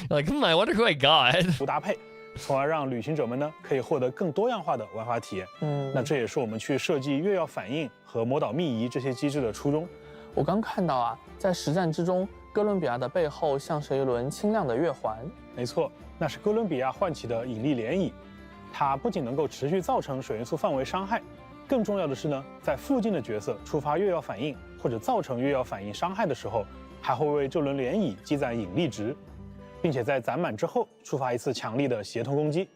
Speaker 1: Like, I wonder who I got.
Speaker 10: 搭配，从而让旅行者们呢可以获得更多样化的玩法体验。那这也是我们去设计月曜反应和魔导秘仪这些机制的初衷。
Speaker 11: 我刚看到啊，在实战之中，哥伦比亚的背后像是一轮清亮的月环。
Speaker 10: 没错，那是哥伦比亚唤起的引力涟漪，它不仅能够持续造成水元素范围伤害，更重要的是呢，在附近的角色触发月曜反应或者造成月曜反应伤害的时候。还会为这轮涟漪积攒引力值，并且在攒满之后触发一次强力的协同攻击。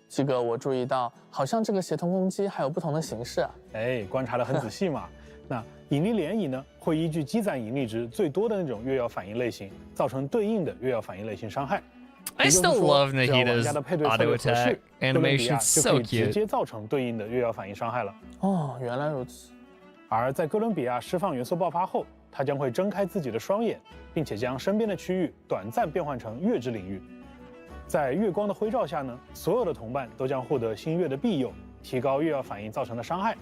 Speaker 11: 这个我注意到，好像这个协同攻击还有不同的形式啊。
Speaker 10: 观察得很仔细嘛。那引力涟漪呢，会依据积攒引力值最多的那种月曜反应类型，造成对应的月曜反应类型伤害。
Speaker 1: I still love Nahida's auto attack animation, so cute.
Speaker 10: 直接造成对应的月曜反应伤害了。
Speaker 11: 哦，原来如此。
Speaker 10: 而在哥伦比亚释放元素爆发后。他将会睁开自己的双眼，并且将身边的区域短暂变换成月之领域。在月光的辉照下呢，所有的同伴都将获得新月的庇佑，提高月曜反应造成的伤害。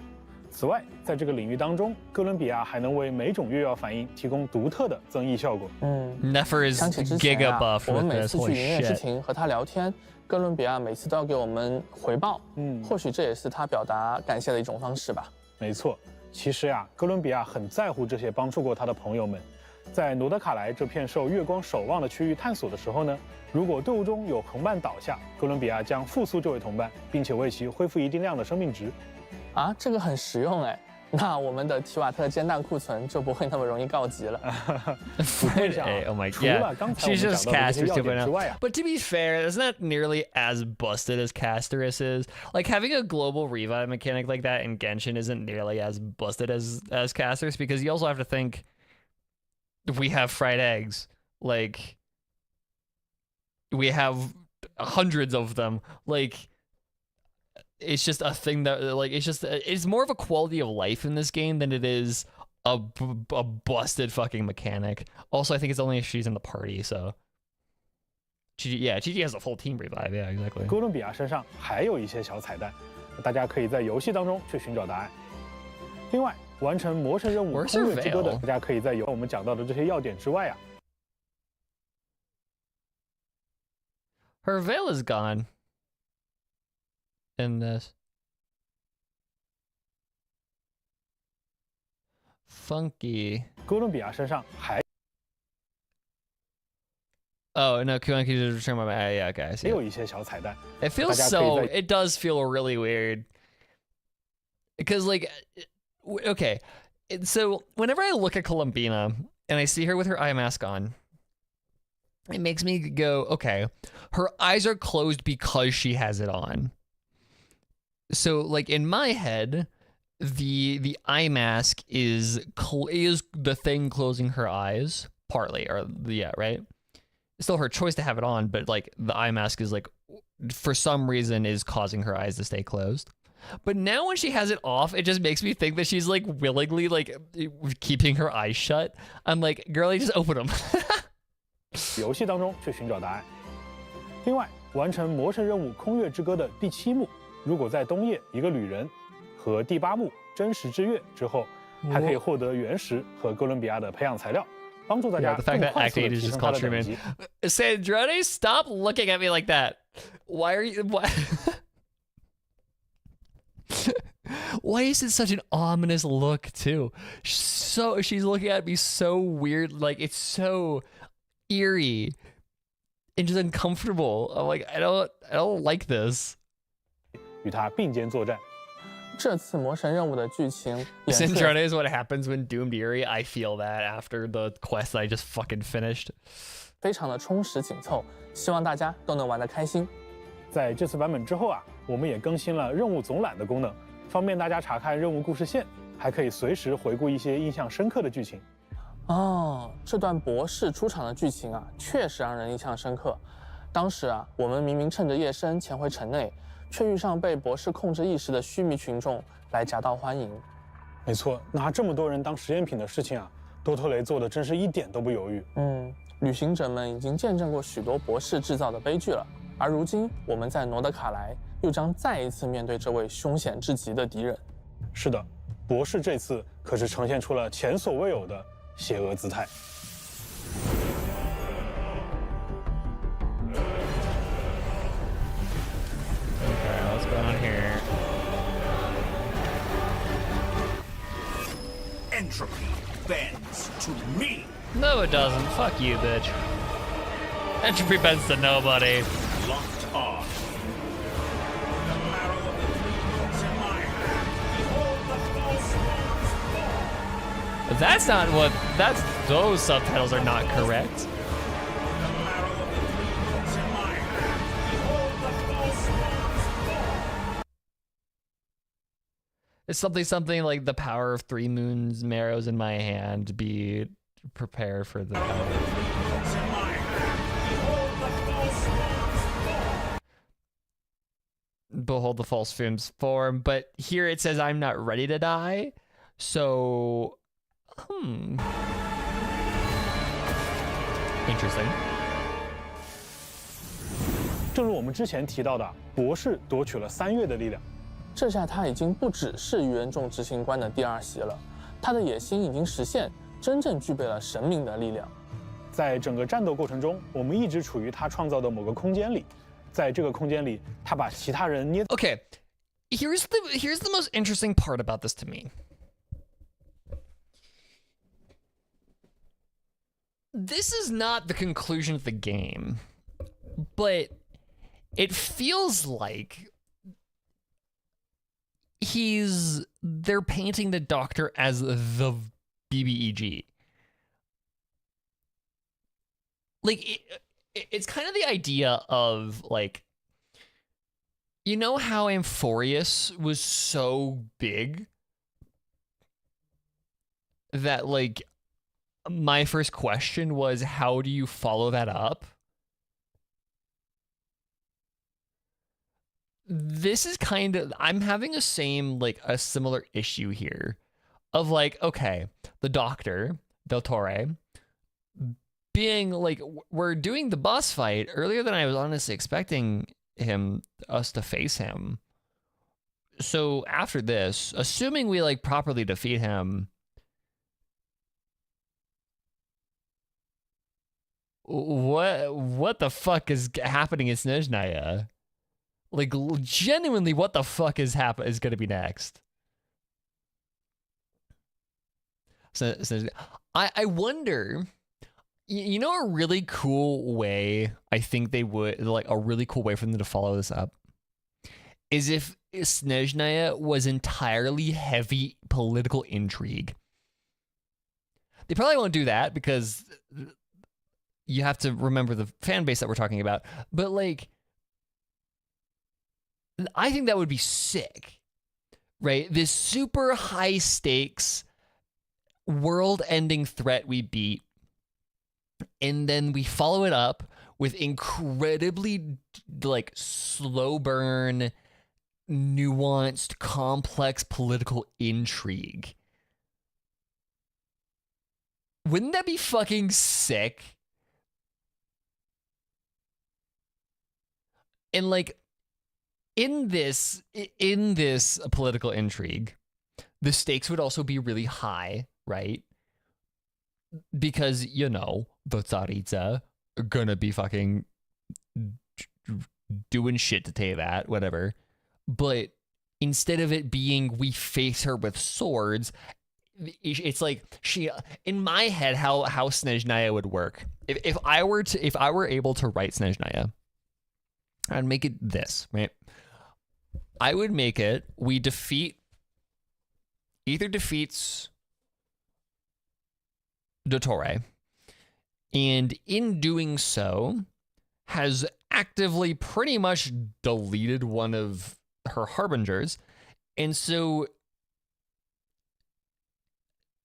Speaker 10: 此外，在这个领域当中，哥伦比亚还能为每种月曜反应提供独特的增益效果。
Speaker 1: Nefer is giga buff.
Speaker 11: 我们每次去营业之庭和他聊天，哥伦比亚每次都要给我们回报。或许这也是他表达感谢的一种方式吧。
Speaker 10: 没错。其实呀，哥伦比亚很在乎这些帮助过他的朋友们。在诺德卡莱这片受月光守望的区域探索的时候呢，如果队伍中有同伴倒下，哥伦比亚将复苏这位同伴，并且为其恢复一定量的生命值。
Speaker 11: 啊，这个很实用哎。那我们的提瓦特煎蛋库存就不会那么容易告急了。
Speaker 1: Oh my god! She's just Caster's 2.0. But to be fair, it's not nearly as busted as Caster's is. Like having a global revive mechanic like that in Genshin isn't nearly as busted as Caster's, because you also have to think we have fried eggs. Like we have hundreds of them. Like. It's just a thing that, like, it's more of a quality of life in this game than it is a busted fucking mechanic. Also, I think it's only if she's in the party, so. GG has a full team revive, yeah, exactly.
Speaker 10: 哥伦比亚身上还有一些小彩蛋，大家可以在游戏当中去寻找答案。另外，完成魔神任务空月之歌的，大家可以在我们讲到的这些要点之外啊。
Speaker 1: Her veil is gone. In this. funky.
Speaker 10: 哥伦比亚身上还
Speaker 1: Oh no, Kuanki just returned my yeah, guys.
Speaker 10: 也有一些小彩蛋。
Speaker 1: It feels so. It does feel really weird. Because like, okay, so whenever I look at Columbina and I see her with her eye mask on, it makes me go, okay, her eyes are closed because she has it on. So like in my head, the eye mask is the thing closing her eyes partly, or yeah, right? It's still her choice to have it on, but like the eye mask is like for some reason is causing her eyes to stay closed. But now when she has it off, it just makes me think that she's like willingly like keeping her eyes shut. I'm like, girlie, just open them.
Speaker 10: 游戏当中去寻找答案。另外，完成魔神任务《空月之歌》的第7幕，如果在冬夜一个旅人和第8幕真实之月之后，还可以获得原石和哥伦比亚的培养材料，帮助大家
Speaker 1: the fact
Speaker 10: 更
Speaker 1: that
Speaker 10: 快
Speaker 1: Act
Speaker 10: 速地
Speaker 1: 8 is
Speaker 10: 提
Speaker 1: just
Speaker 10: 升他
Speaker 1: called
Speaker 10: 的等
Speaker 1: Truman.
Speaker 10: 级。
Speaker 1: Sandrone, stop looking at me like that. Why are you? Why? Why is it such an ominous look too? So she's looking at me so weird, like it's so eerie and just uncomfortable. I'm like, I don't like this.
Speaker 10: 与他并肩作战。
Speaker 11: 这次魔神任务的剧情
Speaker 1: Sandrone is what happens when doomed eerie. I feel that after the quest I just fucking finished.
Speaker 11: 非常的充实紧凑，希望大家都能玩得开心。
Speaker 10: 在这次版本之后啊，我们也更新了任务总览的功能，方便大家查看任务故事线，还可以随时回顾一些印象深刻的剧情。
Speaker 11: 哦，这段博士出场的剧情啊，确实让人印象深刻。当时啊，我们明明趁着夜深潜回城内，却遇上被博士控制意识的须弥群众来夹道欢迎。
Speaker 10: 没错，拿这么多人当实验品的事情啊，多特雷做的真是一点都不犹豫。
Speaker 11: 旅行者们已经见证过许多博士制造的悲剧了。而如今，我们在诺德卡莱又将再一次面对这位凶险至极的敌人。
Speaker 10: 是的，博士这次可是呈现出了前所未有的邪恶姿态。
Speaker 1: Okay, what's going on here?
Speaker 15: Entropy bends to me.
Speaker 1: No, it doesn't. Fuck you, bitch. Entropy bends to nobody.
Speaker 15: Locked on. The marrow of the moons in my hand. Behold the false ones fall.
Speaker 1: That's not what. Those subtitles are not correct.
Speaker 15: The marrow of the moons in my hand. Behold the false ones fall.
Speaker 1: It's something like the power of 3 moons, marrows in my hand. Be prepared for the power. Behold the false film's form, but here it says I'm not ready to die. So, interesting.
Speaker 10: 正如我们之前提到的，博士夺取了3月的力量。
Speaker 11: 这下他已经不只是愚人众执行官的第2席了，他的野心已经实现，真正具备了神明的力量。
Speaker 10: 在整个战斗过程中，我们一直处于他创造的某个空间里。在这个空间里，他把其他人捏。
Speaker 1: Okay, here's the most interesting part about this to me. This is not the conclusion of the game, but it feels like they're painting the Doctor as the BBEG. Like it's kind of the idea of like, you know how Amphorius was so big that like my first question was, how do you follow that up? This is kind of, I'm having a similar issue here of like, okay, the Doctor, Del Torre, being like, we're doing the boss fight earlier than I was honestly expecting us to face him. So after this, assuming we like properly defeat him, what the fuck is happening in Snezhnaya? Like genuinely, what the fuck is going to be next? I wonder, you know, a really cool way I think they would, like a really cool way for them to follow this up is if Snezhnaya was entirely heavy political intrigue. They probably won't do that because you have to remember the fan base that we're talking about. But like, I think that would be sick, right? This super high stakes world-ending threat we beat, and then we follow it up with incredibly like slow burn, nuanced, complex political intrigue. Wouldn't that be fucking sick? And like in this political intrigue, the stakes would also be really high, right? Because, you know, the Tsaritsa are gonna be fucking doing shit to Teyvat, whatever. But instead of it being we face her with swords, it's like she, in my head, how Snezhnaya would work. If I were able to write Snezhnaya, I'd make it this, right? I would make it Ether defeats Dottore, and in doing so has actively pretty much deleted one of her harbingers, and so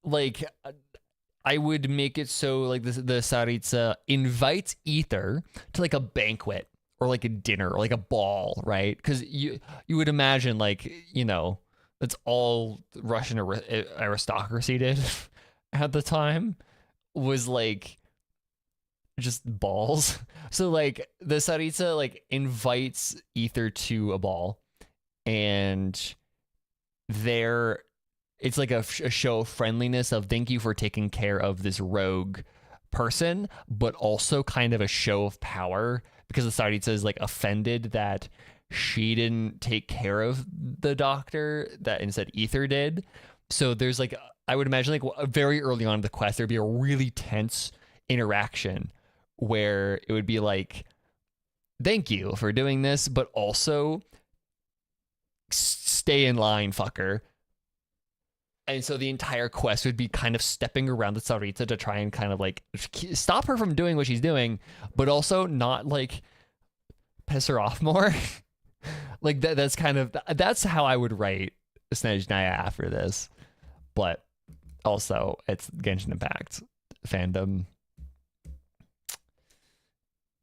Speaker 1: like I would make it so like the Tsaritsa invites Ether to like a banquet or like a dinner or like a ball, right? Because you would imagine, like, you know, that's all Russian aristocracy did at the time, was like just balls. So like the Tsaritsa like invites Ether to a ball, and it's like a show of friendliness of thank you for taking care of this rogue person, but also kind of a show of power because the Tsaritsa is like offended that she didn't take care of the doctor, that instead Ether did. So there's like, I would imagine like very early on in the quest, there'd be a really tense interaction where it would be like, thank you for doing this, but also stay in line, fucker. And so the entire quest would be kind of stepping around the Tsaritsa to try and kind of like stop her from doing what she's doing, but also not like piss her off more. Like that's how I would write Snezhnaya after this. But also it's Genshin Impact fandom.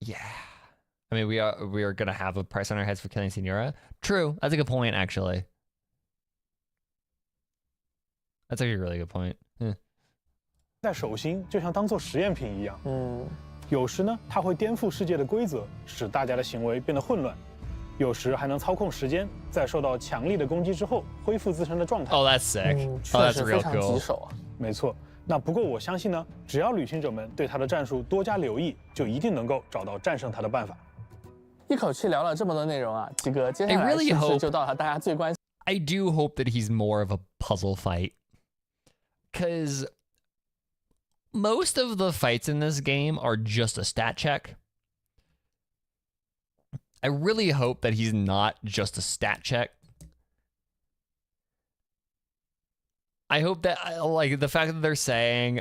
Speaker 1: Yeah. I mean, we are gonna have a price on our heads for killing Signora. True. That's a good point, actually. That's actually a really good point.
Speaker 10: 在手心就像当做实验品一样。有时呢，它会颠覆世界的规则，使大家的行为变得混乱；有时还能操控时间，在受到强力的攻击之后恢复自身的状态。
Speaker 1: Oh, that's sick. Oh, that's real cool.
Speaker 10: 没错。那不过我相信呢，只要旅行者们对他的战术多加留意，就一定能够找到战胜他的办法。
Speaker 11: 一口气聊了这么多内容啊，几个接下来是不是就到了大家最关心
Speaker 1: I do hope that he's more of a puzzle fight. Because most of the fights in this game are just a stat check. I really hope that he's not just a stat check. I hope that, like, the fact that they're saying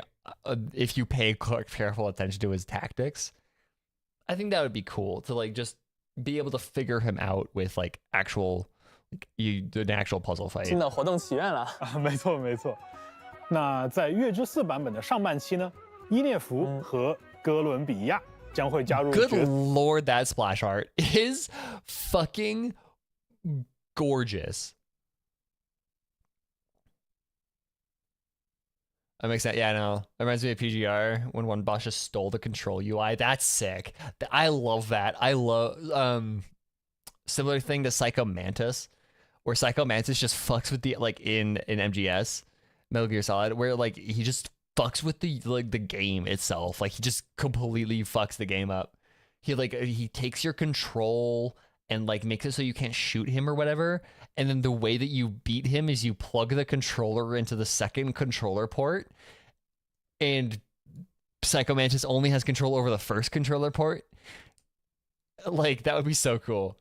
Speaker 1: if you pay careful attention to his tactics, I think that would be cool to, like, just be able to figure him out with, like, an actual puzzle fight.
Speaker 11: 新的活动起源了。
Speaker 10: 没错没错。那在月之4版本的上半期呢，伊涅弗和哥伦比亚将会加入。
Speaker 1: Good lord, that splash art is fucking gorgeous. That makes sense. Yeah, no. That reminds me of PGR when one boss just stole the control UI. That's sick. I love that. I love similar thing to Psycho Mantis, where Psycho Mantis just fucks with the, like, in MGS. Metal Gear Solid, where like he just fucks with the game itself. Like he just completely fucks the game up. He takes your control and like makes it so you can't shoot him or whatever. And then the way that you beat him is you plug the controller into the second controller port, and Psycho Mantis only has control over the first controller port. Like, that would be so cool.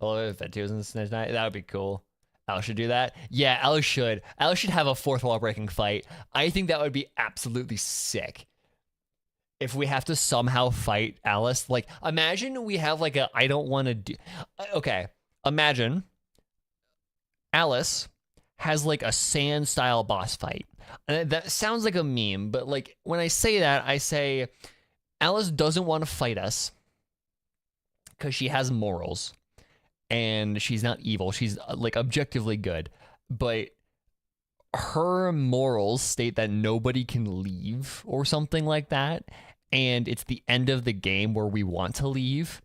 Speaker 1: Oh, if that too was in the SNES night, that would be cool. Alice should do that. Yeah, Alice should. Alice should have a fourth wall breaking fight. I think that would be absolutely sick. If we have to somehow fight Alice, like, imagine we have like a I don't want to do. Okay, imagine Alice has like a sand style boss fight. And that sounds like a meme, but like when I say that, I say Alice doesn't want to fight us because she has morals. And she's not evil. She's like objectively good. But her morals state that nobody can leave or something like that. And it's the end of the game where we want to leave.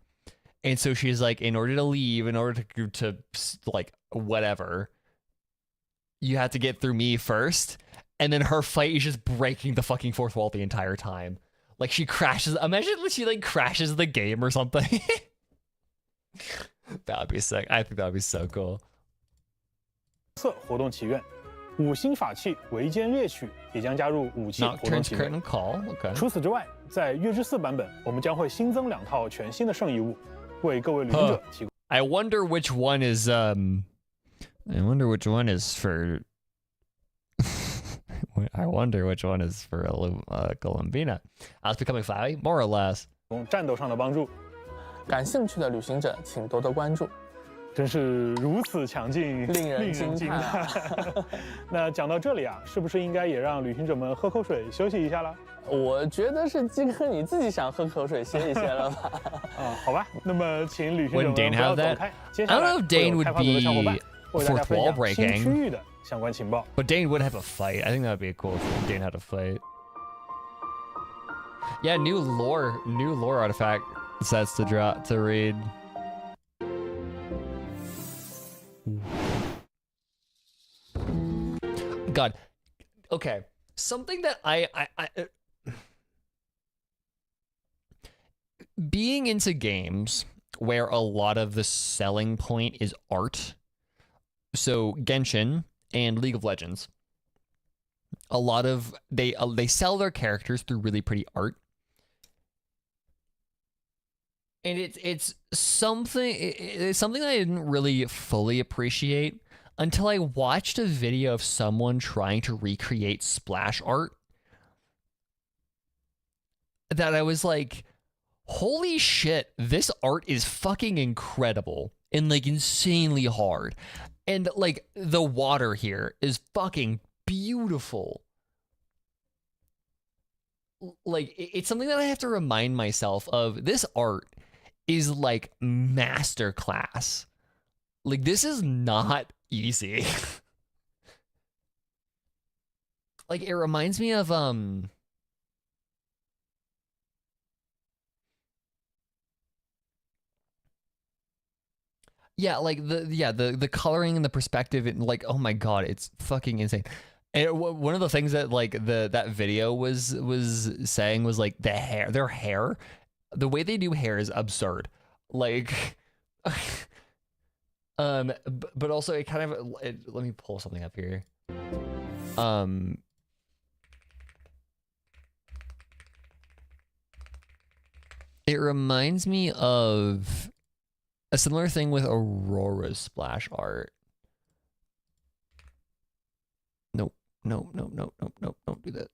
Speaker 1: And so she's like, in order to leave, in order to like whatever, you have to get through me first. And then her fight is just breaking the fucking fourth wall the entire time. Like she crashes. Imagine she like crashes the game or something. That would be sick. I think that would be so cool.
Speaker 10: 活动祈愿，5星法器围歼猎曲也将加入武器活动祈愿。除此之外，在月之4版本，我们将会新增2套全新的圣遗物，为各位旅行者提供。
Speaker 1: I wonder which one is I wonder which one is for. I wonder which one is for Columbina. I was becoming flabby, more or less.
Speaker 10: 战斗上的帮助。
Speaker 11: 感兴趣的旅行者，请多多关注。
Speaker 10: 真是如此强劲，
Speaker 11: 令人惊叹。
Speaker 10: 那讲到这里啊，是不是应该也让旅行者们喝口水休息一下了？
Speaker 11: 我觉得是基哥你自己想喝口水歇一歇了吧？
Speaker 10: 好吧，那么请旅行者们不要走开，接下来会有开发组的小伙伴为大家分享新区域的相关情报。
Speaker 1: But Dane would have a fight. I think that would be cool if Dane had a fight. Yeah, new lore artifact. Sets to read. God. Okay. Something that I being into games where a lot of the selling point is art. So Genshin and League of Legends. A lot of they sell their characters through really pretty art. And it's something that I didn't really fully appreciate until I watched a video of someone trying to recreate splash art. That I was like, holy shit, this art is fucking incredible and like insanely hard. And like the water here is fucking beautiful. Like it's something that I have to remind myself of. This art is like masterclass. Like this is not easy. Like it reminds me of yeah, like the coloring and the perspective and like oh my god, it's fucking insane. And one of the things that like that video was saying was like their hair, the way they do hair is absurd. Like but also it kind of let me pull something up here. It reminds me of a similar thing with Aurora's splash art. Nope, don't do that.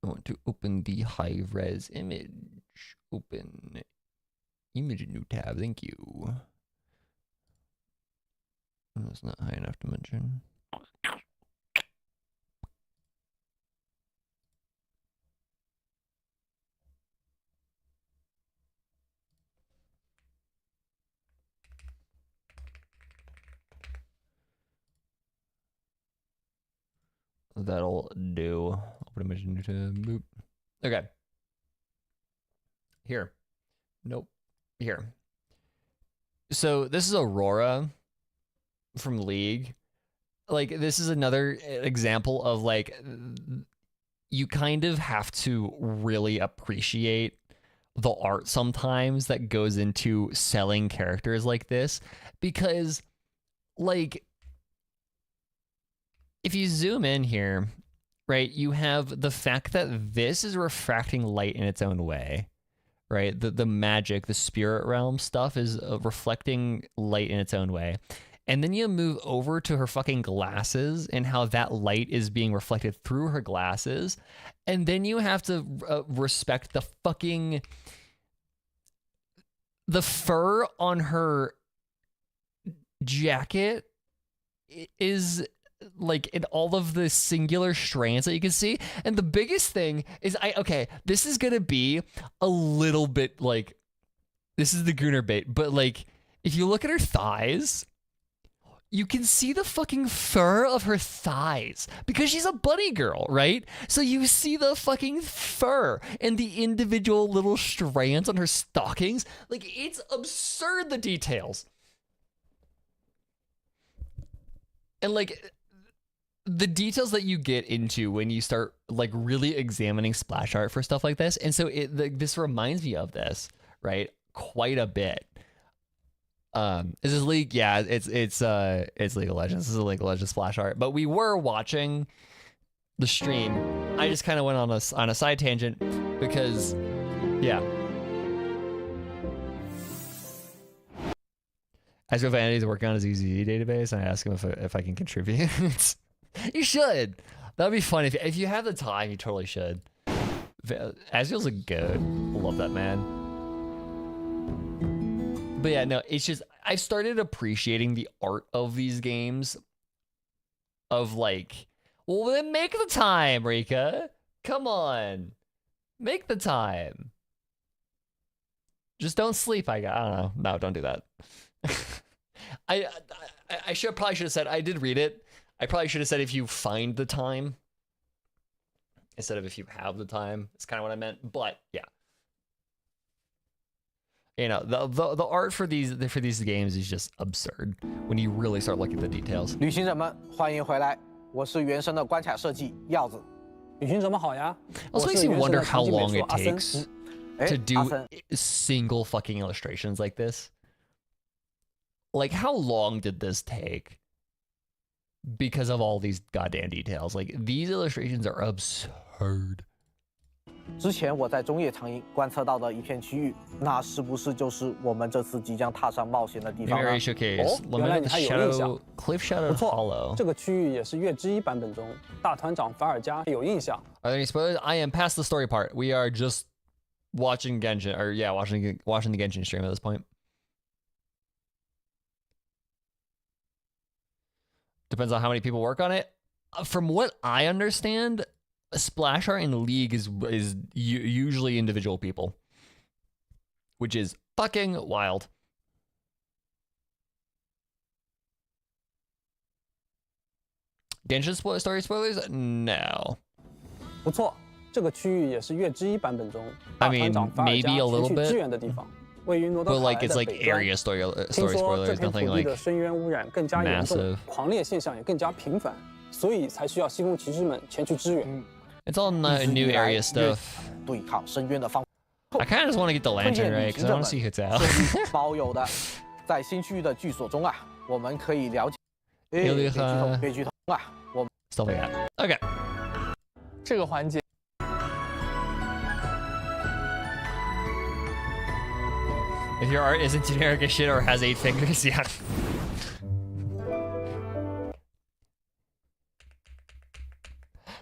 Speaker 1: I want to open the high-res image. Open image new tab, thank you. That's not high enough to mention. That'll do. Open image new tab. Boop. Okay. Here. Nope. Here. So this is Aurora from League. Like this is another example of like you kind of have to really appreciate the art sometimes that goes into selling characters like this, because like if you zoom in here, right, you have the fact that this is refracting light in its own way, right? The magic, the spirit realm stuff is reflecting light in its own way. And then you move over to her fucking glasses and how that light is being reflected through her glasses. And then you have to respect the fucking... the fur on her jacket is like in all of the singular strands that you can see. And the biggest thing is okay, this is going to be a little bit like, this is the Gooner bait, but like, if you look at her thighs, you can see the fucking fur of her thighs because she's a bunny girl, right? So you see the fucking fur and the individual little strands on her stockings. Like, it's absurd, the details. And like, the details that you get into when you start like really examining splash art for stuff like this. And so this reminds me of this, right? Quite a bit. Is this League? Yeah, it's League of Legends. This is a League of Legends splash art. But we were watching the stream. I just kind of went on a side tangent because, yeah. I asked if Andy's working on his EZD database, and I asked him if I can contribute. You should. That'd be fun if you have the time. You totally should. Azriel's a goat. Love that man. But yeah, no, it's just, I've started appreciating the art of these games of like, well, then make the time, Rika. Come on. Make the time. Just don't sleep, I don't know. No, don't do that. I probably should have said, I did read it. I probably should have said if you find the time instead of if you have the time. It's kind of what I meant, but yeah. You know, the art for these games is just absurd when you really start looking at the details.
Speaker 21: 旅行者们，欢迎回来，我是原神的关卡设计耀子。旅行者们好呀。
Speaker 1: Also makes you wonder how long it takes to do single fucking illustrations like this. Like, how long did this take? Because of all these goddamn details. Like, these illustrations are absurd.
Speaker 21: 之前我在中叶长营观测到的一片区域，那是不是就是我们这次即将踏上冒险的地方呢？
Speaker 10: 原来你还有印象。
Speaker 1: Cliff Shadow
Speaker 10: 不错
Speaker 1: Hollow
Speaker 10: 这个区域也是月之一版本中大团长法尔加有印象。
Speaker 1: Are there any spoilers? I am past the story part. We are just watching Genshin, or yeah, watching the Genshin stream at this point. Depends on how many people work on it. From what I understand, splash art in League is usually individual people, which is fucking wild. Genshin story spoilers? No.
Speaker 10: 不错，这个区域也是月之一版本中
Speaker 1: I
Speaker 10: 大
Speaker 1: mean,
Speaker 10: 团长法尔
Speaker 1: maybe
Speaker 10: 加
Speaker 1: a little
Speaker 10: 前去
Speaker 1: bit.
Speaker 10: 支援的地方，位于诺德
Speaker 1: But
Speaker 10: 卡
Speaker 1: like
Speaker 10: 莱
Speaker 1: it's
Speaker 10: 的
Speaker 1: like
Speaker 10: 北端。
Speaker 1: area story
Speaker 10: 听说
Speaker 1: spoilers,
Speaker 10: 这片
Speaker 1: nothing
Speaker 10: 土地
Speaker 1: like
Speaker 10: 的深渊污染更加严重
Speaker 1: massive.，
Speaker 10: 狂烈现象也更加频繁，所以才需要西风骑士们前去支援。
Speaker 1: It's all new area stuff.
Speaker 21: 对抗深渊的方。
Speaker 1: I kind of just want to get the lantern right because I want to see who it's out.
Speaker 21: 包有的，在新区域的居所中啊，我们可以了解。
Speaker 1: 别剧透，
Speaker 21: 别剧透啊！我们
Speaker 1: stuff like that. Okay.
Speaker 11: 这个环节。
Speaker 1: If your art isn't generic as shit or has 8 fingers, yeah.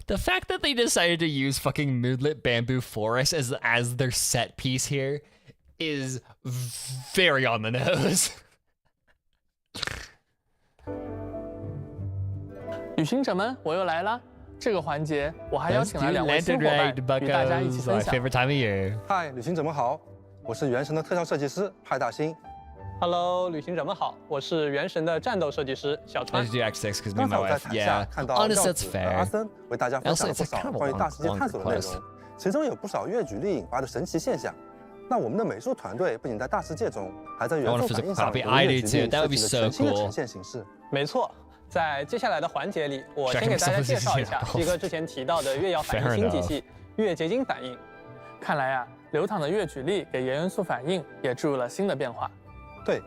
Speaker 1: The fact that they decided to use fucking moonlit bamboo forest as their set piece here is very on the nose.
Speaker 11: 旅行者们，我又来了。这个环节，我还邀请了2位新伙伴与大家一起分享。
Speaker 1: Favorite time of year.
Speaker 22: 嗨，旅行者们好，我是原神的特效设计师派大星。
Speaker 10: Hello， 旅行者们好，我是原神的战斗设计师小川。
Speaker 1: I do X6 because me
Speaker 22: 刚
Speaker 1: and
Speaker 22: 才
Speaker 1: my
Speaker 22: 我在
Speaker 1: wife.
Speaker 22: 台下
Speaker 1: Yeah.
Speaker 22: 看到
Speaker 1: Honest,
Speaker 22: 耀
Speaker 1: that's
Speaker 22: 子和阿
Speaker 1: fair.
Speaker 22: 森为大家分享了不
Speaker 1: Also, it's
Speaker 22: 少
Speaker 1: kind of a
Speaker 22: 关于大世界
Speaker 1: long
Speaker 22: 探索的内
Speaker 1: quest.
Speaker 22: 容，其中有不少越举例引发的神奇现象。那我们的美术团队不仅在大世界中，还在原作反应上有越举例设计了全新的呈现形式。
Speaker 10: 没错，
Speaker 3: 在接下来的环节里，我先给大家介绍一下鸡哥之前提到的月曜反应新体系——月结晶反应。
Speaker 11: 看来啊，流淌的月举力给盐元素反应也注入了新的变化。
Speaker 22: 对，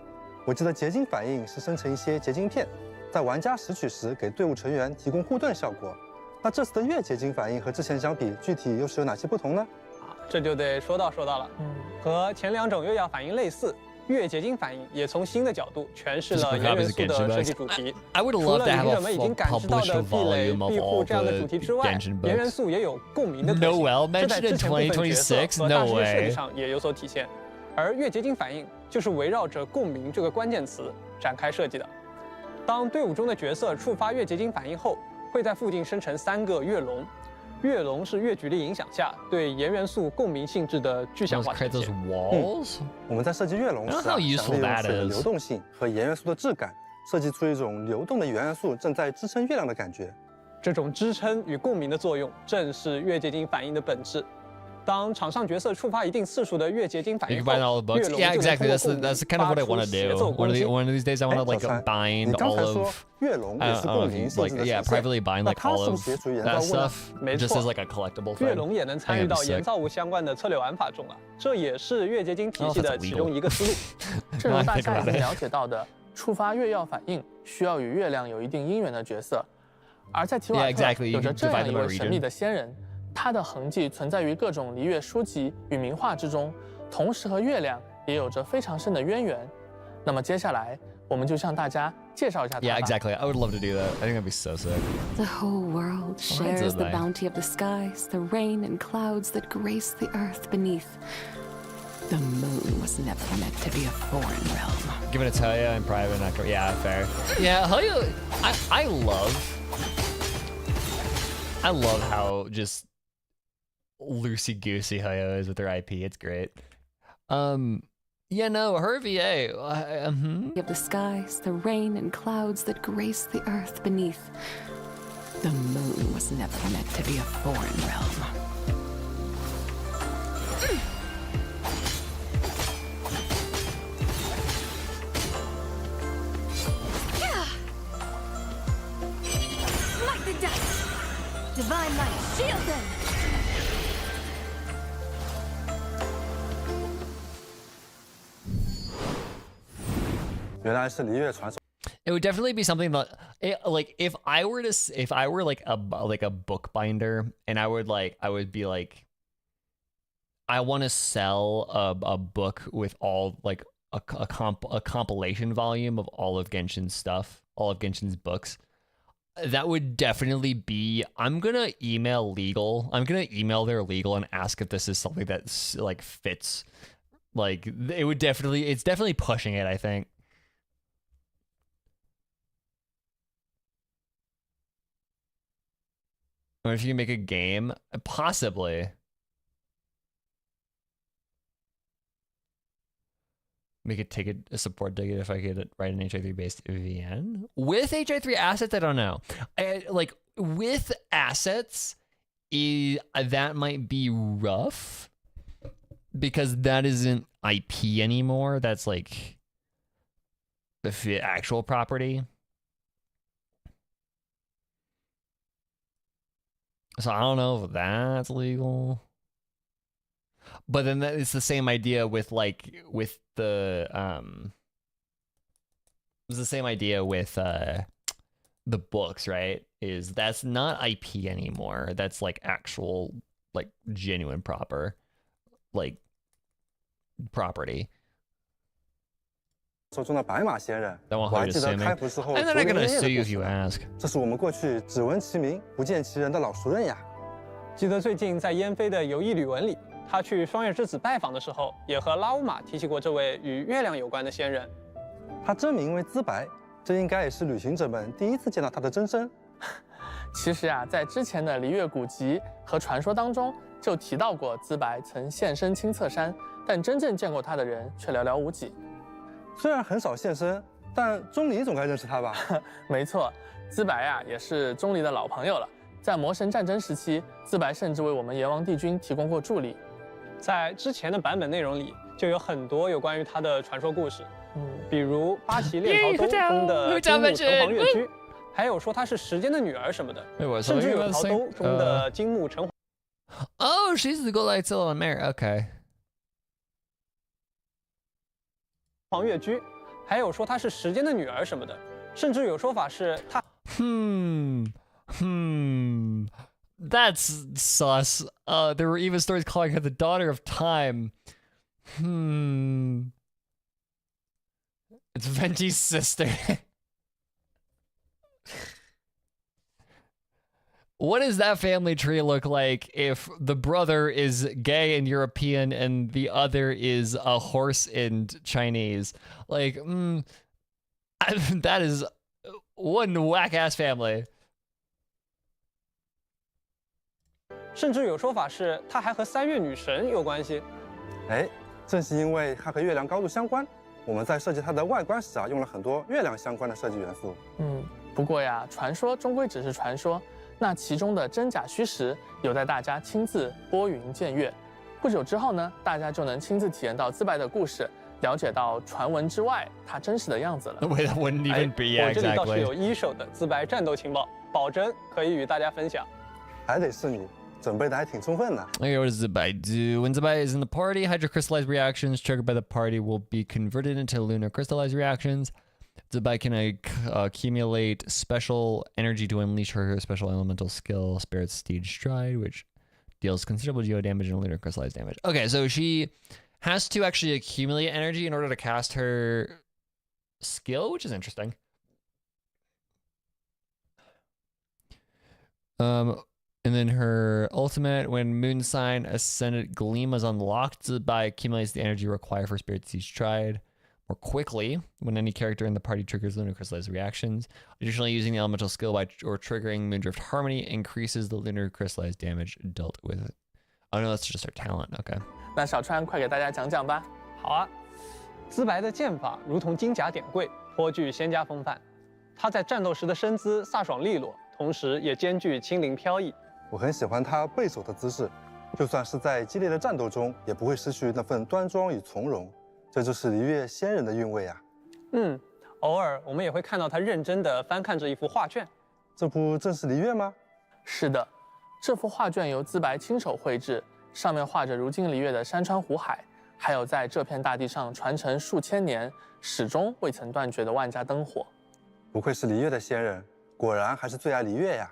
Speaker 22: 我记得结晶反应是生成一些结晶片，在玩家拾取时给队伍成员提供护盾效果。那这次的月结晶反应和之前相比，具体又是有哪些不同呢？
Speaker 3: 这就得说到了。和前2种月曜反应类似。月结晶反应也从新的角度诠释了盐元素的设计主题。除了旅行者们已经感知到的壁垒、庇护这样的主题之外，盐元素也有共鸣的特性，这在之前部分角色和大世界设计上也有所体现。而月结晶反应就是围绕着共鸣这个关键词展开设计的。当队伍中的角色触发月结晶反应后，会在附近生成3个月龙。月龙是月举力影响下对盐元素共鸣性质的具象化呈现。
Speaker 22: 我们在设计月龙时，想利用水的流动性和盐元素的质感，设计出一种流动的盐元素正在支撑月亮的感觉。
Speaker 3: 这种支撑与共鸣的作用，正是月结晶反应的本质。当场上角色触发一定次数的月结晶反应后，月龙就能通过共鸣发出协奏攻击。
Speaker 22: 你刚才说月龙也是共鸣性质的呈现，那它是不是也属于人造物呢？
Speaker 3: 没错，月龙也能参与到人造物相关的策略玩法中了，这也是月结晶体系的其中一个思路。
Speaker 11: 正如大家已经了解到的，触发月曜反应需要与月亮有一定因缘的角色，而在提瓦特有着这样一位神秘的仙人。它的痕迹存在于各种离月书籍与名画之中，同时和月亮也有着非常深的渊源。那么接下来，我们就向大家介绍一下它吧。
Speaker 1: Yeah, exactly. I would love to do that. I think that'd be so sick.
Speaker 7: The whole world shares the bounty of the skies, the rain and clouds that grace the earth beneath. The moon was never meant to be a foreign realm.
Speaker 1: Give it to Hoyo in private, not yeah, fair. Yeah, Hoyo, I love how just loosey-goosey Hoyo is with their IP. It's great. Yeah, no, her VA.
Speaker 7: Of the skies, the rain and clouds that grace the earth beneath. The moon was never meant to be a foreign realm.
Speaker 6: Light the dust! Divine light, shield them!
Speaker 1: It would definitely be something that, like, if I were like a bookbinder, and I would be like, I want to sell a book with all like a compilation volume of all of Genshin's stuff, all of Genshin's books. That would definitely be. I'm gonna email legal. I'm gonna email their legal and ask if this is something that like fits. Like it would definitely. It's definitely pushing it, I think. Or if you make a game, possibly. Make a ticket, a support ticket if I could write an HI3 based VN. With HI3 assets, I don't know. Like, with assets, that might be rough. Because that isn't IP anymore. That's like the actual property. So I don't know if that's legal. But then it's the same idea with the it's the same idea with the books, right? Is that's not IP anymore. That's like actual like genuine proper like property.
Speaker 22: 手中的白马仙人，
Speaker 1: That one
Speaker 22: 我还
Speaker 1: hard
Speaker 22: 记得
Speaker 1: assuming.
Speaker 22: 开服之后
Speaker 1: I'm
Speaker 22: 卓
Speaker 1: not
Speaker 22: 别
Speaker 1: gonna
Speaker 22: 林业
Speaker 1: sue
Speaker 22: 的
Speaker 1: you
Speaker 22: 故
Speaker 1: if you
Speaker 22: 事。
Speaker 1: ask.
Speaker 22: 这是我们过去只闻其名不见其人的老熟人呀。
Speaker 3: 记得最近在燕飞的游艺旅文里，他去双月之子拜访的时候，也和拉乌玛提起过这位与月亮有关的仙人。
Speaker 22: 他真名为资白，这应该也是旅行者们第一次见到他的真身。
Speaker 11: 其实啊，在之前的离月古籍和传说当中，就提到过资白曾现身青侧山，但真正见过他的人却寥寥无几。
Speaker 22: 虽然很少现身，但钟离总该认识他吧？
Speaker 11: 没错，资白啊也是钟离的老朋友了。在魔神战争时期，资白甚至为我们炎王帝君提供过助力。
Speaker 3: 在之前的版本内容里，就有很多有关于他的传说故事，比如八旗猎桃东中的金木城隍月居。还有说她是时间的女儿什么的，
Speaker 1: 甚
Speaker 3: 至有条兜中的金木橙。
Speaker 1: Oh, she's the Godzilla Mare. Okay.
Speaker 3: 黄月居，还有说她是时间的女儿什么的，甚至有说法是她。
Speaker 1: That's sus. There were even stories calling her the daughter of time. It's Venti's sister. What does that family tree look like if the brother is gay and European and the other is a horse and Chinese? Like, that is one whack-ass family.
Speaker 3: 甚至有说法是，她还和3月女神有关系。
Speaker 22: 哎，正是因为它和月亮高度相关，我们在设计它的外观时用了很多月亮相关的设计元素。
Speaker 11: 不过呀，传说终归只是传说。 那其中的真假虚实，有待大家亲自拨云见月。不久之后呢，大家就能亲自体验到自白的故事，了解到传闻之外它真实的样子了。
Speaker 1: Wait, that wouldn't even be exactly.
Speaker 3: 我这里倒是有1手的自白战斗情报，保证可以与大家分享。
Speaker 22: 还得是你，准备的还挺充分呢。
Speaker 1: Okay, what does Zibai do? When Zibai is in the party, hydrocrystallized reactions triggered by the party will be converted into lunar crystallized reactions. Zibai can accumulate special energy to unleash her special elemental skill, Spirit Steed Stride, which deals considerable geo damage and lunar crystallized damage. Okay, so she has to actually accumulate energy in order to cast her skill, which is interesting. And then her ultimate, when Moon Sign Ascendant Gleam is unlocked, Zibai accumulates the energy required for Spirit Steed Stride more quickly when any character in the party triggers lunar crystallized reactions. Additionally, using the elemental skill or triggering Moondrift Harmony increases the lunar crystallized damage dealt with it. Oh no, that's just her talent. Okay.
Speaker 11: 那小川快给大家讲讲吧。
Speaker 3: 好啊，资白的剑法如同金甲典柜，颇具仙家风范。他在战斗时的身姿飒爽利落，同时也兼具轻灵飘逸。
Speaker 22: 我很喜欢他背手的姿势，就算是在激烈的战斗中，也不会失去那份端庄与从容。 这就是璃月仙人的韵味啊！
Speaker 3: 偶尔我们也会看到他认真地翻看这一幅画卷。
Speaker 22: 这不正是璃月吗？
Speaker 11: 是的，这幅画卷由资白亲手绘制，上面画着如今璃月的山川湖海，还有在这片大地上传承数千年、始终未曾断绝的万家灯火。
Speaker 22: 不愧是璃月的仙人，果然还是最爱璃月呀！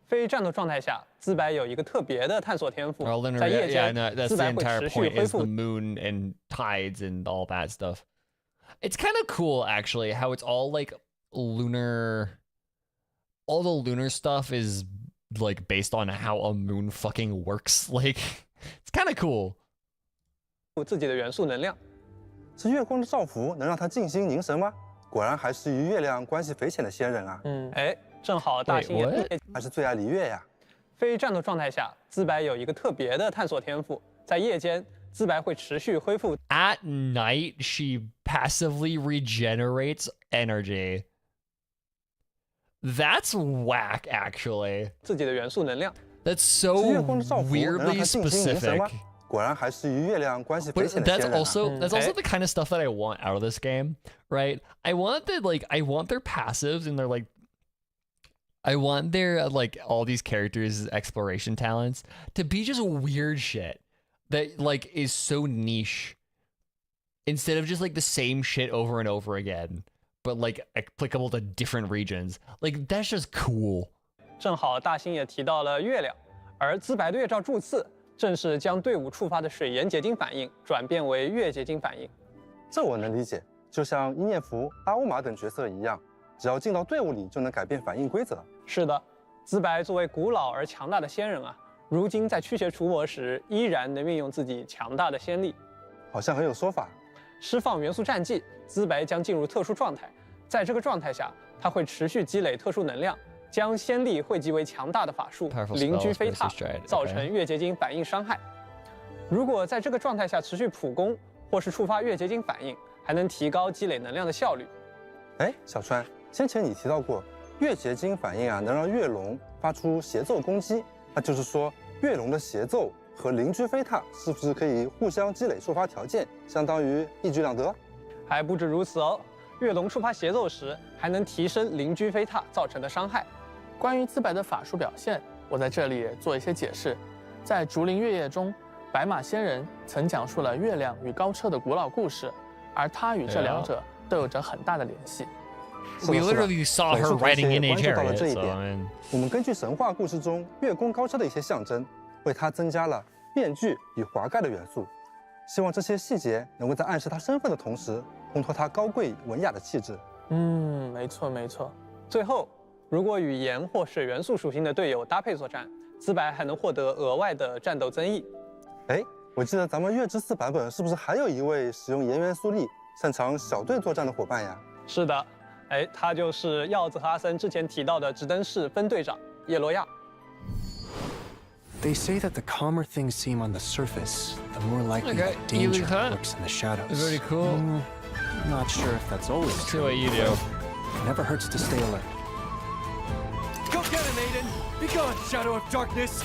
Speaker 3: 非战斗状态下，资白有一个特别的探索天赋。在夜间，资白会持续恢复
Speaker 1: the moon and tides and all that stuff. It's kind of cool, actually, how it's all like lunar. All the lunar stuff is like based on how a moon fucking works. Like, it's kind of cool.
Speaker 3: 自己的元素能量，
Speaker 22: 是月光的照拂能让他静心凝神吗？果然还是与月亮关系匪浅的仙人啊！
Speaker 3: 正好大星也
Speaker 22: 还是最爱璃月呀。
Speaker 3: 非战斗状态下，资白有一个特别的探索天赋，在夜间，资白会持续恢复。
Speaker 1: At night, she passively regenerates energy. That's whack, actually.
Speaker 3: 自己的元素能量。
Speaker 1: That's so weirdly specific.
Speaker 22: 果然还是与月亮关系匪浅的仙人啊。
Speaker 1: That's also the kind of stuff that I want out of this game, right? I want their passives and I want their all these characters' exploration talents to be just weird shit that is so niche instead of just the same shit over and over again, but applicable to different regions. That's just cool.
Speaker 3: 正好大星也提到了月亮，而资白的月照柱刺正是将队伍触发的水盐结晶反应转变为月结晶反应。
Speaker 22: 这我能理解，就像伊涅福、阿乌玛等角色一样。 只要进到队伍里，就能改变反应规则。
Speaker 3: 是的，资白作为古老而强大的仙人啊，如今在驱邪除魔时，依然能运用自己强大的仙力。
Speaker 22: 好像很有说法。
Speaker 3: 释放元素战绩，资白将进入特殊状态，在这个状态下，他会持续积累特殊能量，将仙力汇集为强大的法术灵居飞踏，造成月结晶反应伤害。如果在这个状态下持续普攻，或是触发月结晶反应，还能提高积累能量的效率。
Speaker 22: 哎，小川。 先前你提到过，月结晶反应能让月龙发出协奏攻击，那就是说，月龙的协奏和灵居飞踏是不是可以互相积累触发条件，相当于一举两得？
Speaker 3: 还不止如此哦，跃龙触发协奏时，还能提升邻居飞踏造成的伤害。
Speaker 11: 关于资白的法术表现，我在这里也做一些解释。在《竹林月夜》中，白马仙人曾讲述了月亮与高车的古老故事，而他与这两者都有着很大的联系。
Speaker 1: We literally saw her riding in a chariot.
Speaker 22: 这一点，我们根据神话故事中月宫高车的一些象征，为它增加了面具与华盖的元素。希望这些细节能够在暗示他身份的同时，烘托他高贵文雅的气质。
Speaker 11: 没错没错。
Speaker 3: 最后，如果与盐或水元素属性的队友搭配作战，资白还能获得额外的战斗增益。
Speaker 22: 哎，我记得咱们月之4版本是不是还有一位使用盐元素力、擅长小队作战的伙伴呀？
Speaker 3: 是的，哎，他就是耀子和阿森之前提到的直登市分队长叶罗亚。
Speaker 14: They say that the calmer things seem on the surface, the more likely that danger lurks in the shadows.
Speaker 1: Very cool.
Speaker 14: Not sure if that's always true.
Speaker 1: What you do.
Speaker 14: Never hurts to stay alert.
Speaker 2: Go get him, Aiden! Be gone, Shadow of Darkness!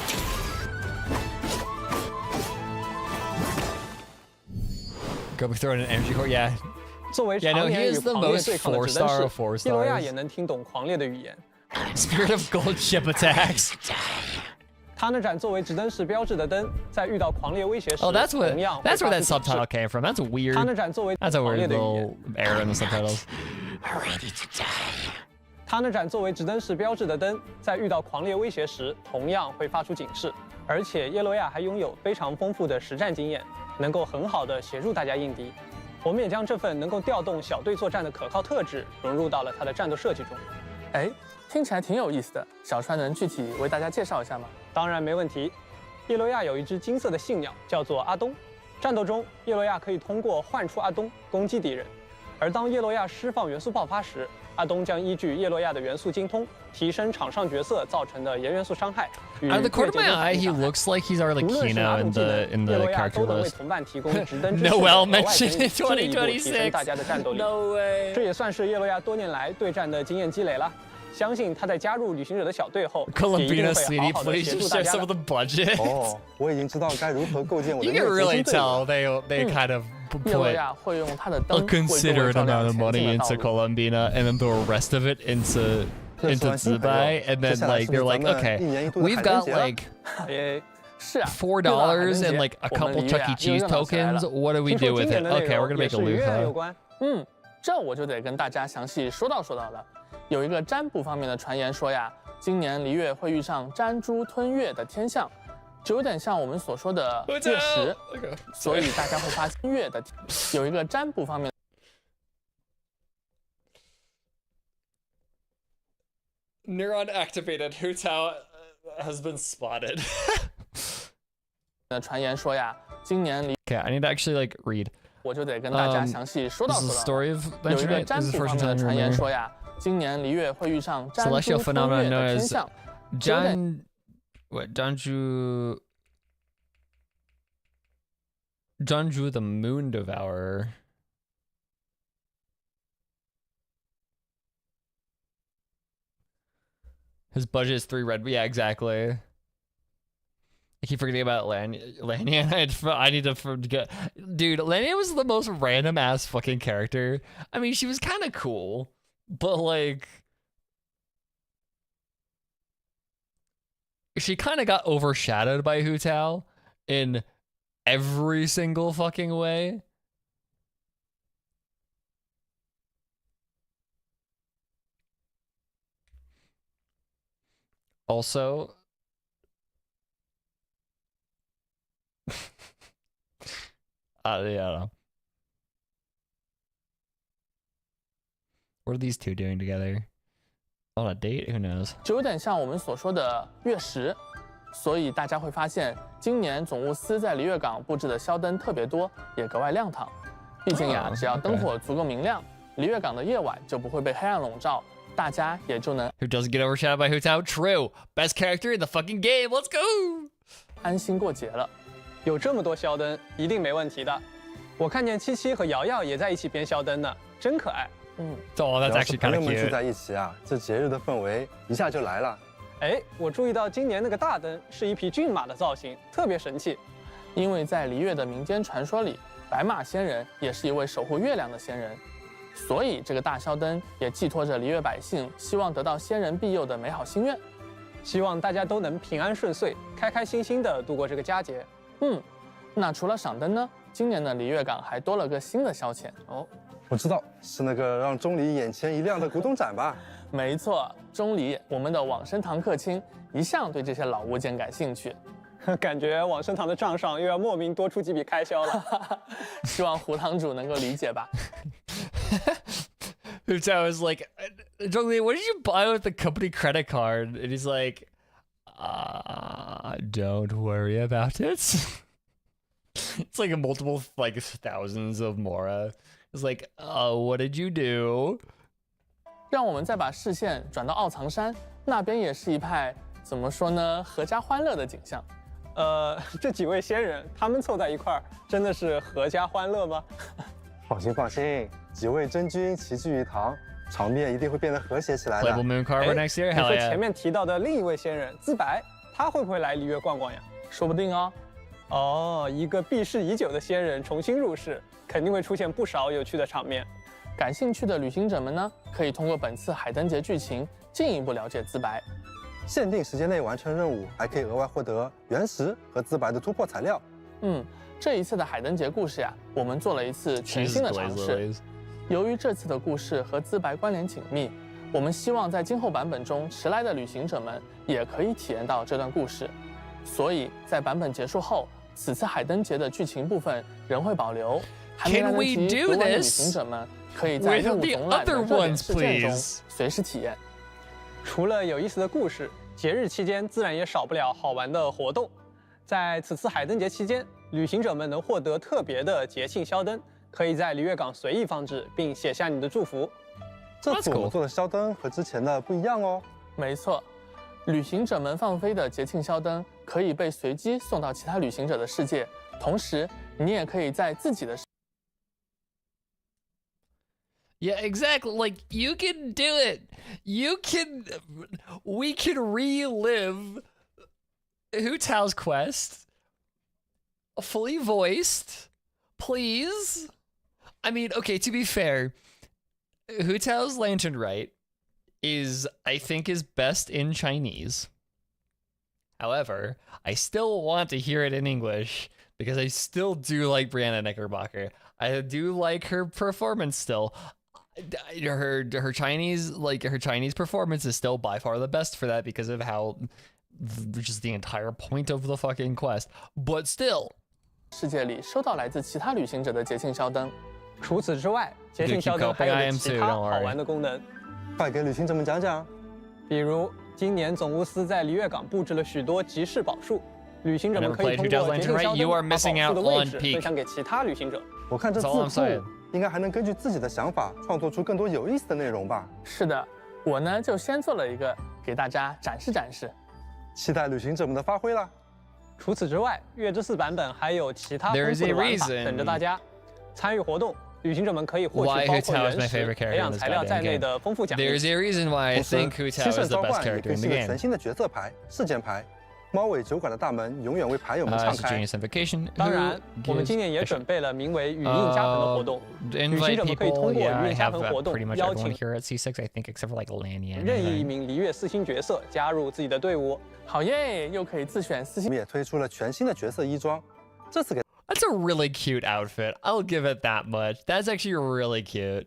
Speaker 1: Go be throwing an energy core, yeah.
Speaker 3: 作为常年与狂烈对抗的直登士，叶罗亚也能听懂狂烈的语言。
Speaker 1: Spirit of Gold ship attacks.
Speaker 3: 他那盏作为直登式标志的灯，在遇到狂烈威胁时，
Speaker 1: Oh, that's where
Speaker 3: 同样会
Speaker 1: that subtitle came from. That's weird.
Speaker 3: 他那盏作为
Speaker 1: That's a
Speaker 3: 狂烈
Speaker 1: weird
Speaker 3: 的语
Speaker 1: little
Speaker 3: 言。
Speaker 1: error in the subtitles.
Speaker 3: Ready to die. 他那盏作为直登式标志的灯，在遇到狂烈威胁时，同样会发出警示。而且叶罗亚还拥有非常丰富的实战经验，能够很好的协助大家应敌。我们也将这份能够调动小队作战的可靠特质融入到了他的战斗设计中。
Speaker 11: 哎，听起来挺有意思的。小川能具体为大家介绍一下吗？
Speaker 3: 当然没问题。叶罗亚有一只金色的信鸟，叫做阿东。战斗中，叶罗亚可以通过唤出阿东攻击敌人。而当叶罗亚释放元素爆发时，阿东将依据叶罗亚的元素精通，提升场上角色造成的盐元素伤害。
Speaker 1: Out of the corner of my eye, he looks like he's Arlecchino in the character list. Noel mentioned in 2026.
Speaker 3: No way. 这也算是叶罗亚多年来对战的经验积累了。相信他在加入旅行者的小队后，
Speaker 1: Columbina, sweetie, please just share some of the budget.
Speaker 22: 哦，我已经知道该如何构建我的
Speaker 1: You can really tell they kind of put a considerate amount of money into Columbina and then the rest of it into Zibai, and then like they're like, okay, we've got like $4 and like a couple Chuck E. Cheese tokens. What do we do with it? Okay, we're gonna make a loot.
Speaker 11: 这我就得跟大家详细说道了。有一个占卜方面的传言说呀，今年璃月会遇上占珠吞月的天象，就有点像我们所说的月食，所以大家会发现月的有一个占卜方面。
Speaker 1: Neuron activated. Hutao has been spotted.
Speaker 11: 传言说呀，今年璃
Speaker 1: Okay, I need to actually like read.
Speaker 11: 我就得跟大家详细说道了。
Speaker 1: 有
Speaker 11: 一个占卜方面的传言说呀，今年璃月会遇上占珠吞月的天象。
Speaker 1: Janju the Moon Devourer. His budget is 3 red. Yeah, exactly. I keep forgetting about Lania. I need to forget. Dude, Lania was the most random ass fucking character. I mean, she was kind of cool, but like, she kind of got overshadowed by Hutao in every single fucking way. Also, yeah. What are these two doing together? On a date? Who knows?
Speaker 11: 就有点像我们所说的月食，所以大家会发现，今年总务司在璃月港布置的宵灯特别多，也格外亮堂。毕竟呀，只要灯火足够明亮，璃月港的夜晚就不会被黑暗笼罩，大家也就能
Speaker 1: Who doesn't get overshadowed by Hutao? True. Best character in the fucking game. Let's go.
Speaker 11: 安心过节了。
Speaker 3: 有这么多宵灯，一定没问题的。我看见七七和瑶瑶也在一起编宵灯呢，真可爱。
Speaker 1: Oh, that's actually kind of cute.
Speaker 22: 朋友们聚在一起啊，这节日的氛围一下就来了。
Speaker 3: 哎，我注意到今年那个大灯是一匹骏马的造型，特别神气。
Speaker 11: 因为在璃月的民间传说里，白马仙人也是一位守护月亮的仙人。所以这个大霄灯也寄托着璃月百姓希望得到仙人庇佑的美好心愿，
Speaker 3: 希望大家都能平安顺遂，开开心心的度过这个佳节。
Speaker 11: 那除了赏灯呢，今年的璃月港还多了个新的消遣哦。
Speaker 22: 我知道，是那个让钟离眼前一亮的古董展吧？
Speaker 11: 没错，钟离，我们的往生堂客卿，一向对这些老物件感兴趣。
Speaker 3: 感觉往生堂的账上又要莫名多出几笔开销了。
Speaker 11: 希望胡堂主能够理解吧。
Speaker 1: So I was like, Zhongli, what did you buy with the company credit card? And he's like, don't worry about it. It's like a multiple, like thousands of mora. It's like, what did you do?
Speaker 11: 让我们再把视线转到奥藏山，那边也是一派怎么说呢，阖家欢乐的景象。
Speaker 3: 这几位仙人，他们凑在一块儿，真的是阖家欢乐吗？
Speaker 22: 放心放心，几位真君齐聚一堂，场面一定会变得和谐起来的。
Speaker 1: Playable Moon Carver next year,
Speaker 3: 你
Speaker 1: hell
Speaker 3: 说
Speaker 1: yeah.
Speaker 3: 前面提到的另一位仙人资白，他会不会来璃月逛逛呀？
Speaker 11: 说不定哦。
Speaker 3: 哦，一个避世已久的仙人重新入世，肯定会出现不少有趣的场面。
Speaker 11: 感兴趣的旅行者们呢，可以通过本次海灯节剧情进一步了解资白。
Speaker 22: 限定时间内完成任务，还可以额外获得原石和资白的突破材料。
Speaker 11: 这一次的海灯节故事呀，我们做了一次全新的尝试。由于这次的故事和资白关联紧密，我们希望在今后版本中迟来的旅行者们也可以体验到这段故事。所以在版本结束后，此次海灯节的剧情部分仍会保留。还没来得及读完的旅行者们，可以在任务总览的热点事件中随时体验。
Speaker 3: 除了有意思的故事，节日期间自然也少不了好玩的活动。在此次海灯节期间，旅行者们能获得特别的节庆宵灯，可以在璃月港随意放置，并写下你的祝福。
Speaker 22: 这次我们做的宵灯和之前的不一样哦。
Speaker 11: 没错，旅行者们放飞的节庆宵灯可以被随机送到其他旅行者的世界，同时你也可以在自己的。
Speaker 1: Yeah, exactly. Like, you can do it. We can relive Hu Tao's quest, fully voiced, please. I mean, okay, to be fair, Hu Tao's Lantern Rite is best in Chinese. However, I still want to hear it in English because I still do like Brianna Knickerbocker. I do like her performance still. Her Chinese performance is still by far the best for that because of how just the entire point of the fucking quest. But still,
Speaker 11: 世界里收到来自其他旅行者的节庆宵灯。
Speaker 3: 除此之外，节庆宵灯还有其他好玩的功能，
Speaker 22: 快给旅行者们讲讲。
Speaker 3: 比如，今年总务司在璃月港布置了许多集市宝树，旅行者们可以通过节庆宵灯把宝树的位置分享给其他旅行者。
Speaker 22: 我看这字库应该还能根据自己的想法创作出更多有意思的内容吧？
Speaker 11: 是的，我呢就先做了一个给大家展示展示，
Speaker 22: 期待旅行者们的发挥啦。
Speaker 3: 除此之外，月之4版本还有其他丰富的玩法等着大家。参与活动，旅行者们可以获取包括原石、培养材料在内的丰富奖励。
Speaker 1: There's a reason why I think Hu Tao is the best character in the game.
Speaker 22: 全新的角色牌、事件牌。猫尾酒馆的大门永远为牌友们敞开。
Speaker 3: 当然，我们今年也准备了名为“语音加分”的活动，旅行者们可以通过语音加分活动邀请任意一名璃月4星角色加入自己的队伍。
Speaker 11: 好耶，又可以自选4星。
Speaker 22: 我们也推出了全新的角色衣装，这次给。
Speaker 1: That's a really cute outfit. I'll give it that much. That's actually really cute.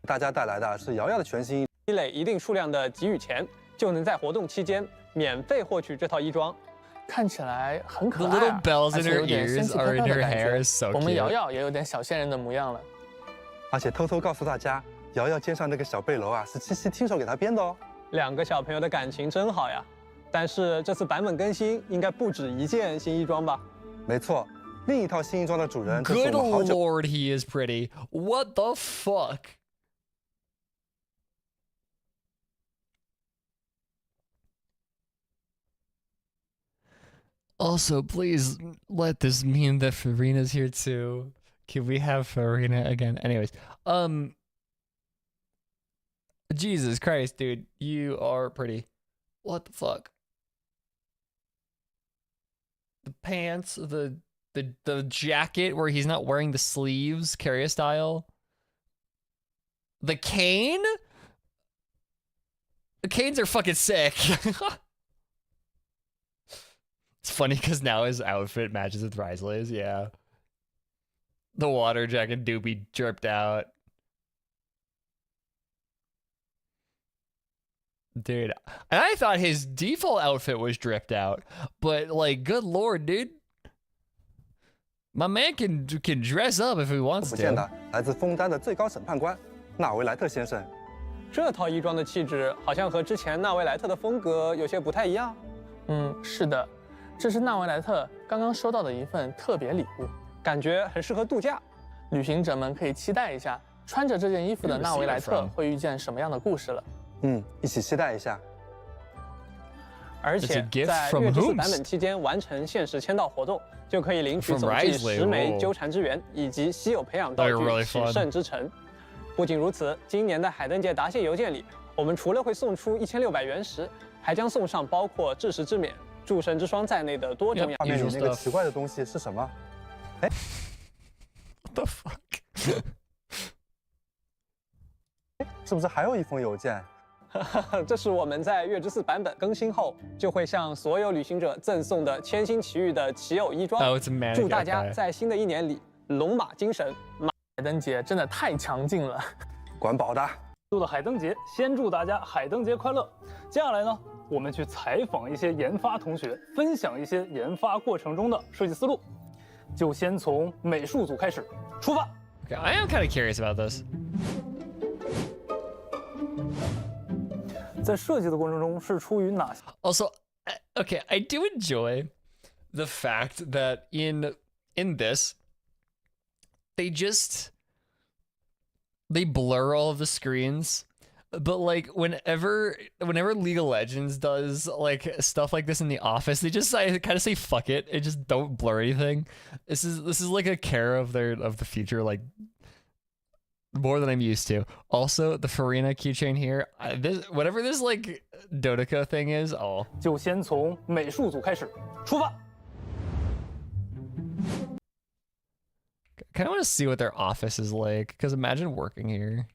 Speaker 22: 大家带来的是瑶瑶的全新。
Speaker 3: 积累一定数量的给予钱，就能在活动期间免费获取这套衣装。
Speaker 11: 看起来很可爱、
Speaker 1: The little bells in her ears are in her hair, so cute.
Speaker 11: 我们瑶瑶也有点小仙人的模样了。
Speaker 22: 而且偷偷告诉大家，瑶瑶肩上那个小背篓啊，是七七亲手给她编的哦。
Speaker 3: 2个小朋友的感情真好呀！但是这次版本更新应该不止一件新衣装吧？
Speaker 22: 没错，另一套新衣装的主人。
Speaker 1: Good Lord, he is pretty. What the fuck? Also, please let this mean that Farina's here too. Can we have Farina again? Anyways, Jesus Christ, dude, you are pretty. What the fuck? The pants, the jacket where he's not wearing the sleeves, carrier style. The cane? The canes are fucking sick. It's funny because now his outfit matches with Risley's, yeah. The water jacket doobie dripped out. Dude, and I thought his default outfit was dripped out, but like, good lord, dude. My man can dress up if he wants to.
Speaker 22: 不见的，来自枫丹的最高审判官纳维莱特先生。
Speaker 3: 这套衣装的气质好像和之前纳维莱特的风格有些不太一样。
Speaker 11: 是的，这是纳维莱特刚刚收到的一份特别礼物，
Speaker 3: 感觉很适合度假。
Speaker 11: 旅行者们可以期待一下，穿着这件衣服的纳维莱特会遇见什么样的故事了。
Speaker 22: 一起期待一下。
Speaker 3: 而且在月之4版本期间完成限时签到活动，就可以领取总计10枚纠缠之源以及稀有培养道具喜胜之城。不仅如此，今年的海灯节答谢邮件里，我们除了会送出1600原石，还将送上包括至实之冕、诸神之霜在内的多种。
Speaker 22: 画面里那个奇怪的东西是什么？哎
Speaker 1: ，What the fuck？
Speaker 22: 是不是还有一封邮件？
Speaker 3: 这是我们在月之4版本更新后就会向所有旅行者赠送的千星奇遇的奇偶衣装。祝大家在新的一年里龙马精神。
Speaker 11: 海灯节真的太强劲了，
Speaker 22: 管饱的。
Speaker 10: 祝的海灯节，先祝大家海灯节快乐。接下来呢，我们去采访一些研发同学，分享一些研发过程中的设计思路。就先从美术组开始出发。
Speaker 1: Okay, I am kind of curious about this.
Speaker 10: 在设计的过程中是出于哪些
Speaker 1: Also, okay, I do enjoy the fact that in this they blur all of the screens, but like whenever League of Legends does like stuff like this in the office, they just kind of say fuck it and just don't blur anything. This is like a care of the future, like more than I'm used to. Also, the Farina keychain here, whatever this like Dodeca thing is,
Speaker 10: 就先从美术组开始出发。
Speaker 1: I kind of want to see what their office is like, because imagine working here.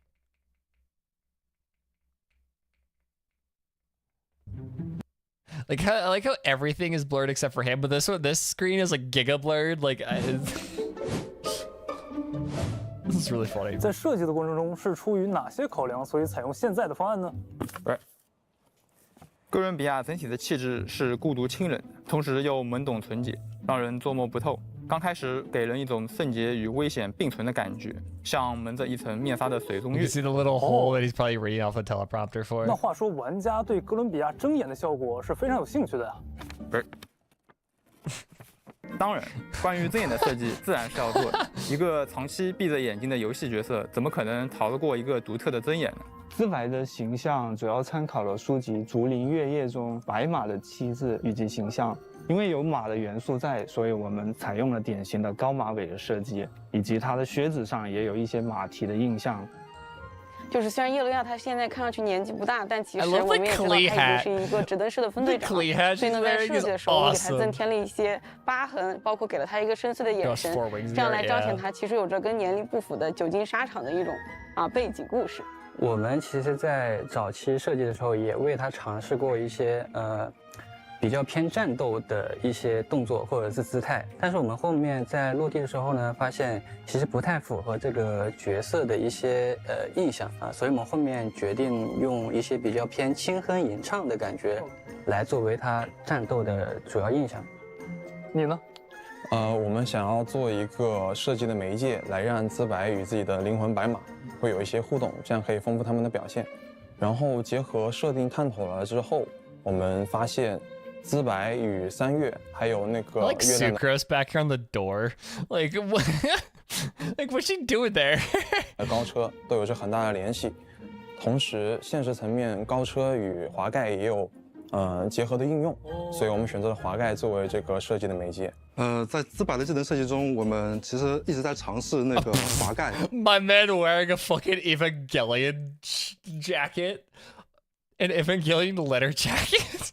Speaker 1: I like how everything is blurred except for him, but this screen is like giga blurred. Like, this is really funny.
Speaker 10: 在设计的过程中是出于哪些考量，所以采用现在的方案呢？
Speaker 8: 哥伦比亚整体的气质是孤独清冷，同时又懵懂纯洁，让人捉摸不透。刚开始给人一种圣洁与危险并存的感觉，像蒙着一层面纱的水中月。
Speaker 1: You see the little hole that he's probably reading off the teleprompter for.
Speaker 10: 那话说，玩家对哥伦比亚睁眼的效果是非常有兴趣的呀。
Speaker 8: 不是。当然，关于睁眼的设计自然是要做的。一个长期闭着眼睛的游戏角色，怎么可能逃得过一个独特的睁眼呢？
Speaker 9: 自白的形象主要参考了书籍《竹林月夜》中白马的气质以及形象。因为有马的元素在，所以我们采用了典型的高马尾的设计，以及它的靴子上也有一些马蹄的印象。
Speaker 23: 就是虽然叶罗亚他现在看上去年纪不大，但其实我们也知道他已经是一个指灯式的分队长，所以呢，在设计的时候我们给他增添了一些疤痕，包括给了他一个深邃的眼神，这样来彰显他其实有着跟年龄不符的久经沙场的一种背景故事。
Speaker 9: 我们其实，在早期设计的时候，也为他尝试过一些比较偏战斗的一些动作或者是姿态，但是我们后面在落地的时候呢，发现其实不太符合这个角色的一些印象所以我们后面决定用一些比较偏轻哼吟唱的感觉，来作为他战斗的主要印象。
Speaker 10: 你呢？
Speaker 24: 我们想要做一个设计的媒介，来让资白与自己的灵魂白马会有一些互动，这样可以丰富他们的表现。然后结合设定探讨了之后，我们发现资白与三月还有那个
Speaker 1: like Sucrose back here on the door, like what? Like what's she doing there?
Speaker 24: 高车都有着很大的联系，同时现实层面高车与滑盖也有结合的应用，所以我们选择了滑盖作为这个设计的媒介。
Speaker 22: 在资白的技能设计中，我们其实一直在尝试那个滑盖。
Speaker 1: My man wearing a fucking Evangelion jacket, an Evangelion letter jacket.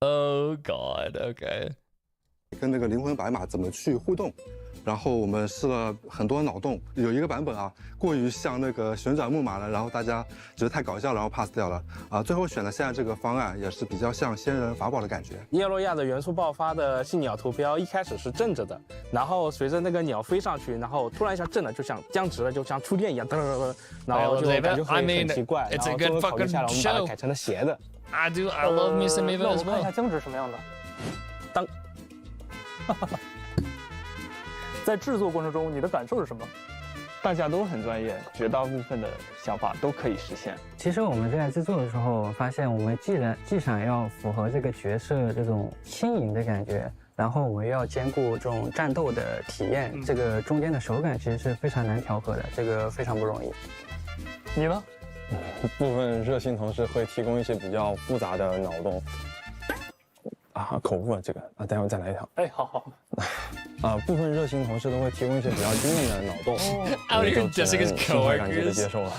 Speaker 1: Oh God, okay.
Speaker 22: 跟那个灵魂白马怎么去互动？然后我们试了很多脑洞，有一个版本啊，过于像那个旋转木马了，然后大家觉得太搞笑，然后 pass 掉了啊。最后选的现在这个方案也是比较像仙人法宝的感觉。
Speaker 3: 叶洛亚的元素爆发的信鸟图标一开始是正着的，然后随着那个鸟飞上去，然后突然一下正了，就像僵直了，就像触电一样，噔噔噔，然后就感觉很奇怪。然后最后考虑下来，我们把它改成了斜的。
Speaker 1: I love me some Eva as well。
Speaker 3: 那我们看一下僵直什么样的。当。
Speaker 10: 在制作过程中，你的感受是什么？
Speaker 24: 大家都很专业，绝大部分的想法都可以实现。
Speaker 9: 其实我们在制作的时候发现，我们既想要符合这个角色这种轻盈的感觉，然后我们又要兼顾这种战斗的体验，这个中间的手感其实是非常难调和的，这个非常不容易。
Speaker 10: 你呢？
Speaker 24: 部分热心同事会提供一些比较复杂的脑洞。啊，口误了这个啊，待会再来一条。
Speaker 10: 哎，好。
Speaker 24: 部分热心同事都会提供一些比较惊艳的脑洞，
Speaker 1: 我就只能心怀
Speaker 24: 感激的接受了。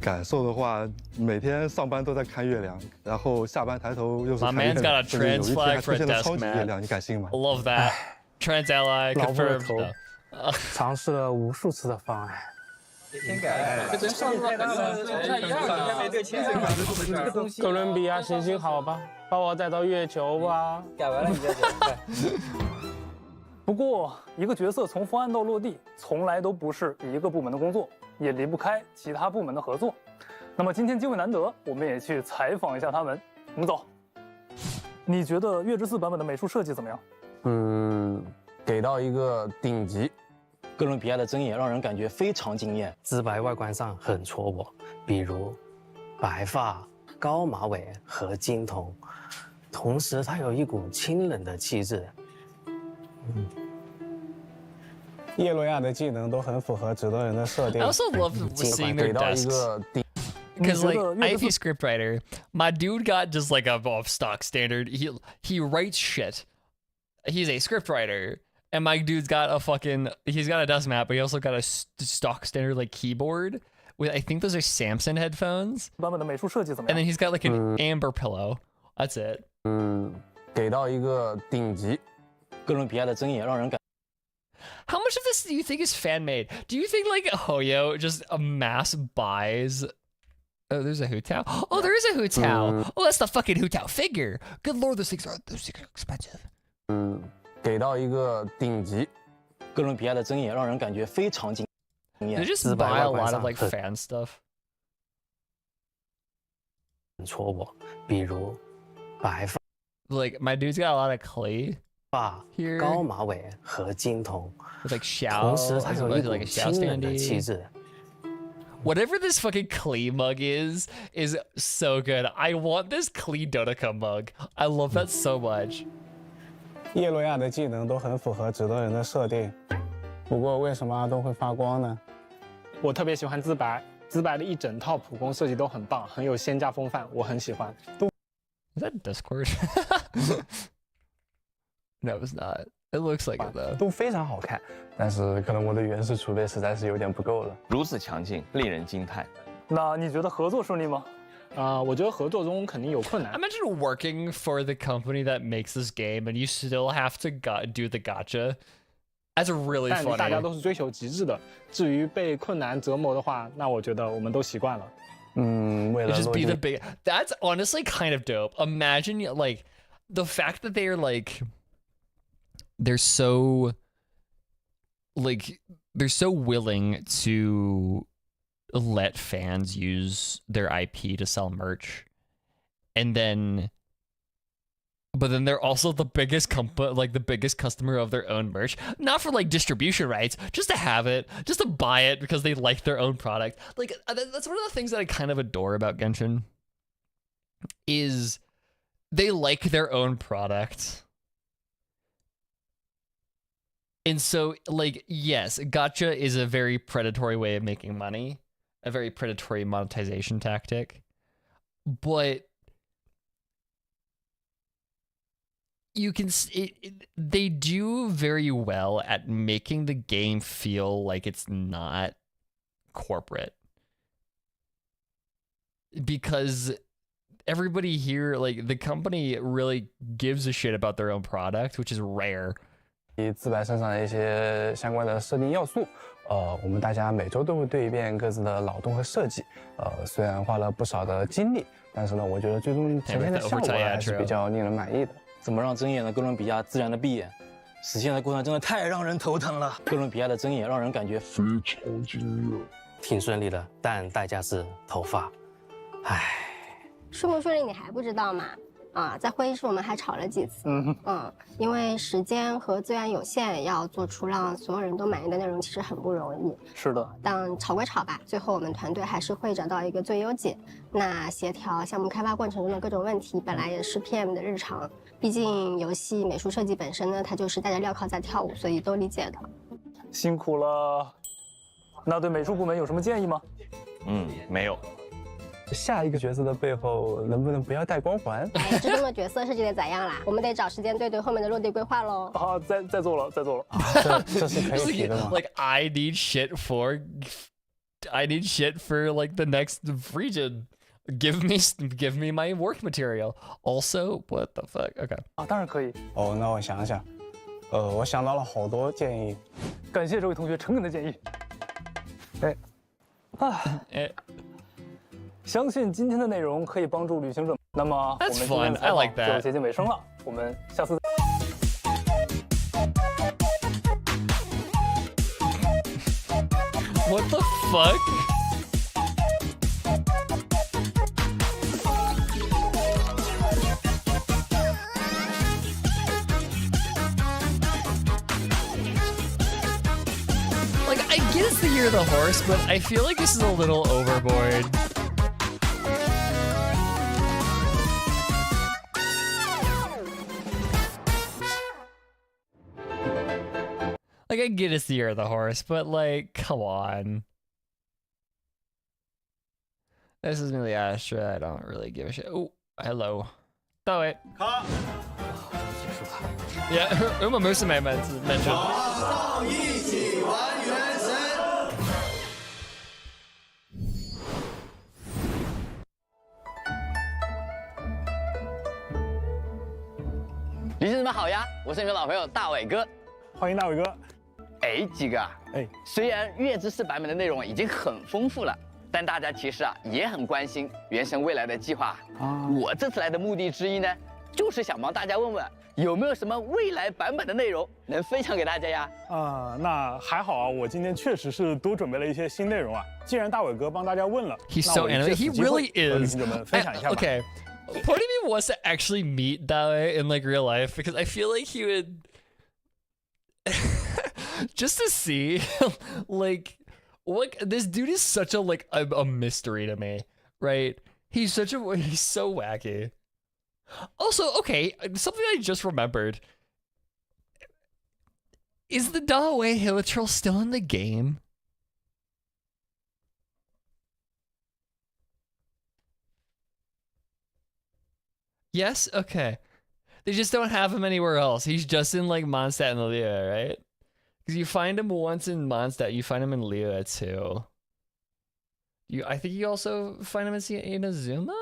Speaker 22: 感受的话，每天上班都在看月亮，然后下班抬头又是看
Speaker 1: 月亮，甚至有一
Speaker 22: 天还出现了超级月亮，你敢信吗
Speaker 1: ？Love that. Trans ally confirmed.
Speaker 3: 尝试了无数次的方案。哥伦比亚行行好吧，把我带到月球吧。
Speaker 9: 改完了你再讲。
Speaker 10: 不过，一个角色从方案到落地，从来都不是一个部门的工作，也离不开其他部门的合作。那么今天机会难得，我们也去采访一下他们。我们走。你觉得月之4版本的美术设计怎么样？
Speaker 3: 给到一个顶级。
Speaker 5: 哥伦比亚的针眼让人感觉非常惊艳，自白外观上很戳我，比如白发、高马尾和金童，同时它有一股清冷的气质。
Speaker 24: 叶洛亚的技能都很符合指导人的设定。
Speaker 1: I also love seeing their desks. Because like IFE scriptwriter, my dude got just like a stock standard. He writes shit. He's a scriptwriter. And my dude's got he's got a desk mat, but he also got a stock standard like keyboard with, I think those are Samson headphones. And then he's got like an amber pillow. That's it.
Speaker 3: 给到一个顶级。
Speaker 5: 哥伦比亚的针眼让人感。
Speaker 1: How much of this do you think is fan made? Do you think like Hoyo just mass buys? Oh, there's a Hutao. Oh, there is a Hutao. Oh, that's the fucking Hutao figure. Good lord, those things are expensive.
Speaker 3: 给到一个顶级。
Speaker 5: 哥伦比亚的针眼让人感觉非常惊艳。
Speaker 1: They just buy a lot of like fan stuff.
Speaker 5: 戳我，比如白发。
Speaker 1: Like my dude's got a lot of clay.
Speaker 5: 发、高马尾和金童，
Speaker 1: with like Xiao,
Speaker 5: 同时它有一股
Speaker 1: like a Xiao
Speaker 5: 清冷的气
Speaker 1: standee.
Speaker 5: 质。
Speaker 1: Whatever this fucking Klee mug is so good. I want this Klee Dodoka mug. I love that so much.
Speaker 24: 叶洛亚的技能都很符合指导人的设定，不过为什么都会发光呢？
Speaker 3: 我特别喜欢自白，自白的一整套普攻设计都很棒，很有仙家风范，我很喜欢。
Speaker 1: Is that Discord? No, it's not. It looks like it though.
Speaker 24: 都非常好看，但是可能我的原始储备实在是有点不够了。
Speaker 12: 如此强劲，令人惊叹。
Speaker 10: 那你觉得合作顺利吗？
Speaker 3: 我觉得合作中肯定有困难。
Speaker 1: Imagine working for the company that makes this game and you still have to do the gacha. That's really funny.
Speaker 3: 但大家都是追求极致的。至于被困难折磨的话，那我觉得我们都习惯了。
Speaker 24: 为了
Speaker 1: just be the big. That's honestly kind of dope. Imagine like the fact that they're like they're so willing to let fans use their IP to sell merch, and but then they're also the biggest the biggest customer of their own merch, not for like distribution rights, just to have it, just to buy it because they like their own product. Like that's one of the things that I kind of adore about Genshin is they like their own product. And so, like, yes, gacha is a very predatory way of making money, a very predatory monetization tactic, but you can they do very well at making the game feel like it's not corporate, because everybody here, like, the company really gives a shit about their own product, which is rare.
Speaker 9: 自白身上的一些相关的设定要素，我们大家每周都会对一遍各自的脑洞和设计，虽然花了不少的精力，但是呢，我觉得最终呈现的效果还是比较令人满意的。
Speaker 5: 怎么让睁眼的哥伦比亚自然的闭眼？实现的过程真的太让人头疼了。哥伦比亚的睁眼让人感觉非常惊讶，挺顺利的，但代价是头发。唉，
Speaker 4: 顺不顺利你还不知道吗？在会议室我们还吵了几次。因为时间和资源有限，要做出让所有人都满意的内容，其实很不容易。
Speaker 9: 是的，
Speaker 4: 但吵归吵吧，最后我们团队还是会找到一个最优解。那协调项目开发过程中的各种问题，本来也是 PM 的日常。毕竟游戏美术设计本身呢，它就是大家镣铐在跳舞，所以都理解的。
Speaker 9: 辛苦了。那对美术部门有什么建议吗？
Speaker 12: 没有。
Speaker 9: 下一个角色的背后能不能不要带光环？
Speaker 4: 之中的角色设计的咋样啦？我们得找时间对后面的落地规划喽。
Speaker 9: 好，再做了。这是可以提的吗？
Speaker 1: Like I need shit for like the next region. Give me my work material. Also, what the fuck? Okay.
Speaker 9: 当然可以。那我想想，我想到了好多建议。感谢这位同学诚恳的建议。相信今天的内容可以帮助旅行者。那么我们今天的采访就接近尾声了，我们下次。
Speaker 1: What the fuck? Like, I get it's the year of the horse, but I feel like this is a little overboard. Like, I get it's the year of the horse, but like, come on. This is Millie Astra. I don't really give a shit. Oh, hello. Throw it. Yeah, Uma Musume mentioned.
Speaker 13: 旅行者们好呀，我是你们老朋友大伟哥。
Speaker 9: 欢迎大伟哥。
Speaker 13: 鸡哥，虽然月之式版本的内容已经很丰富了，但大家其实也很关心原神未来的计划。我这次来的目的之一呢，就是想帮大家问问有没有什么未来版本的内容能分享给大家呀？
Speaker 10: 那还好啊，我今天确实是多准备了一些新内容啊。既然大伟哥帮大家问了，
Speaker 1: He's so animated. He really is.
Speaker 10: 和旅行者们分享一下吧。
Speaker 1: Okay, part of me wants to actually meet Dae in like real life because I feel like he would. Just to see, like, what this dude is such a like a mystery to me, right? He's so wacky. Also, okay, something I just remembered. Is the Dae Hilitrol still in the game? Yes? Okay. They just don't have him anywhere else. He's just in like Mondstadt and Liyue, right? Because you find him once in Mondstadt, you find him in Liyue too. I think you also find him in Inazuma?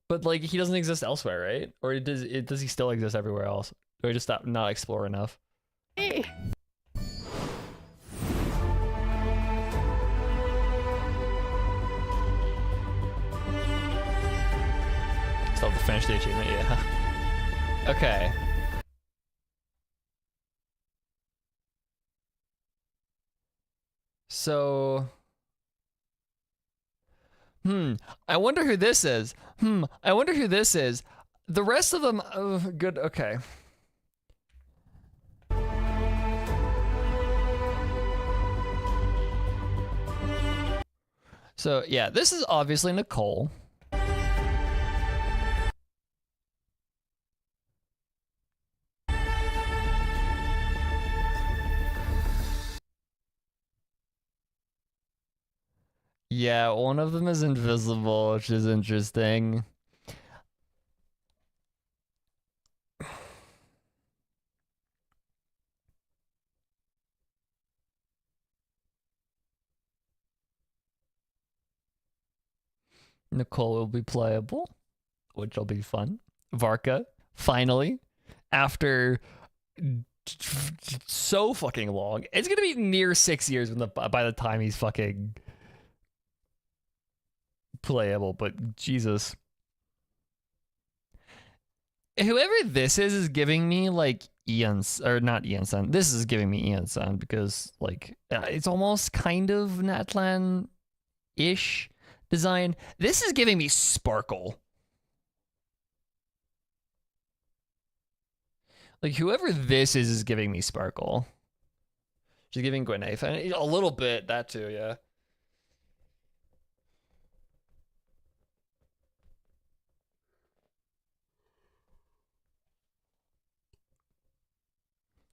Speaker 1: But like he doesn't exist elsewhere, right? Or does he still exist everywhere else? Or just not explore enough? Still have to finish the achievement, yeah. Okay. So... I wonder who this is. I wonder who this is. The rest of them... good, okay. So, yeah, this is obviously Nicole. Yeah, one of them is invisible, which is interesting. Nicole will be playable, which will be fun. Varka, finally, after so fucking long. It's gonna be near 6 years by the time he's fucking playable. But Jesus, whoever this is giving me like Ian's, or not Ian's son. This is giving me Ian's son because like it's almost kind of Natlan-ish design. This is giving me Sparkle. Like whoever this is giving me Sparkle. She's giving Gwennaith a little bit, that too, yeah.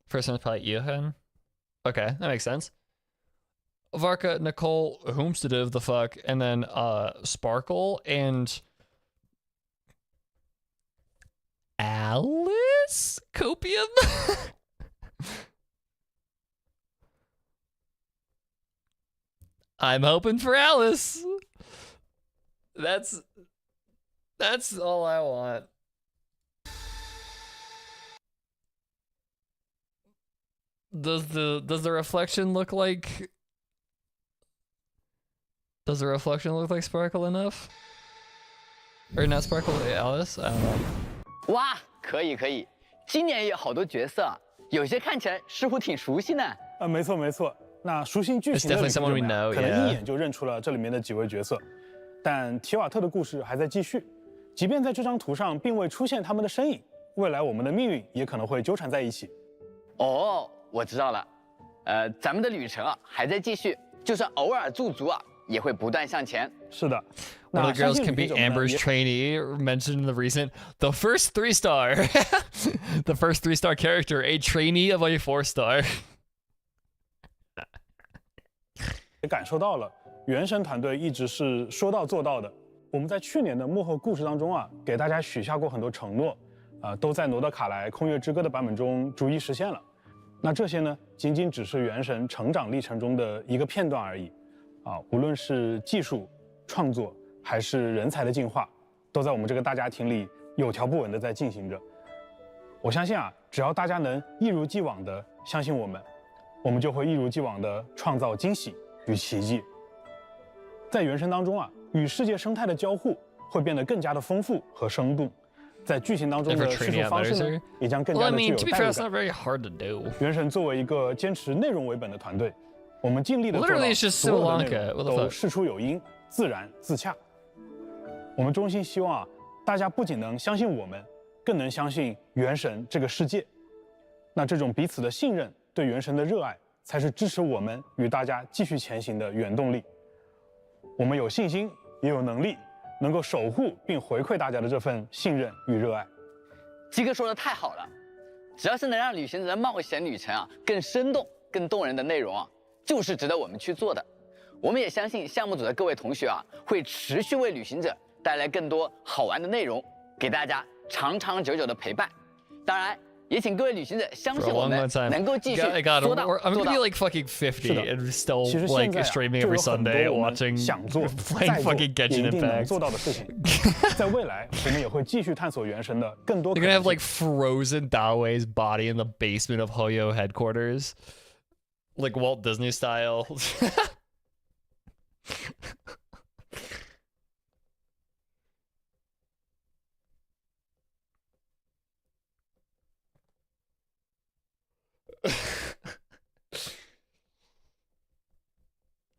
Speaker 1: First one's probably Johan. Okay, that makes sense. Varka, Nicole, Whomstead the fuck, and then Sparkle and Alice Copium. I'm hoping for Alice. That's all I want. Does the reflection look like? Does the reflection look like Sparkle enough? Or not Sparkle, Alice? I don't know.
Speaker 13: 哇，可以可以，今年也有好多角色，有些看起来似乎挺熟悉呢。
Speaker 10: 没错没错。那熟悉剧情的朋友们可能一眼就认出了这里面的几位角色，但提瓦特的故事还在继续。即便在这张图上并未出现他们的身影，未来我们的命运也可能会纠缠在一起。
Speaker 13: 哦，我知道了。咱们的旅程啊还在继续，就算偶尔驻足啊，也会不断向前。
Speaker 10: 是的。
Speaker 1: One of the girls can be Amber's trainee, mentioned in the recent. The first 3-star. The first 3-star character, a trainee of a 4-star.
Speaker 10: 也感受到了，原神团队一直是说到做到的。我们在去年的幕后故事当中啊，给大家许下过很多承诺，都在《罗德卡莱空月之歌》的版本中逐一实现了。那这些呢，仅仅只是原神成长历程中的一个片段而已。无论是技术创作， 还是人才的进化，都在我们这个大家庭里有条不紊地在进行着。我相信啊，只要大家能一如既往地相信我们，我们就会一如既往地创造惊喜与奇迹。在原神当中啊，与世界生态的交互会变得更加的丰富和生动，在剧情当中的叙述方式呢，也将更加的具有代入感。原神作为一个坚持内容为本的团队，我们尽力的做到所有的内容都事出有因、自然自洽。 我们衷心希望啊，大家不仅能相信我们，更能相信原神这个世界。那这种彼此的信任，对原神的热爱，才是支持我们与大家继续前行的原动力。我们有信心，也有能力，能够守护并回馈大家的这份信任与热爱。
Speaker 13: 鸡哥说的太好了，只要是能让旅行者的冒险旅程啊更生动、更动人的内容啊，就是值得我们去做的。我们也相信项目组的各位同学啊，会持续为旅行者 带来更多好玩的内容，给大家长长久久的陪伴。当然，也请各位旅行者相信我们能够继续说到做到。
Speaker 1: I'm gonna be like fucking 50 and still like streaming every Sunday, watching, playing fucking Genshin Impact.
Speaker 10: 做到的事情，在未来我们也会继续探索原神的更多。
Speaker 1: They're gonna have like frozen Daoi's body in the basement of Hoyo headquarters, like Walt Disney style.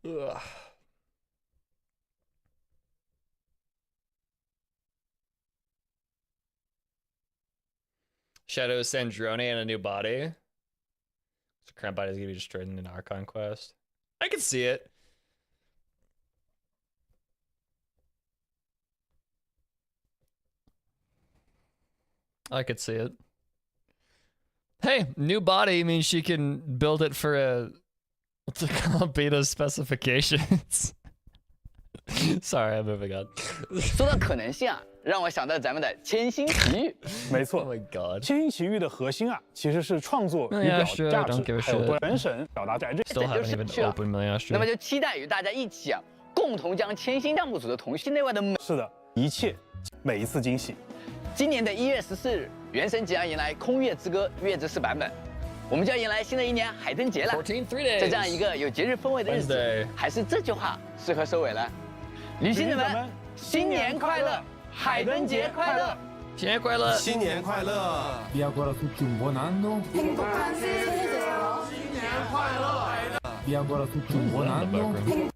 Speaker 1: Ugh. Shadow Sandrone and a new body. So current body is gonna be destroyed in an Archon quest. I can see it. I could see it. Hey, new body means she can build it for a what's it called? Beta specifications. Sorry, I'm moving on.
Speaker 13: 说到可能性啊，让我想到咱们的千星奇遇。
Speaker 10: 没错
Speaker 1: ，Oh my God，
Speaker 10: 千星奇遇的核心啊，其实是创作与表价值，还有原神表达在这。
Speaker 1: Still haven't even opened Malaysia。
Speaker 13: 那么就期待与大家一起啊，共同将千星项目组的同系内外的
Speaker 10: 是的，一切，每一次惊喜。
Speaker 13: 今年的1月14日，原神即将迎来《空月之歌》月之4版本，我们就要迎来新的一年海灯节了。在这样一个有节日氛围的日子，还是这句话适合收尾了。旅行者们，新年快乐，海灯节快乐，
Speaker 1: 新年快乐，
Speaker 2: 新年快乐。
Speaker 16: Vi auguro a tutti un buon anno.
Speaker 2: 신년快乐。
Speaker 16: Vi auguro a tutti un buon anno.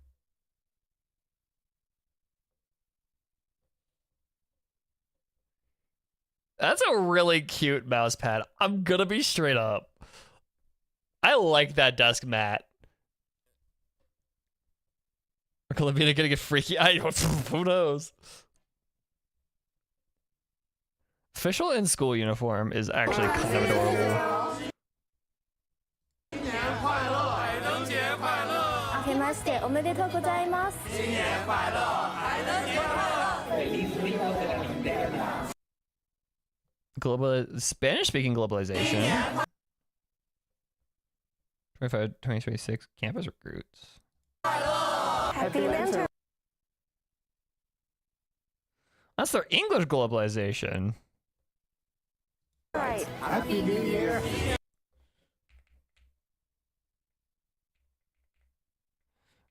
Speaker 1: That's a really cute mouse pad. I'm gonna be straight up. I like that desk mat. Columbina gonna get freaky. Who knows? Official in school uniform is actually kind of adorable.
Speaker 2: 新年快乐，海灯节快乐。
Speaker 6: 明けましておめでとうございます。
Speaker 2: 新年快乐，海灯节快乐。
Speaker 1: Spanish-speaking globalization. 2026 campus recruits.
Speaker 6: Happy Lantern.
Speaker 1: That's their English globalization.
Speaker 6: Right.
Speaker 2: Happy New Year.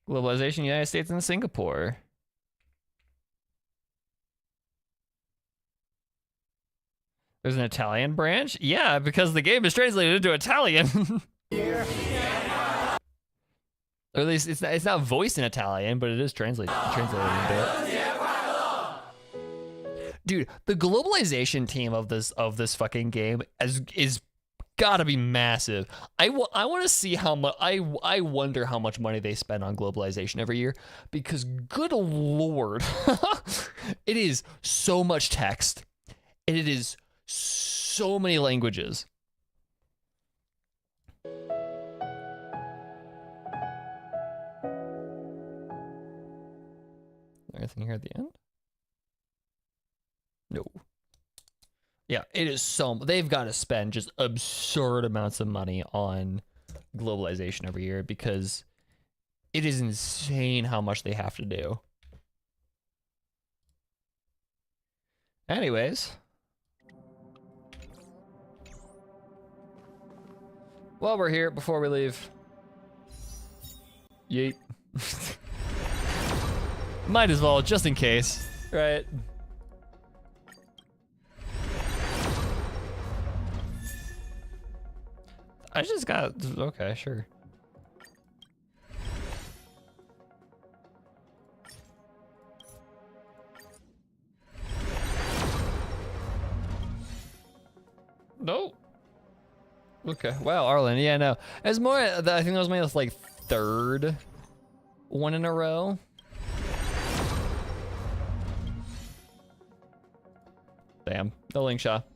Speaker 1: Globalization, United States and Singapore. There's an Italian branch? Yeah, because the game is translated into Italian. Or at least it's not voiced in Italian, but it is translated into it. Dude, the globalization team of this fucking game is gotta be massive. I want to see how much. I wonder how much money they spend on globalization every year, because good lord, it is so much text, and it is so many languages. Anything here at the end? No. Yeah, it is so. They've got to spend just absurd amounts of money on globalization every year, because it is insane how much they have to do. Anyways. While we're here, before we leave. Yeet. Might as well, just in case, right? I just got, okay, sure. No. Okay, wow, Arlen, yeah, no. It's more, I think that was my like third one in a row. Damn, no link shot.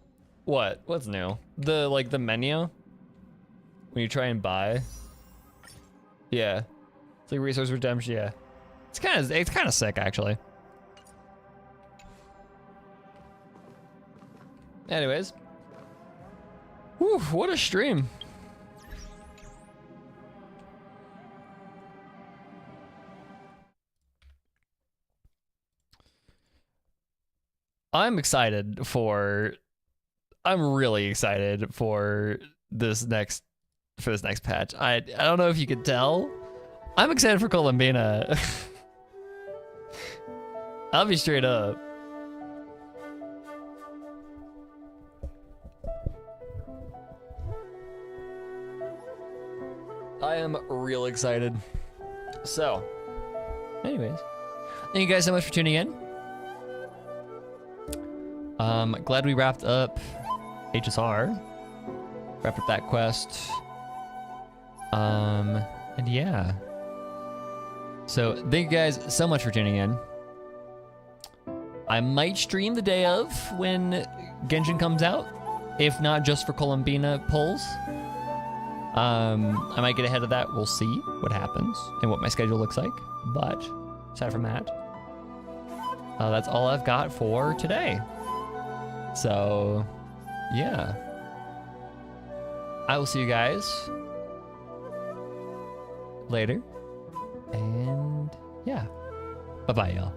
Speaker 1: What? What's new? The menu? When you try and buy? Yeah. It's like resource redemption, yeah. It's kind of sick, actually. Anyways. Whew, what a stream. I'm really excited for this next patch. I don't know if you could tell. I'm excited for Columbina. I'll be straight up. I am real excited. So, anyways, thank you guys so much for tuning in. Glad we wrapped up HSR. Wrapped up that quest. And yeah. So thank you guys so much for tuning in. I might stream the day of when Genshin comes out, if not just for Columbina pulls. I might get ahead of that. We'll see what happens and what my schedule looks like. But aside from that, that's all I've got for today. So, yeah. I will see you guys later. And yeah. Bye-bye, y'all.